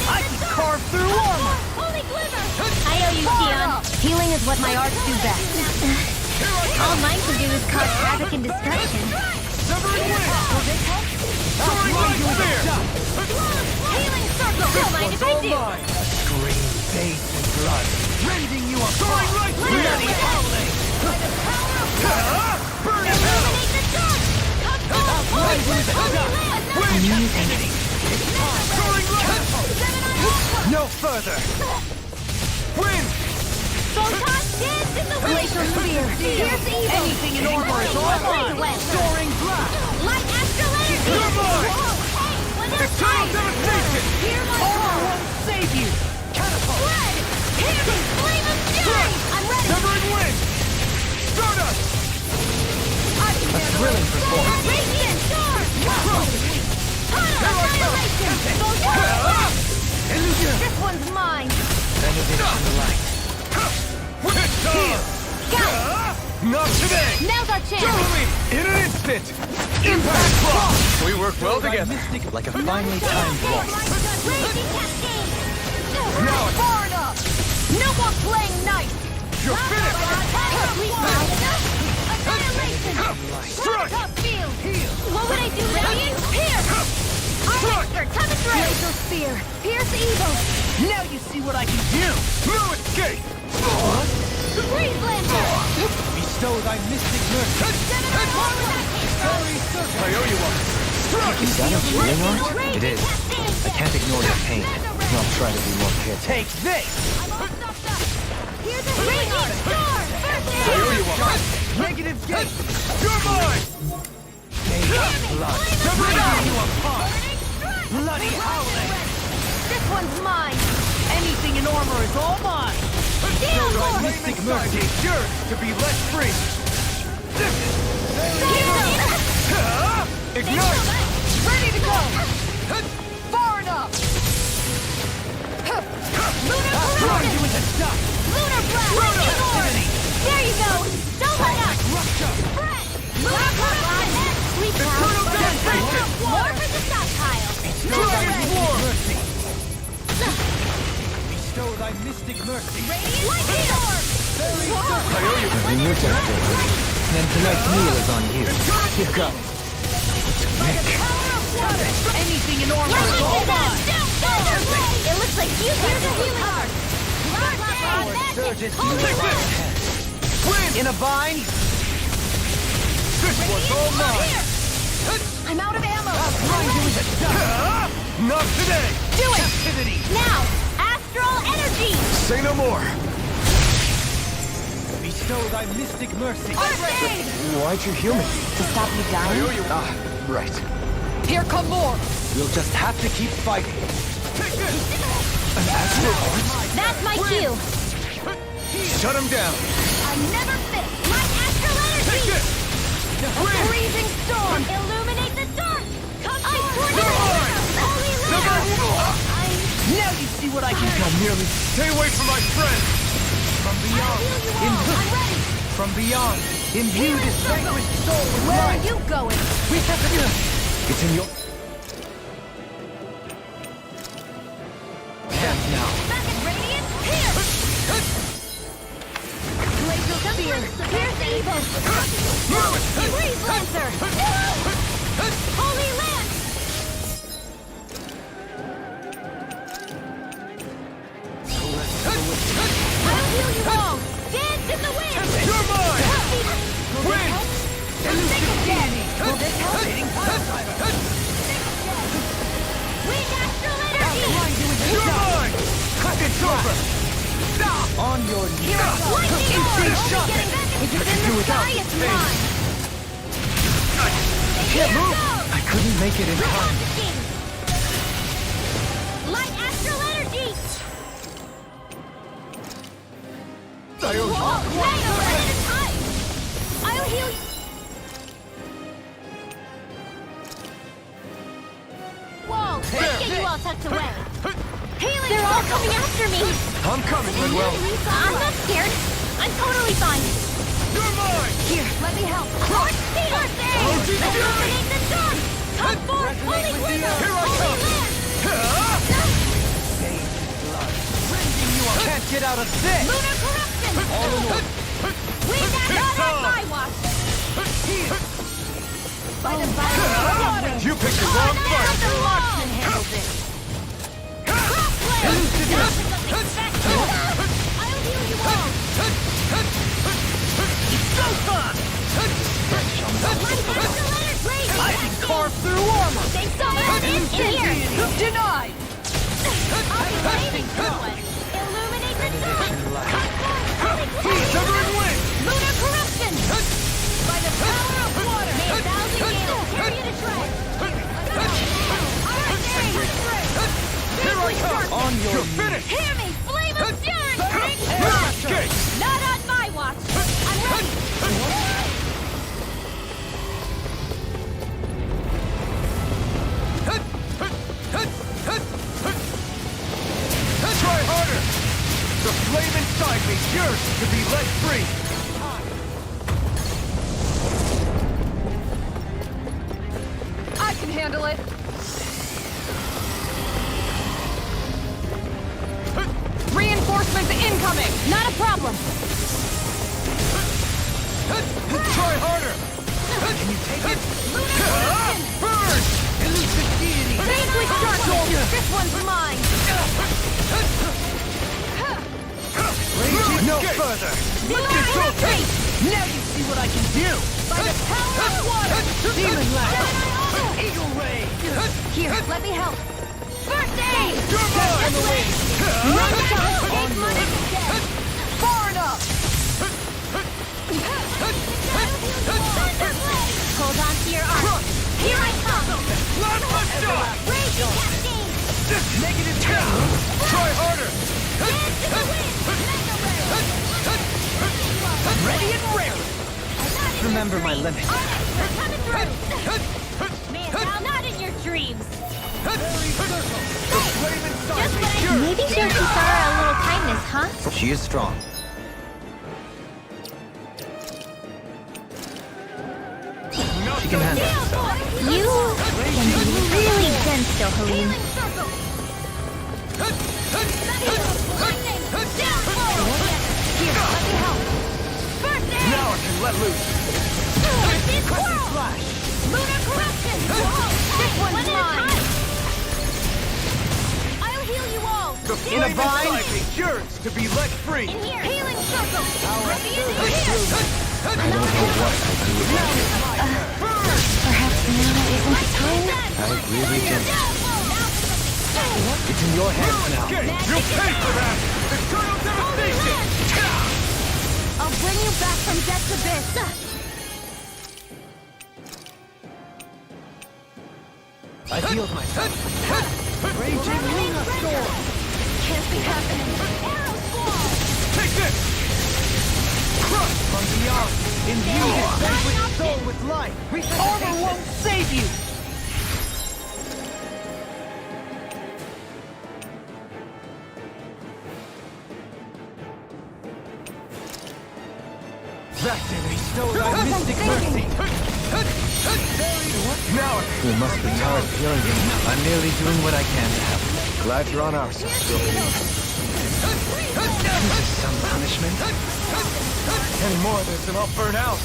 I can carve through armor. Holy glimmer! I owe you, Sion. Healing is what my arts do best. All mine can do is cause havoc and destruction. Severing wind! Soaring light spear! Healing circle! Don't mind if I do! Green face and blood. Rending you apart. Soaring light spear! Bloody howling. Burn in hell! Illuminate the dark! Wind! Soaring light! No further. Wind! Photon dance in the Glacial spear. Here's evil! Anything in armor is all mine. Soaring blast. Light astral energy! You're mine! Hey, Eternal devastation! Hear my Armor won't save you. Catapult. Red! Hear me! Flame of fury! I'm ready! Severing wind! Stardust! A thrilling performance. Radiant storm! Annihilation! Illusion. This one's mine! Benediction light. Not today! Now's our chance! Totally! In an instant! Impact block! We work well together, like a finely timed waltz. Raging cascade! Now it's- Far enough! No more playing nice! You're finished! Annihilation! Strike! Top field! What would I do without you? Here! Our expert coming through! Glacial spear! Pierce evil! Now you see what I can do. No escape! Breeze lantern! Bestow thy mystic mercy. I owe you one! Strike! Is that a healing art? It is. I can't ignore your pain. I'll try to be more careful. Take this. Here's a raging storm! I owe you one! Negative gate. You're mine! Blood. Severing Rending wind! you apart. Bloody howling. This one's mine! Anything in armor is all mine. Steel Thy force! mystic mercy yearns to be let free! Ignite! Ready to go. Far enough. Lunar Burn collision! you into dust. Lunar blast! Lightning orb! There you go! Don't let up! Spread! Lunar collision! We Eternal devastation! More for the stockpile! Dragon's war! Bestow thy mystic mercy. Lightning orb! I owe you Every new death day, and tonight's meal is on you. Here goes. Anything in armor is all mine. It looks like you here's a healing heart! Surges Wind! in a bind. This one's all mine! I'm out of ammo! Grind you into dust. Not today! Do it! Captivity. Now! Astral energy! Say no more! Bestow thy mystic mercy. Arcade! Why'd you heal me? To stop you I dying? owe you one! Ah, right. Here come more. We'll just have to keep fighting. Take this! An astral art? That's my cue! Shut him down! I never miss! My astral Take energy! this! Wind! Freezing storm! Illuminate the dark! I torch hear me? Stay away from my friend! From beyond, I'm ready. from beyond, imbue this vanquished soul with Where are light. you going? We have to... It's in your... Death now. Back at Radiant. Here. Glacial Spear. Pierce evil. Breeze Lancer. Holy Lance. I'll heal you all. Dance in the wind. You're mine! Win. Sick of dead. Will this help? Wind astral energy. You're mine! It's over! On your knees. Here I go. Lightning bolt. If it's in the sky, it's mine. Here move. goes. I couldn't make it in time. Reconstituting. Light astral energy. Whoa, hey, a at a time. I'll heal you. Whoa, let's get you all tucked away. Healing. They're all coming after me. I'm coming, Goodwill. I'm not scared. I'm totally fine. You're mine! Here, let me help. Lord Speeder! Illuminate the dark! Come forth, Holy Window! Here I Holy come. Land! You can't get out of this. Lunar corruption! Wind not on my watch! By the fire! You picked the wrong fight! The marksman handles it! Crossblade! I'll heal you all! I can carve through armor. Thanks so much! In here! Denied. I'll be waiting for it! Illuminate the dark! Severin wind! Lunar corruption! By the power of water! May a thousand gales tear you to shreds! Alright, there you Here I come! On your You're finished! Hear me! Flame of fury! Escape! Not on my watch! I'm ready! Try harder! The flame inside me yearns to be let free! I can handle it. Reinforcements incoming! Not a problem! Try harder! Can you take it? Burn! Elusive deity. Vanquish Darkness! This one's mine! No further. Lunar penetrate! Now you see what I can do. By the power of water! Demon Lash. Eagle Ray. Here, let me help! First aid! You're mine! Far enough! Hold on to your arm! Here I come! Not much shot! Raging cascade! Negative 10! Try harder! Dance in the wind! Ready and rare. Remember my limit. We're coming through! Man, now not in your dreams! The flame inside Just me what I yearns! Maybe show Kisara a little kindness, huh? She is strong. She can handle herself. You can be really dense, though, Helene. Healing circle! Lightning! Downfall! Here, let me help! First aid! Now I can let loose! This world! Lunar corruption! This one's mine! I'll heal you all! The flame inside me yearns to be let free! In here! Healing circle! Here! I don't know what I'll do without you. Perhaps now isn't the time? I really don't. It's in your hands now. Okay, you'll pay for that! Eternal devastation! I'll bring you back from death's abyss! I healed myself. Raging Luna Storm. Can't be happening! Arrow fall! Take this! Crush! From beyond, imbue this vanquished soul with light. Armor won't save you. Mystic mercy. Now, You must be tired of healing him. I'm merely doing what I can to help. glad you're on our side. This is some punishment. Any more of this and I'll burn out.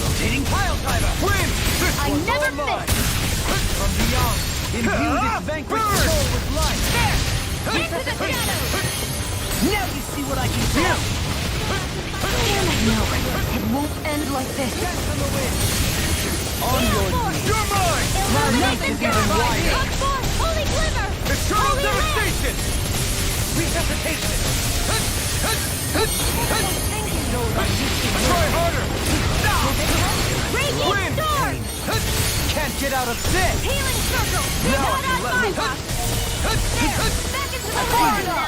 Rotating pile driver. Win! This I one's never all mine. miss. From beyond, imbue this vanquished soul with life. Into the shadows! Now you see what I can do. Damn it, no. It won't end like this. On your knees. You're mine! My neck is even wider. Holy Glimmer! Eternal devastation! Resuscitation! Try harder! Stop! Raging Storm! Can't get out of this! Healing Circle! Now I can let loose. Back into the corridor!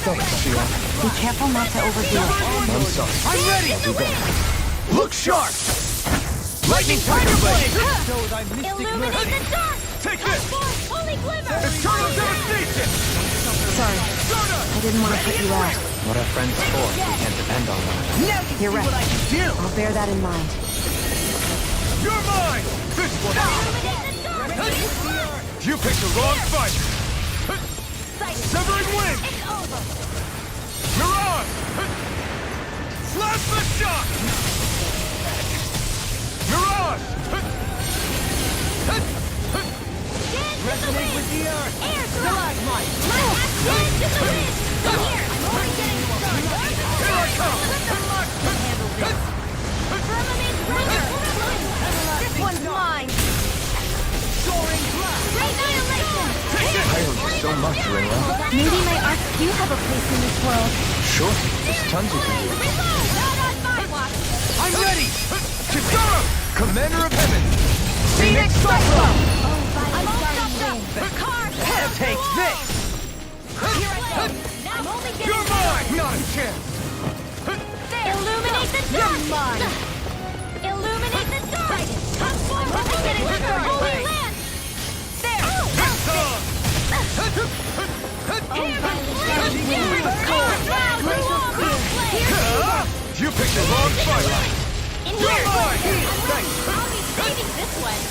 Be careful not to overdo it. I'm sorry. I'm ready! Look sharp! Lightning Tiger Blade! So thy mystic Illuminate mercy! the dark! Take this! Holy Glimmer! Eternal devastation! Sorry, I didn't want to put you out. What are friends for? We can't depend on them. Now you You're see right. what I can do! I'll bear that in mind. You're mine! This one! You picked the wrong fight! Severing Wind! It's over! Mirage! Slash the shock! Mirage! Resonate with the earth! Air drop! Stalagmite! Dance to the wind! So here, I'm only getting started! Here I come! Firmament Ringer! This one's mine! Soaring blast! Great Annihilation! I owe you so much, Ringo. Maybe my arts do have a place in this world. Sure, there's tons you can do. Reload! Not on my watch! I'm ready! Chitara! Commander of Heaven! Phoenix Cyclone! I'm all stopped up! Car! Take this! Here I go! Now I'm only getting You're mine! Not a chance! there! Illuminate the dark! You're mine! Illuminate the dark! I'm only getting started! Holy Land! There! You picked the wrong fight! In You're here! mine! I'll be saving this one!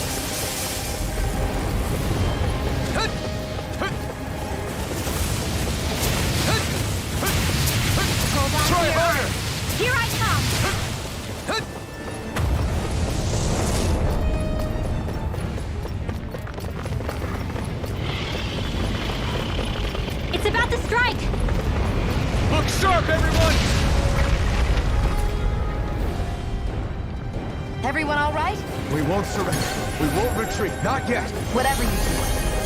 Hold on Try here. harder! Here I come! It's about to strike! Look sharp, everyone! Everyone all right? We won't surrender. We won't retreat. Not yet. Whatever you do,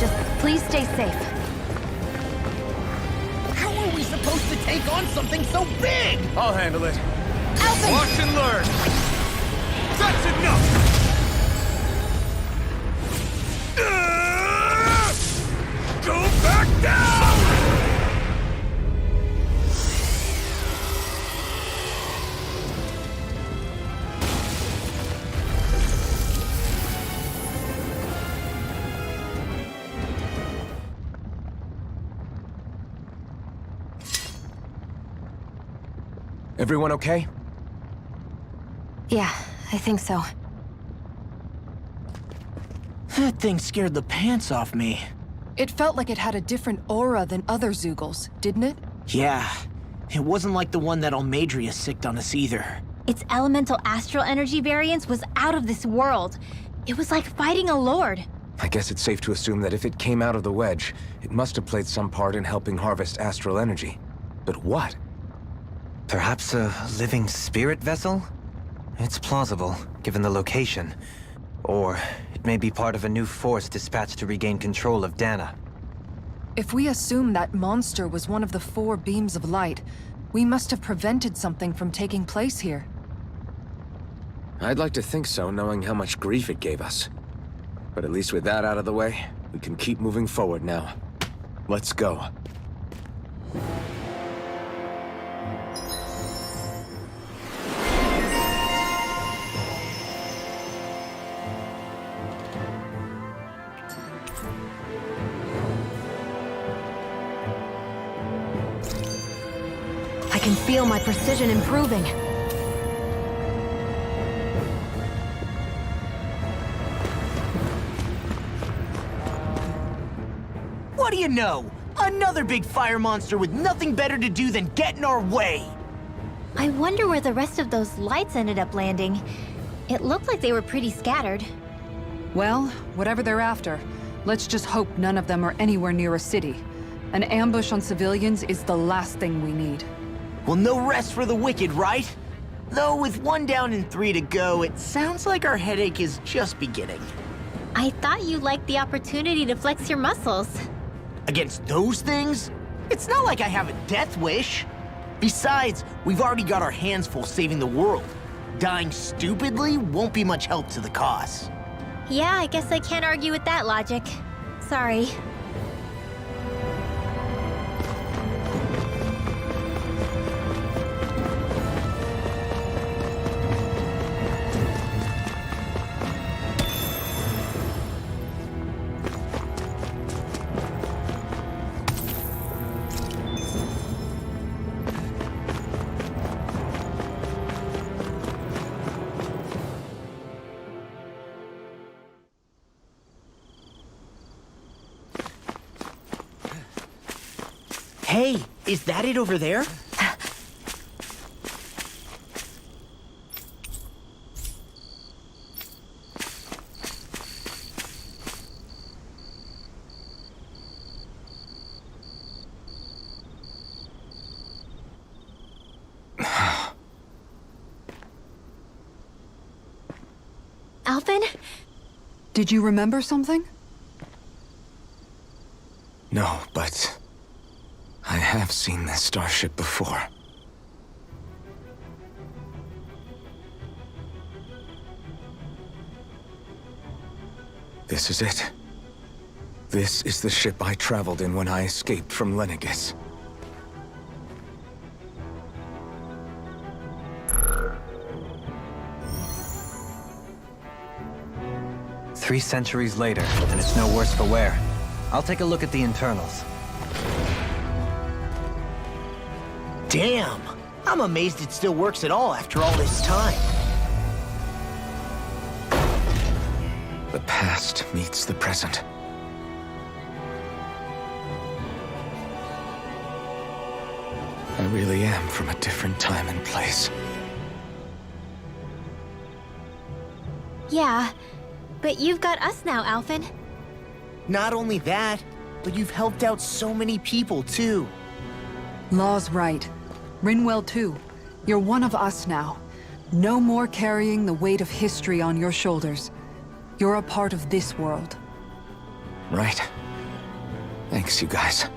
just please stay safe. How are we supposed to take on something so big? I'll handle it. Alvin! Watch and learn! That's enough! Go back down! Everyone okay? Yeah, I think so. That thing scared the pants off me. It felt like it had a different aura than other Zeugles, didn't it? Yeah, it wasn't like the one that Almadria sicked on us either. Its elemental astral energy variance was out of this world. It was like fighting a lord. I guess it's safe to assume that if it came out of the wedge, it must have played some part in helping harvest astral energy. But what? Perhaps a living spirit vessel? It's plausible, given the location. Or it may be part of a new force dispatched to regain control of Dana. If we assume that monster was one of the 4 beams of light, we must have prevented something from taking place here. I'd like to think so, knowing how much grief it gave us. But at least with that out of the way, we can keep moving forward now. Let's go. I can feel my precision improving. What do you know? Another big fire monster with nothing better to do than get in our way! I wonder where the rest of those lights ended up landing. It looked like they were pretty scattered. Well, whatever they're after, let's just hope none of them are anywhere near a city. An ambush on civilians is the last thing we need. Well, no rest for the wicked, right? Though with 1 down and 3 to go, it sounds like our headache is just beginning. I thought you liked the opportunity to flex your muscles. Against those things? It's not like I have a death wish. Besides, we've already got our hands full saving the world. Dying stupidly won't be much help to the cause. Yeah, I guess I can't argue with that logic. Sorry. Hey, is that it over there? Alvin? Did you remember something? No, but I have seen this starship before. This is it. This is the ship I traveled in when I escaped from Lenegis. Three centuries later, and it's no worse for wear. I'll take a look at the internals. Damn! I'm amazed it still works at all after all this time. The past meets the present. I really am from a different time and place. Yeah, but you've got us now, Alvin. Not only that, but you've helped out so many people, too. Law's right. Rinwell too. You're one of us now. No more carrying the weight of history on your shoulders. You're a part of this world. Right. Thanks, you guys.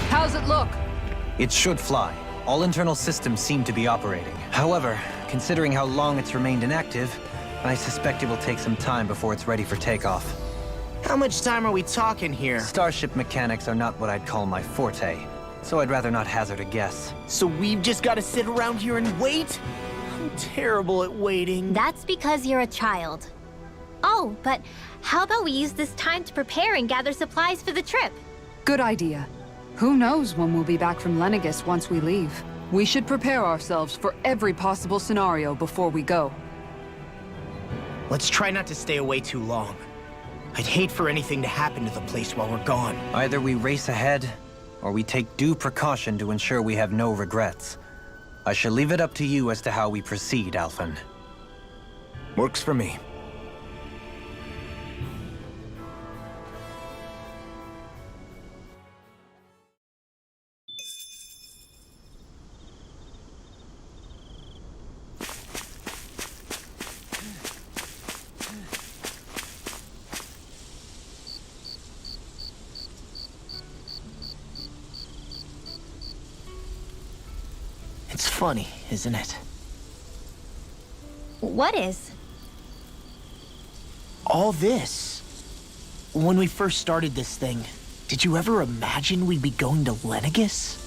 How's it look? It should fly. All internal systems seem to be operating. However, considering how long it's remained inactive, I suspect it will take some time before it's ready for takeoff. How much time are we talking here? Starship mechanics are not what I'd call my forte, so I'd rather not hazard a guess. So we've just got to sit around here and wait? I'm terrible at waiting. That's because you're a child. Oh, but how about we use this time to prepare and gather supplies for the trip? Good idea. Who knows when we'll be back from Lenegis once we leave? We should prepare ourselves for every possible scenario before we go. Let's try not to stay away too long. I'd hate for anything to happen to the place while we're gone. Either we race ahead, or we take due precaution to ensure we have no regrets. I shall leave it up to you as to how we proceed, Alphen. Works for me. It's funny, isn't it? What is? All this. When we first started this thing, did you ever imagine we'd be going to Lenegus?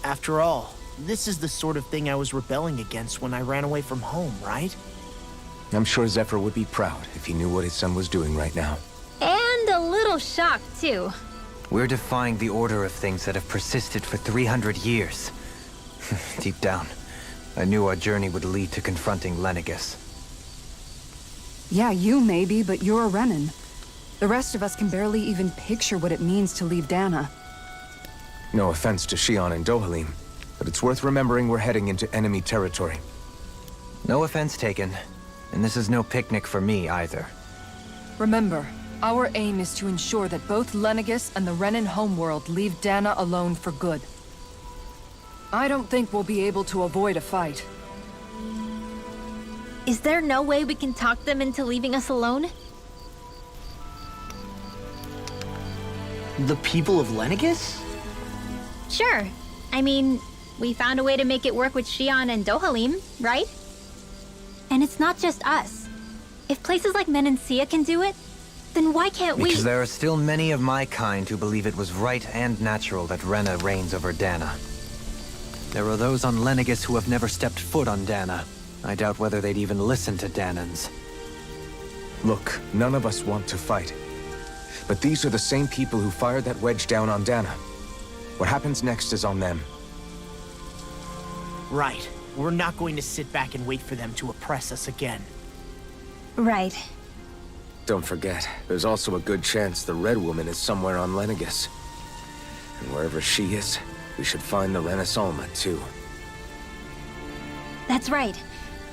After all, this is the sort of thing I was rebelling against when I ran away from home, right? I'm sure Zephyr would be proud if he knew what his son was doing right now. And a little shocked, too. We're defying the order of things that have persisted for 300 years. Deep down, I knew our journey would lead to confronting Lenegus. Yeah, you maybe, but you're a Renan. The rest of us can barely even picture what it means to leave Dana. No offense to Shion and Dohalim, but it's worth remembering we're heading into enemy territory. No offense taken, and this is no picnic for me either. Remember, our aim is to ensure that both Lenegus and the Renan homeworld leave Dana alone for good. I don't think we'll be able to avoid a fight. Is there no way we can talk them into leaving us alone? The people of Lenegus? Sure. I mean, we found a way to make it work with Shion and Dohalim, right? And it's not just us. If places like Menancia can do it, then why can't we? Because there are still many of my kind who believe it was right and natural that Rena reigns over Dana. There are those on Lenegus who have never stepped foot on Dana. I doubt whether they'd even listen to Danans. Look, none of us want to fight. But these are the same people who fired that wedge down on Dana. What happens next is on them. Right. We're not going to sit back and wait for them to oppress us again. Right. Don't forget, there's also a good chance the Red Woman is somewhere on Lenegus. And wherever she is, we should find the Renaissance too. That's right.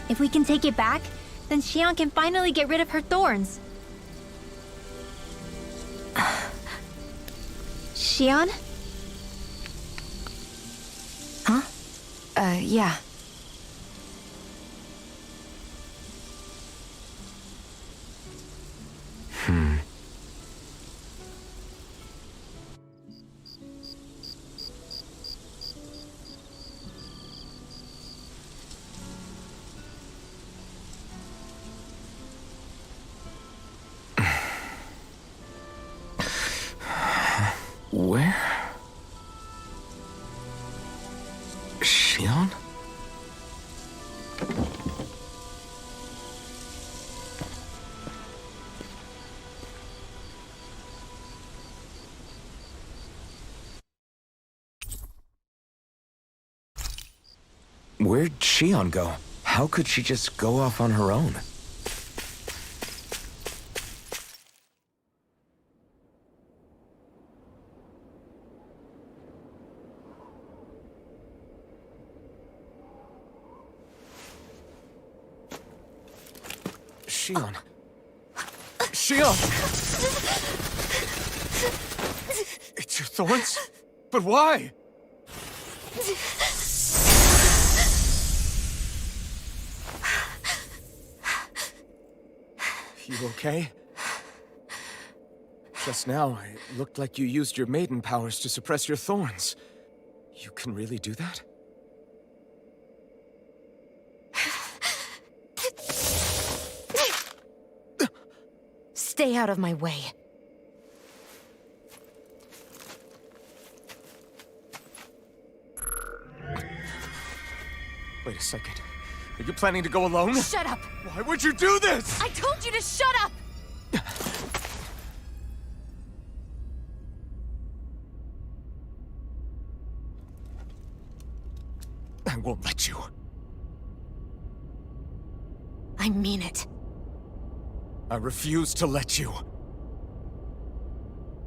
If we can take it back, then Shion can finally get rid of her thorns. Shion? Huh? Yeah. Where? Shion? Where'd Shion go? How could she just go off on her own? Shion. Shion! It's your thorns? But why? You okay? Just now, it looked like you used your maiden powers to suppress your thorns. You can really do that? Stay out of my way. Wait a second. Are you planning to go alone? Shut up! Why would you do this? I told you to shut up! I won't let you. I mean it. I refuse to let you.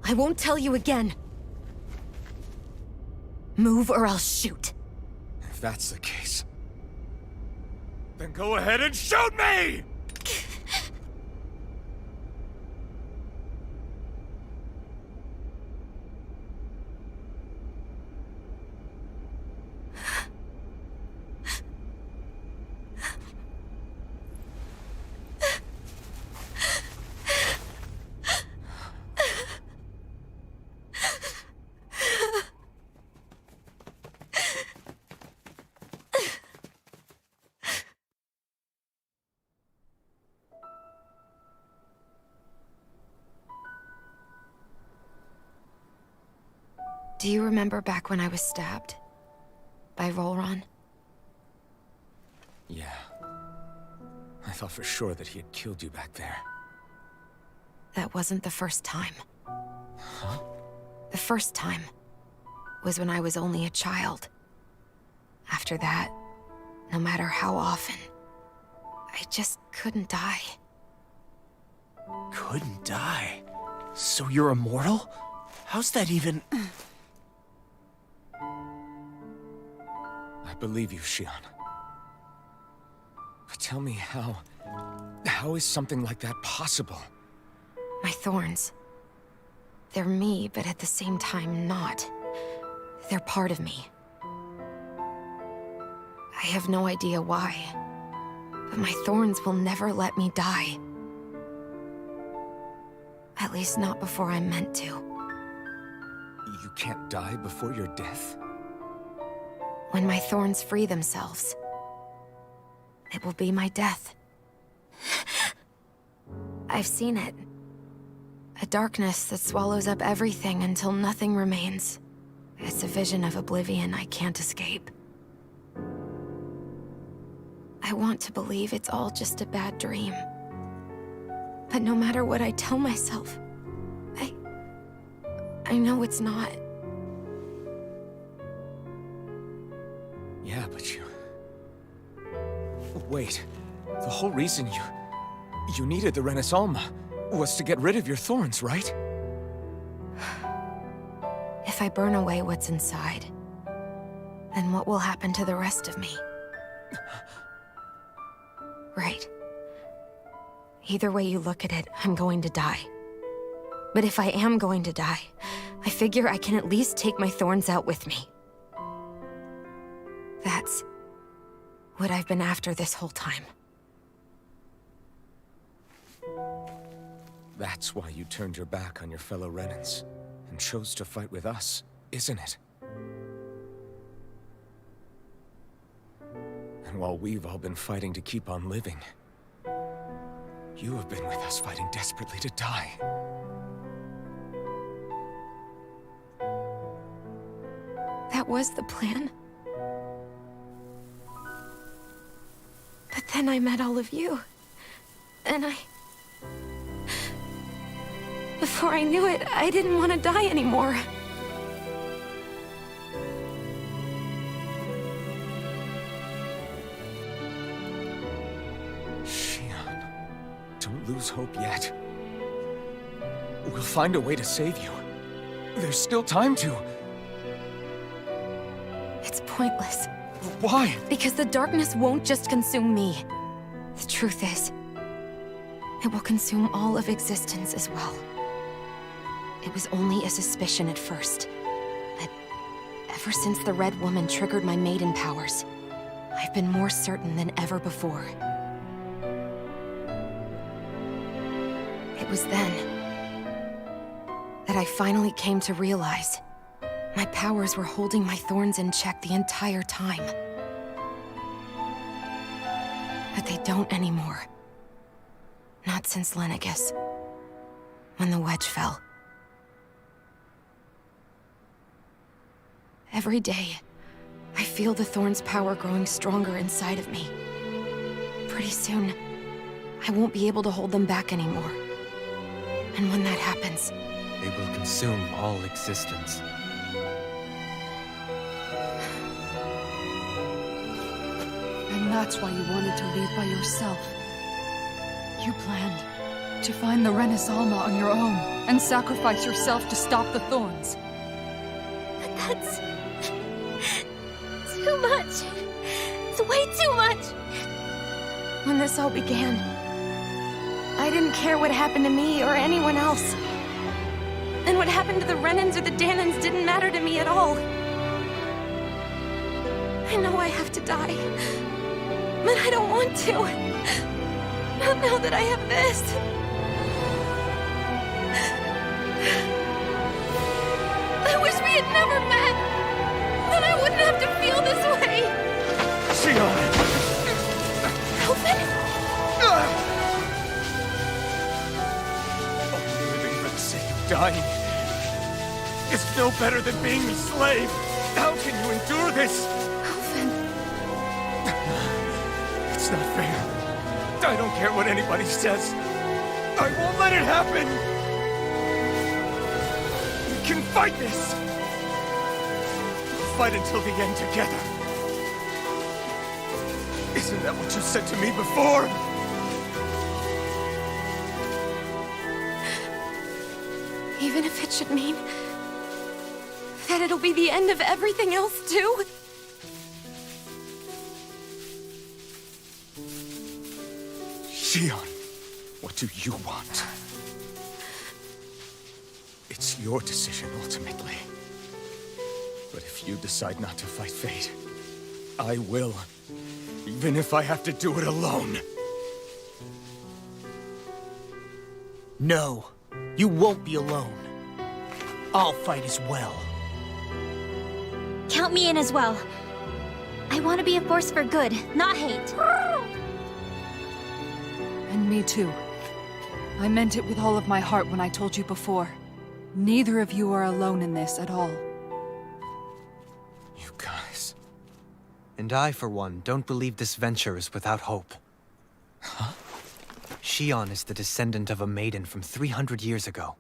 I won't tell you again. Move or I'll shoot. If that's the case, then go ahead and shoot me! Do you remember back when I was stabbed? By Volron? Yeah. I thought for sure that he had killed you back there. That wasn't the first time. Huh? The first time was when I was only a child. After that, no matter how often, I just couldn't die. Couldn't die? So you're immortal? How's that even... I believe you, Shion. But tell me how... How is something like that possible? My thorns. They're me, but at the same time not. They're part of me. I have no idea why, but my thorns will never let me die. At least not before I'm meant to. You can't die before your death? When my thorns free themselves, it will be my death. I've seen it. A darkness that swallows up everything until nothing remains. It's a vision of oblivion I can't escape. I want to believe it's all just a bad dream. But no matter what I tell myself, I know it's not. Yeah, but you... Wait. The whole reason you needed the Renaissance was to get rid of your thorns, right? If I burn away what's inside, then what will happen to the rest of me? Right. Either way you look at it, I'm going to die. But if I am going to die, I figure I can at least take my thorns out with me. That's what I've been after this whole time. That's why you turned your back on your fellow Renans and chose to fight with us, isn't it? And while we've all been fighting to keep on living, you have been with us fighting desperately to die. That was the plan. But then I met all of you. And before I knew it, I didn't want to die anymore. Shion, don't lose hope yet. We'll find a way to save you. There's still time to. It's pointless. Why? Because the darkness won't just consume me. The truth is, it will consume all of existence as well. It was only a suspicion at first, but ever since the Red Woman triggered my maiden powers, I've been more certain than ever before. It was then that I finally came to realize my powers were holding my thorns in check the entire time. But they don't anymore. Not since Lenegis, when the wedge fell. Every day, I feel the thorn's power growing stronger inside of me. Pretty soon, I won't be able to hold them back anymore. And when that happens, They will consume all existence. And that's why you wanted to leave by yourself. You planned to find the Renaissance on your own and sacrifice yourself to stop the thorns. But that's... too much. It's way too much. when this all began, I didn't care what happened to me or anyone else. And what happened to the Renans or the Danans didn't matter to me at all. I know I have to die, but I don't want to. Not now that I have this. I wish we had never met. Then I wouldn't have to feel this way. Alvin? Only living for the sake of dying is It's no better than being a slave. How can you endure this? Alvin. It's not fair. I don't care what anybody says. I won't let it happen. We can fight this. We'll fight until the end together. Isn't that what you said to me before? Even if it should mean that it'll be the end of everything else, too? Shion, what do you want? It's your decision, ultimately. But if you decide not to fight fate, I will. Even if I have to do it alone. No, you won't be alone. I'll fight as well. Count me in as well. I want to be a force for good, not hate. And me too. I meant it with all of my heart when I told you before. Neither of you are alone in this at all. You guys... And I, for one, don't believe this venture is without hope. Huh? Shion is the descendant of a maiden from 300 years ago.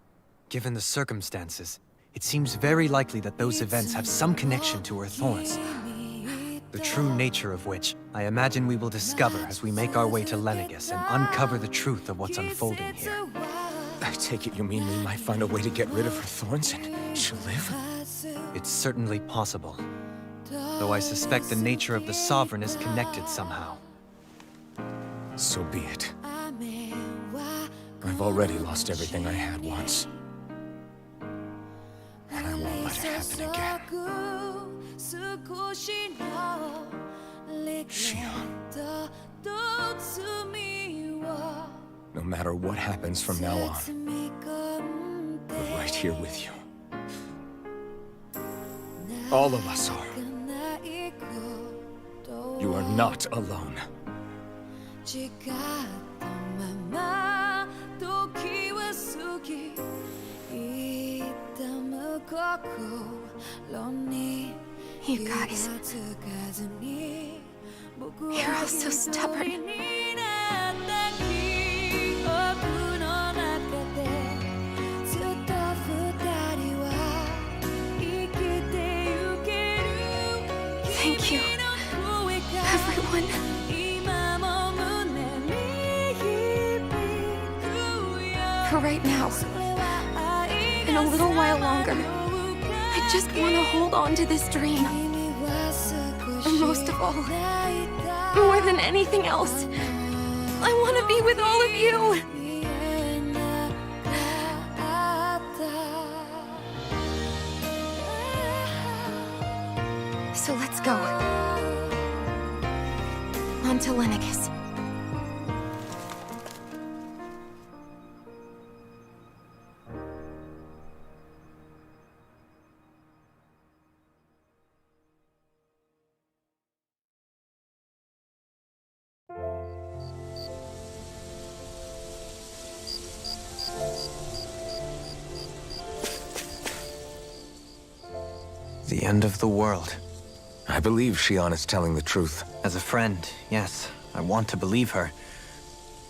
Given the circumstances, it seems very likely that those events have some connection to her thorns. The true nature of which, I imagine we will discover as we make our way to Lenegus and uncover the truth of what's unfolding here. I take it you mean we might find a way to get rid of her thorns and she'll live? It's certainly possible. Though I suspect the nature of the Sovereign is connected somehow. So be it. I've already lost everything I had once. And I won't let it happen again. Shion. No matter what happens from now on, we're right here with you. All of us are. You are not alone. You guys. You're all so stubborn. Thank you, everyone. For right now, and a little while longer, I just want to hold on to this dream. And most of all, more than anything else, I want to be with all of you. So let's go. On to Lenegus. The end of the world. I believe Shion is telling the truth. As a friend, yes, I want to believe her.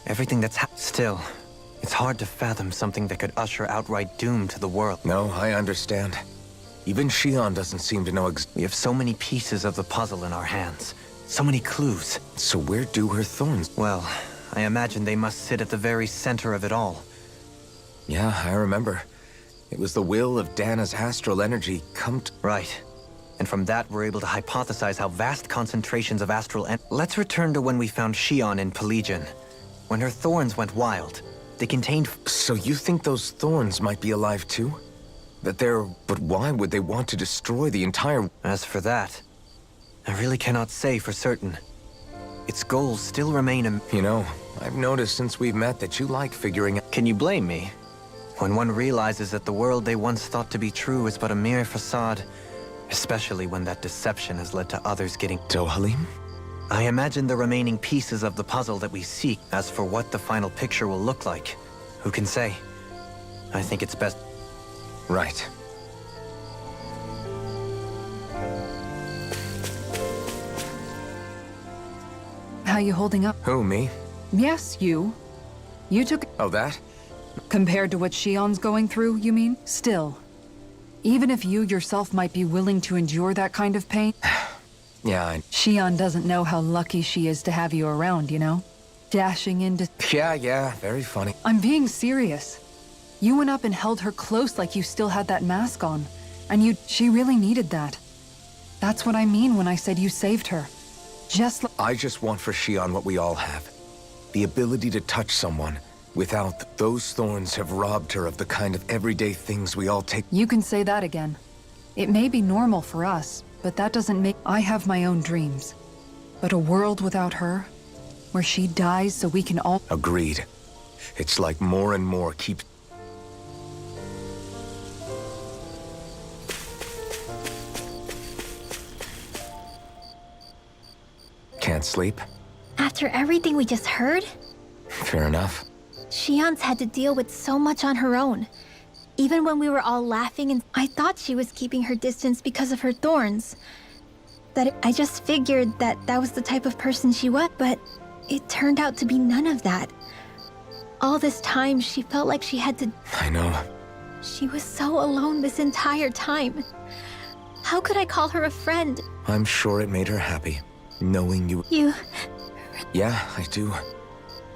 Everything that's still, it's hard to fathom something that could usher outright doom to the world. No, I understand. Even Shion doesn't seem to know We have so many pieces of the puzzle in our hands. So many clues. So where do her thorns? Well, I imagine they must sit at the very center of it all. Yeah, I remember. It was the will of Dana's astral energy come to... Right. And from that, we're able to hypothesize how vast concentrations of astral Let's return to when we found Shion in Pelagian. When her thorns went wild, they contained... So you think those thorns might be alive too? That they're... But why would they want to destroy the entire... As for that, I really cannot say for certain. Its goals still remain You know, I've noticed since we've met that you like figuring out... Can you blame me? When one realizes that the world they once thought to be true is but a mere facade, especially when that deception has led to others getting... Dohalim? I imagine the remaining pieces of the puzzle that we seek. As for what the final picture will look like, who can say? I think it's best... Right. How you holding up? Who, me? Yes, you. You took... Oh, that? Compared to what Shion's going through, you mean? Still. Even if you yourself might be willing to endure that kind of pain... Yeah, Shion doesn't know how lucky she is to have you around, you know? Dashing into... Yeah, very funny. I'm being serious. You went up and held her close like you still had that mask on. And she really needed that. That's what I mean when I said you saved her. Just like... I just want for Shion what we all have. The ability to touch someone without those thorns have robbed her of the kind of everyday things we all take. You can say that again. It may be normal for us, but that doesn't make... I have my own dreams. But a world without her, where she dies so we can all... Agreed. It's like more and more keep... Can't sleep? After everything we just heard, Fair enough. Shion's had to deal with so much on her own. Even when we were all laughing, and I thought she was keeping her distance because of her thorns. I just figured that was the type of person she was, but it turned out to be none of that. All this time, she felt like she had to... I know. She was so alone this entire time. How could I call her a friend? I'm sure it made her happy, knowing you... You... Yeah, I do.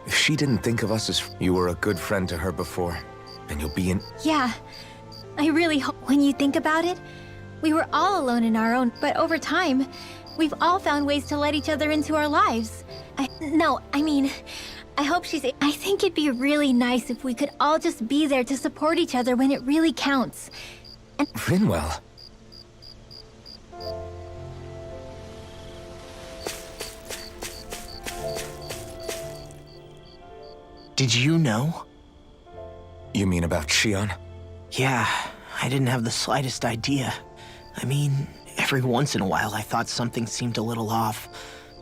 If she didn't think of us as... You were a good friend to her before, and you'll be in... Yeah. I really hope... When you think about it, we were all alone in our own, but over time, we've all found ways to let each other into our lives. I hope she's... I think it'd be really nice if we could all just be there to support each other when it really counts. And... Rinwell. Did you know? You mean about Shion? Yeah, I didn't have the slightest idea. I mean, every once in a while I thought something seemed a little off,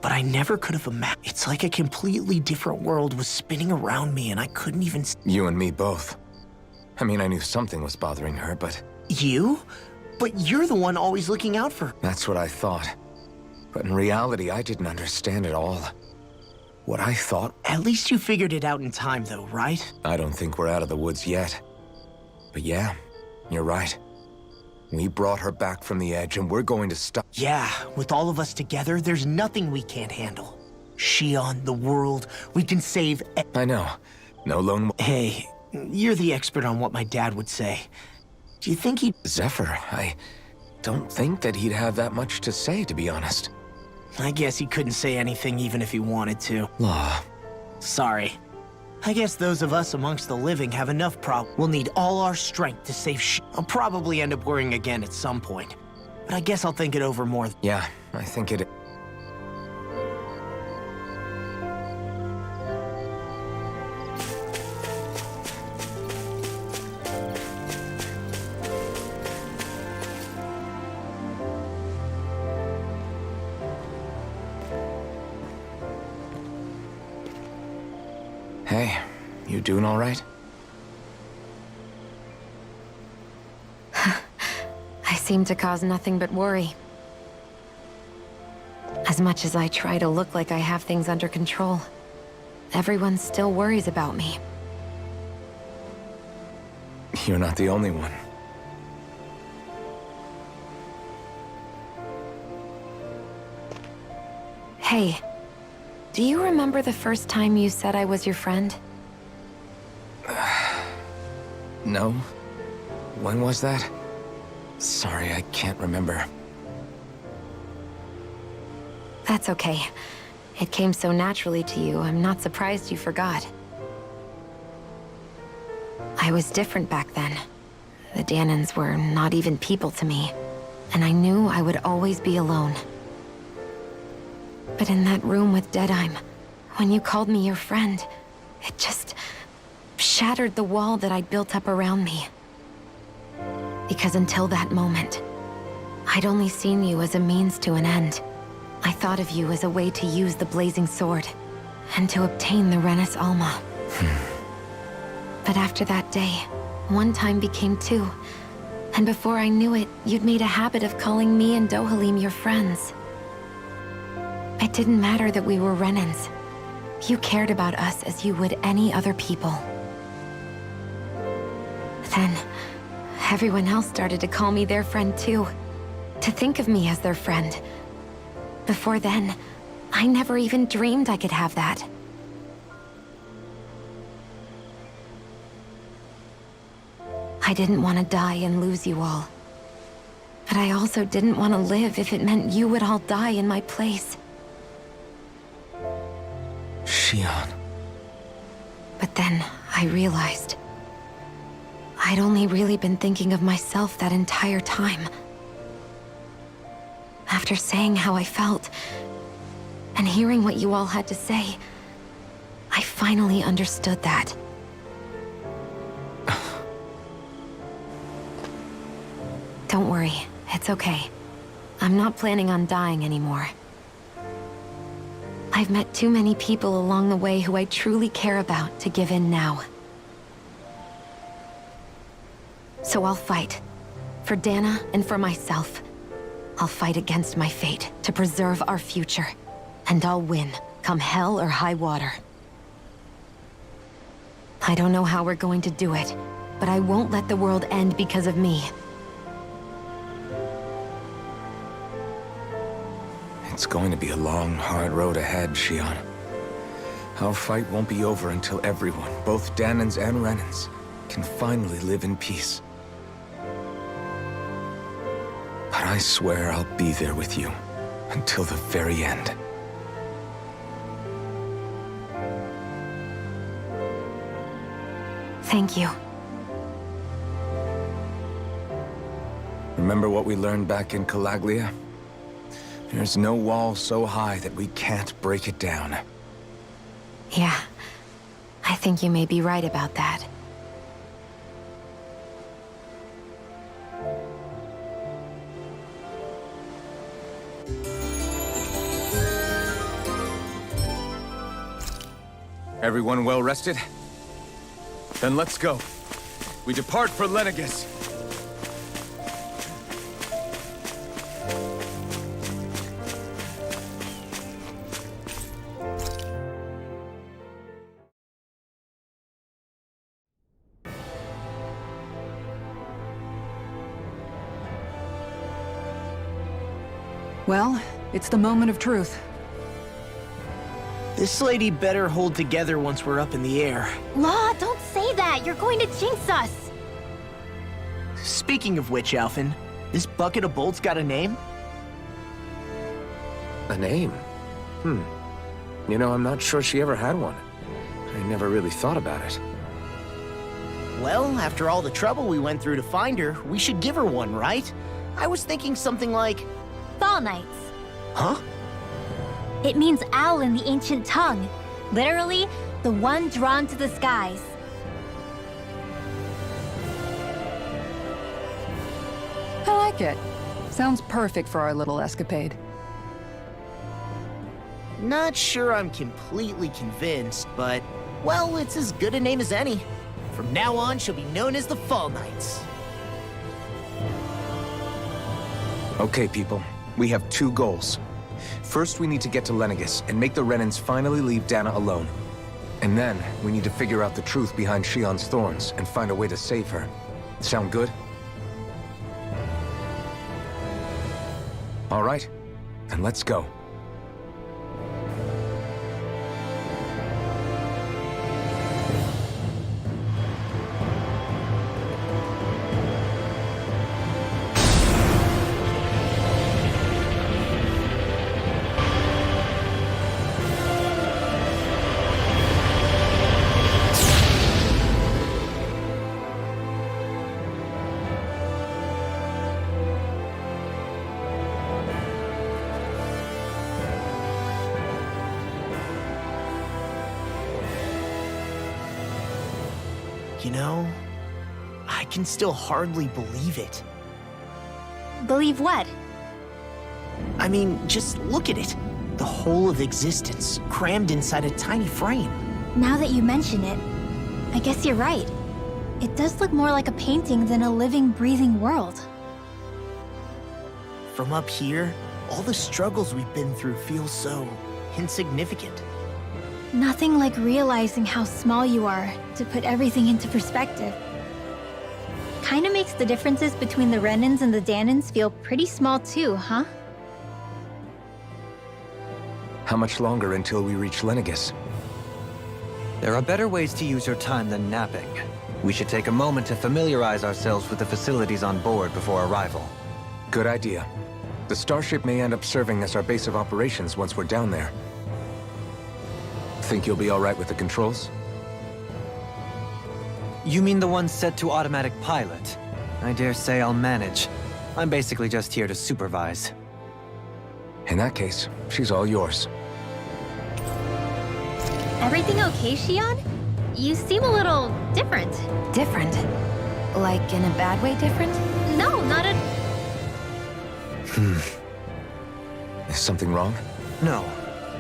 but I never could have imagined. It's like a completely different world was spinning around me and I couldn't even... You and me both. I mean, I knew something was bothering her, but... You? But you're the one always looking out for her. That's what I thought. But in reality, I didn't understand it all. What I thought... At least you figured it out in time, though, right? I don't think we're out of the woods yet. But yeah, you're right. We brought her back from the edge, and we're going to stop... Yeah, with all of us together, there's nothing we can't handle. Shion, the world, we can save... I know. No lone... Hey, you're the expert on what my dad would say. Do you think he'd... Zephyr, I don't think that he'd have that much to say, to be honest. I guess he couldn't say anything even if he wanted to. Law. Sorry. I guess those of us amongst the living have enough We'll need all our strength to save I'll probably end up worrying again at some point. But I guess I'll think it over more. Yeah, I think it... Hey, you doing all right? I seem to cause nothing but worry. As much as I try to look like I have things under control, everyone still worries about me. You're not the only one. Hey, do you remember the first time you said I was your friend? No? When was that? Sorry, I can't remember. That's okay. It came so naturally to you, I'm not surprised you forgot. I was different back then. The Danans were not even people to me, and I knew I would always be alone. But in that room with Deadime, when you called me your friend, it just shattered the wall that I'd built up around me. Because until that moment, I'd only seen you as a means to an end. I thought of you as a way to use the blazing sword, and to obtain the Renis Alma. But after that day, one time became two, and before I knew it, you'd made a habit of calling me and Dohalim your friends. It didn't matter that we were Renans. You cared about us as you would any other people. Then, everyone else started to call me their friend too. To think of me as their friend. Before then, I never even dreamed I could have that. I didn't want to die and lose you all. But I also didn't want to live if it meant you would all die in my place. Shion. But then I realized I'd only really been thinking of myself that entire time. After saying how I felt, and hearing what you all had to say, I finally understood that. Don't worry, it's okay. I'm not planning on dying anymore. I've met too many people along the way who I truly care about to give in now. So I'll fight. For Dana and for myself. I'll fight against my fate to preserve our future. And I'll win, come hell or high water. I don't know how we're going to do it, but I won't let the world end because of me. It's going to be a long, hard road ahead, Shion. Our fight won't be over until everyone, both Danans and Renans, can finally live in peace. But I swear I'll be there with you until the very end. Thank you. Remember what we learned back in Calaglia? There's no wall so high that we can't break it down. Yeah, I think you may be right about that. Everyone well rested? Then let's go. We depart for Lenegis. Well, it's the moment of truth. This lady better hold together once we're up in the air. Law, don't say that! You're going to jinx us! Speaking of which, Alphen, this bucket of bolts got a name? A name? You know, I'm not sure she ever had one. I never really thought about it. Well, after all the trouble we went through to find her, we should give her one, right? I was thinking something like... Fall Knights. Huh? It means owl in the ancient tongue. Literally, the one drawn to the skies. I like it. Sounds perfect for our little escapade. Not sure I'm completely convinced, but... Well, it's as good a name as any. From now on, she'll be known as the Fall Knights. Okay, people. We have two goals. First, we need to get to Lenegis and make the Renans finally leave Dana alone. And then, we need to figure out the truth behind Shion's thorns and find a way to save her. Sound good? All right, then let's go. You know, I can still hardly believe it. Believe what? I mean, just look at it. The whole of existence, crammed inside a tiny frame. Now that you mention it, I guess you're right. It does look more like a painting than a living, breathing world. From up here, All the struggles we've been through feel so insignificant. Nothing like realizing how small you are to put everything into perspective. Kinda makes the differences between the Renans and the Danans feel pretty small too, huh? How much longer until we reach Lenegis? There are better ways to use your time than napping. We should take a moment to familiarize ourselves with the facilities on board before arrival. Good idea. The starship may end up serving as our base of operations once we're down there. Think you'll be all right with the controls? You mean the one set to automatic pilot? I dare say I'll manage. I'm basically just here to supervise. In that case, she's all yours. Everything okay, Shion? You seem a little different. Different? Like in a bad way different? No, not at... Is something wrong? No.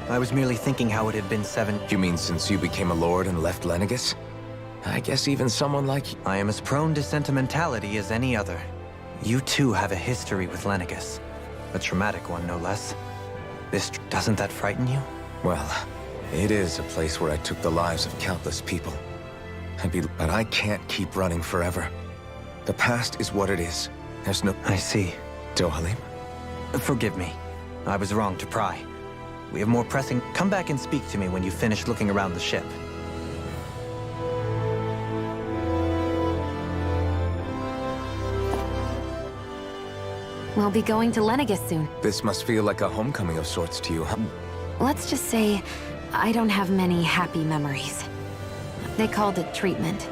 I was merely thinking how it had been 7... You mean since you became a lord and left Lenegis? I guess even someone like you... I am as prone to sentimentality as any other. You too have a history with Lenegis. A traumatic one, no less. Doesn't that frighten you? Well, it is a place where I took the lives of countless people. But I can't keep running forever. The past is what it is. There's no... I see. Dohalim? Forgive me. I was wrong to pry. We have more pressing... Come back and speak to me when you finish looking around the ship. We'll be going to Lenegis soon. This must feel like a homecoming of sorts to you, huh? Let's just say, I don't have many happy memories. They called it treatment.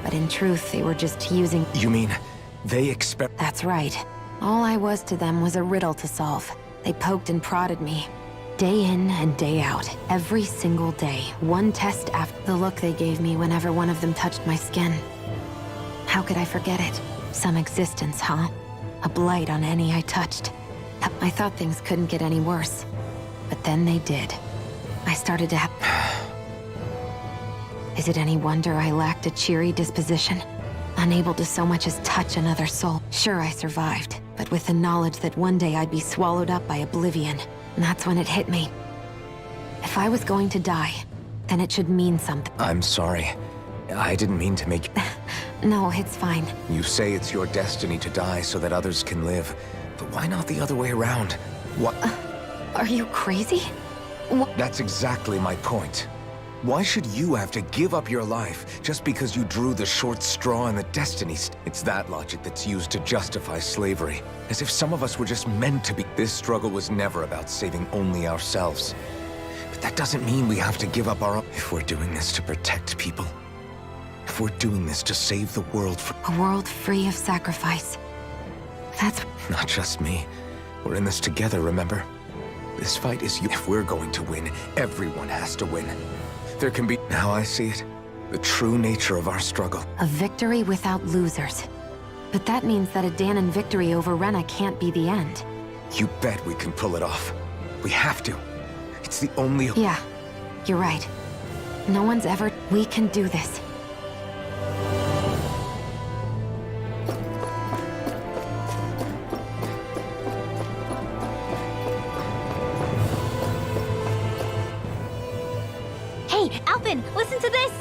But in truth, they were just using... You mean, they expect... That's right. All I was to them was a riddle to solve. They poked and prodded me. Day in and day out. Every single day. One test after the look they gave me whenever one of them touched my skin. How could I forget it? Some existence, huh? A blight on any I touched. I thought things couldn't get any worse. But then they did. I started to have... Is it any wonder I lacked a cheery disposition? Unable to so much as touch another soul. Sure, I survived, but with the knowledge that one day I'd be swallowed up by oblivion. And that's when it hit me. If I was going to die, then it should mean something. I'm sorry. I didn't mean to make... No, it's fine. You say it's your destiny to die so that others can live. But why not the other way around? What? Are you crazy? That's exactly my point. Why should you have to give up your life just because you drew the short straw in the destiny? It's that logic that's used to justify slavery. As if some of us were just meant to be. This struggle was never about saving only ourselves. But that doesn't mean we have to give up our own. If we're doing this to protect people, if we're doing this to save the world from... A world free of sacrifice. That's... Not just me. We're in this together, remember? This fight is you. If we're going to win, everyone has to win. There can be... Now I see it. The true nature of our struggle. A victory without losers. But that means that a Danan victory over Rena can't be the end. You bet we can pull it off. We have to. It's the only... Yeah, you're right. No one's ever... We can do this. Listen to this!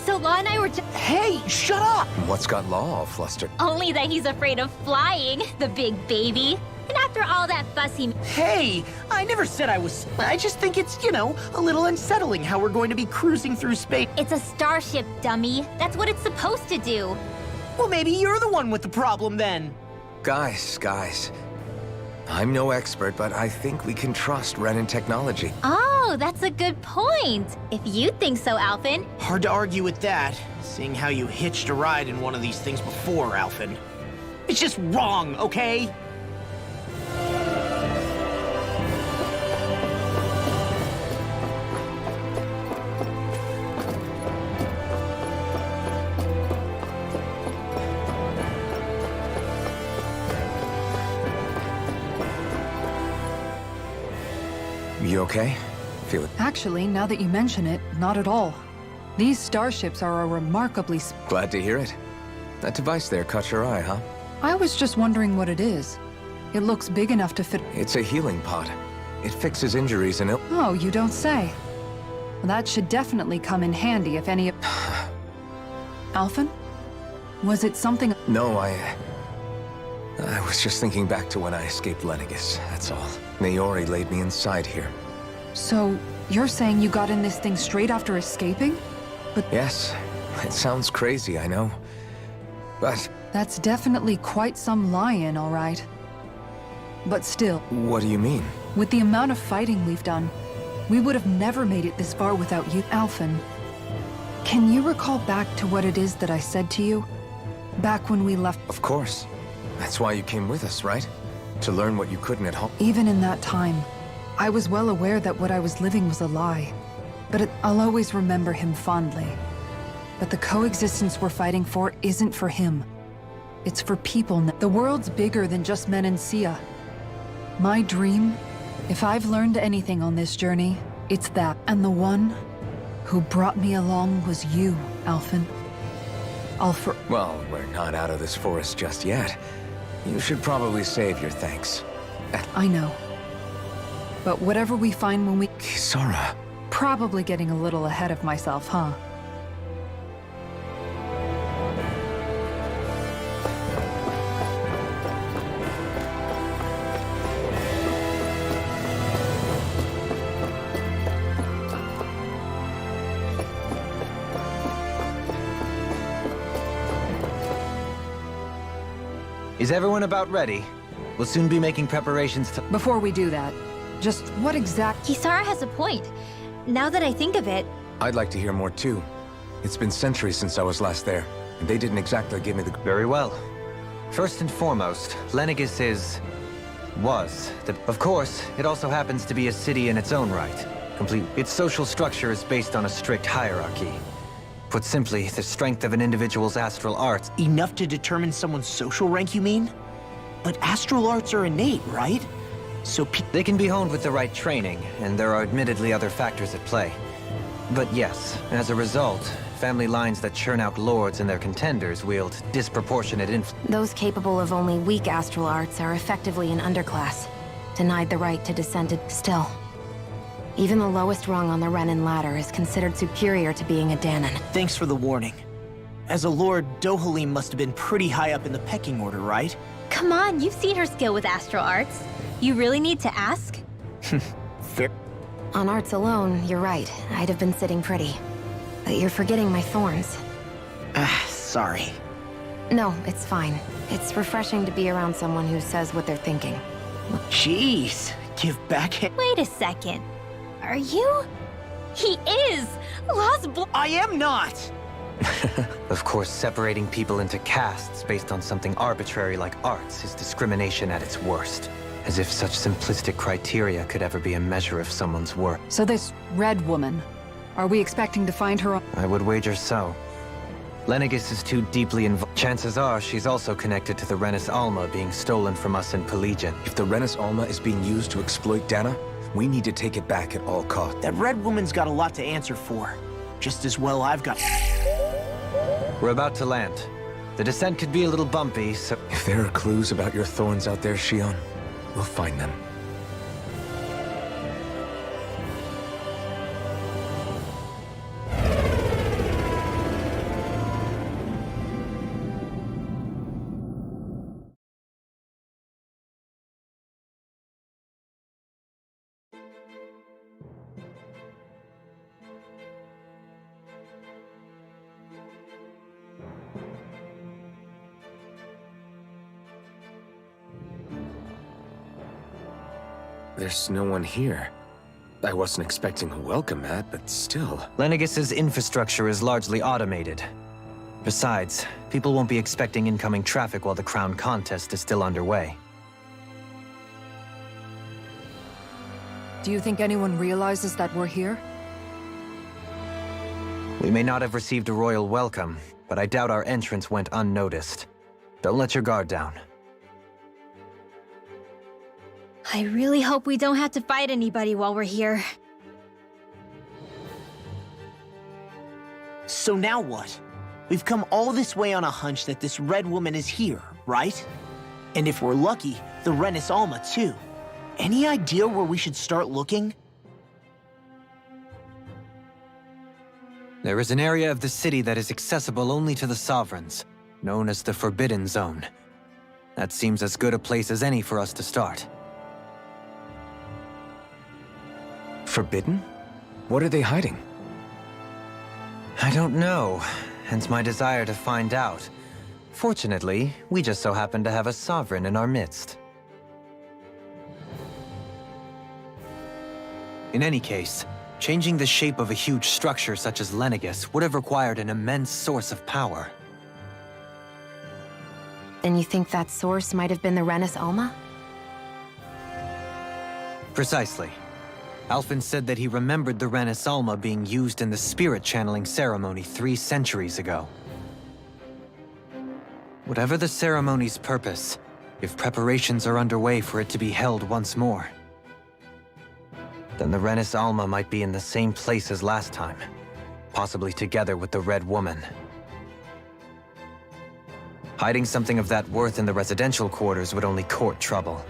So Law and I were just... Hey, shut up! What's got Law all flustered? Only that he's afraid of flying, the big baby. And after all that fuss he... Hey, I never said I was... I just think it's, you know, a little unsettling how we're going to be cruising through space. It's a starship, dummy. That's what it's supposed to do. Well, maybe you're the one with the problem then. Guys. I'm no expert, but I think we can trust Renan technology. Oh, that's a good point. If you think so, Alphen. Hard to argue with that, seeing how you hitched a ride in one of these things before, Alphen. It's just wrong, okay? You okay? Feel it? Actually, now that you mention it, not at all. These starships are a remarkably... Glad to hear it. That device there caught your eye, huh? I was just wondering what it is. It looks big enough to fit. It's a healing pod. It fixes injuries and Oh, you don't say. Well, that should definitely come in handy if any... Alphen? Was it something... No, I was just thinking back to when I escaped Lenegis, that's all. Naori laid me inside here. So, you're saying you got in this thing straight after escaping? Yes, it sounds crazy, I know. But... That's definitely quite some lie-in, all right. But still... What do you mean? With the amount of fighting we've done, we would have never made it this far without you. Alphen, can you recall back to what it is that I said to you? Back when we left... Of course. That's why you came with us, right? To learn what you couldn't at home. Even in that time, I was well aware that what I was living was a lie. But I'll always remember him fondly. But the coexistence we're fighting for isn't for him. It's for people. The world's bigger than just Menancia. My dream, if I've learned anything on this journey, it's that. And the one who brought me along was you, Alphen. Well, we're not out of this forest just yet. You should probably save your thanks. I know. But whatever we find when we... Kisara. Probably getting a little ahead of myself, huh? Is everyone about ready? We'll soon be making preparations to... Before we do that, just what exact... Kisara has a point. Now that I think of it, I'd like to hear more too. It's been centuries since I was last there, and they didn't exactly give me the... Very well. First and foremost, Lenegis is... was. Of course, it also happens to be a city in its own right. Its social structure is based on a strict hierarchy. Put simply, the strength of an individual's astral arts... Enough to determine someone's social rank, you mean? But astral arts are innate, right? So They can be honed with the right training, and there are admittedly other factors at play. But yes, as a result, family lines that churn out lords and their contenders wield disproportionate influence. Those capable of only weak astral arts are effectively an underclass, denied the right to descend to... Still, even the lowest rung on the Renin ladder is considered superior to being a Danon. Thanks for the warning. As a lord, Dohalim must have been pretty high up in the pecking order, right? come on, you've seen her skill with astral arts. You really need to ask? Fair. On arts alone, you're right. I'd have been sitting pretty. But you're forgetting my thorns. Sorry. No, it's fine. It's refreshing to be around someone who says what they're thinking. Jeez, give back. Wait a second. Are you? He is! Lost blood. I am not! Of course, separating people into castes based on something arbitrary like arts is discrimination at its worst. As if such simplistic criteria could ever be a measure of someone's worth. So this red woman, are we expecting to find her on... I would wager so. Lenegis is too deeply involved. Chances are she's also connected to the Renis Alma being stolen from us in Pelagian. If the Renis Alma is being used to exploit Dana, we need to take it back at all costs. That red woman's got a lot to answer for. Just as well I've got... We're about to land. The descent could be a little bumpy, so... If there are clues about your thorns out there, Shion, we'll find them. There's no one here. I wasn't expecting a welcome mat, but still. Lenegis's infrastructure is largely automated. Besides, people won't be expecting incoming traffic while the crown contest is still underway. Do you think anyone realizes that we're here? We may not have received a royal welcome, but I doubt our entrance went unnoticed. Don't let your guard down. I really hope we don't have to fight anybody while we're here. So now what? We've come all this way on a hunch that this red woman is here, right? And if we're lucky, the Renis Alma too. Any idea where we should start looking? There is an area of the city that is accessible only to the Sovereigns, known as the Forbidden Zone. That seems as good a place as any for us to start. Forbidden? What are they hiding? I don't know, hence my desire to find out. Fortunately, we just so happen to have a Sovereign in our midst. In any case, changing the shape of a huge structure such as Lenegus would have required an immense source of power. Then you think that source might have been the Renis Alma? Precisely. Alphen said that he remembered the Renis Alma being used in the spirit channeling ceremony 3 centuries ago. Whatever the ceremony's purpose, if preparations are underway for it to be held once more, then the Renis Alma might be in the same place as last time, possibly together with the Red Woman. Hiding something of that worth in the residential quarters would only court trouble.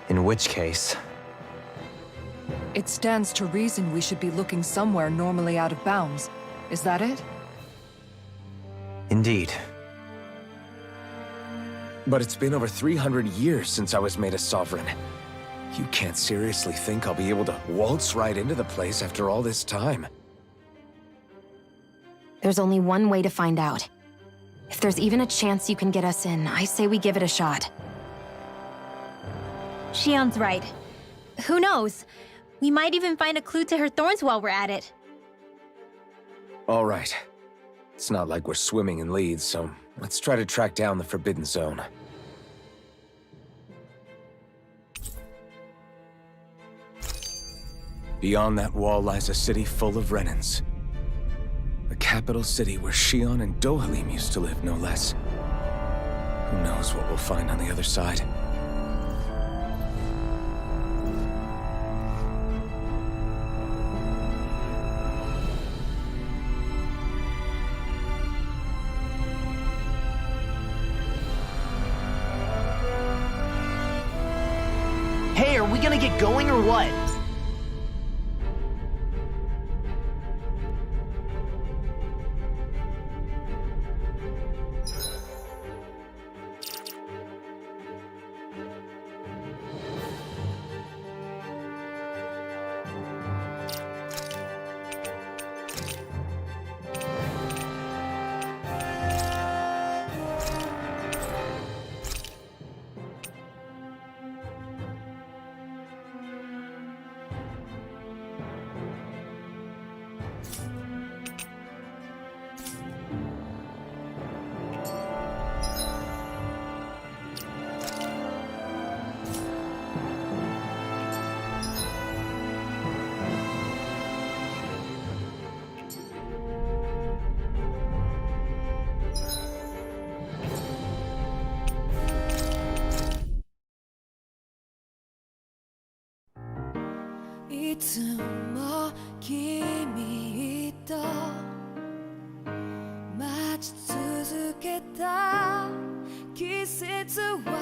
In which case... It stands to reason we should be looking somewhere normally out of bounds. Is that it? Indeed. But it's been over 300 years since I was made a Sovereign. You can't seriously think I'll be able to waltz right into the place after all this time. There's only one way to find out. If there's even a chance you can get us in, I say we give it a shot. Shion's right. Who knows? We might even find a clue to her thorns while we're at it. All right. It's not like we're swimming in leads, so let's try to track down the Forbidden Zone. Beyond that wall lies a city full of Renins. The capital city where Shion and Dohalim used to live, no less. Who knows what we'll find on the other side? Hey, are we gonna get going or what? Iつも君と待ち続けた季節は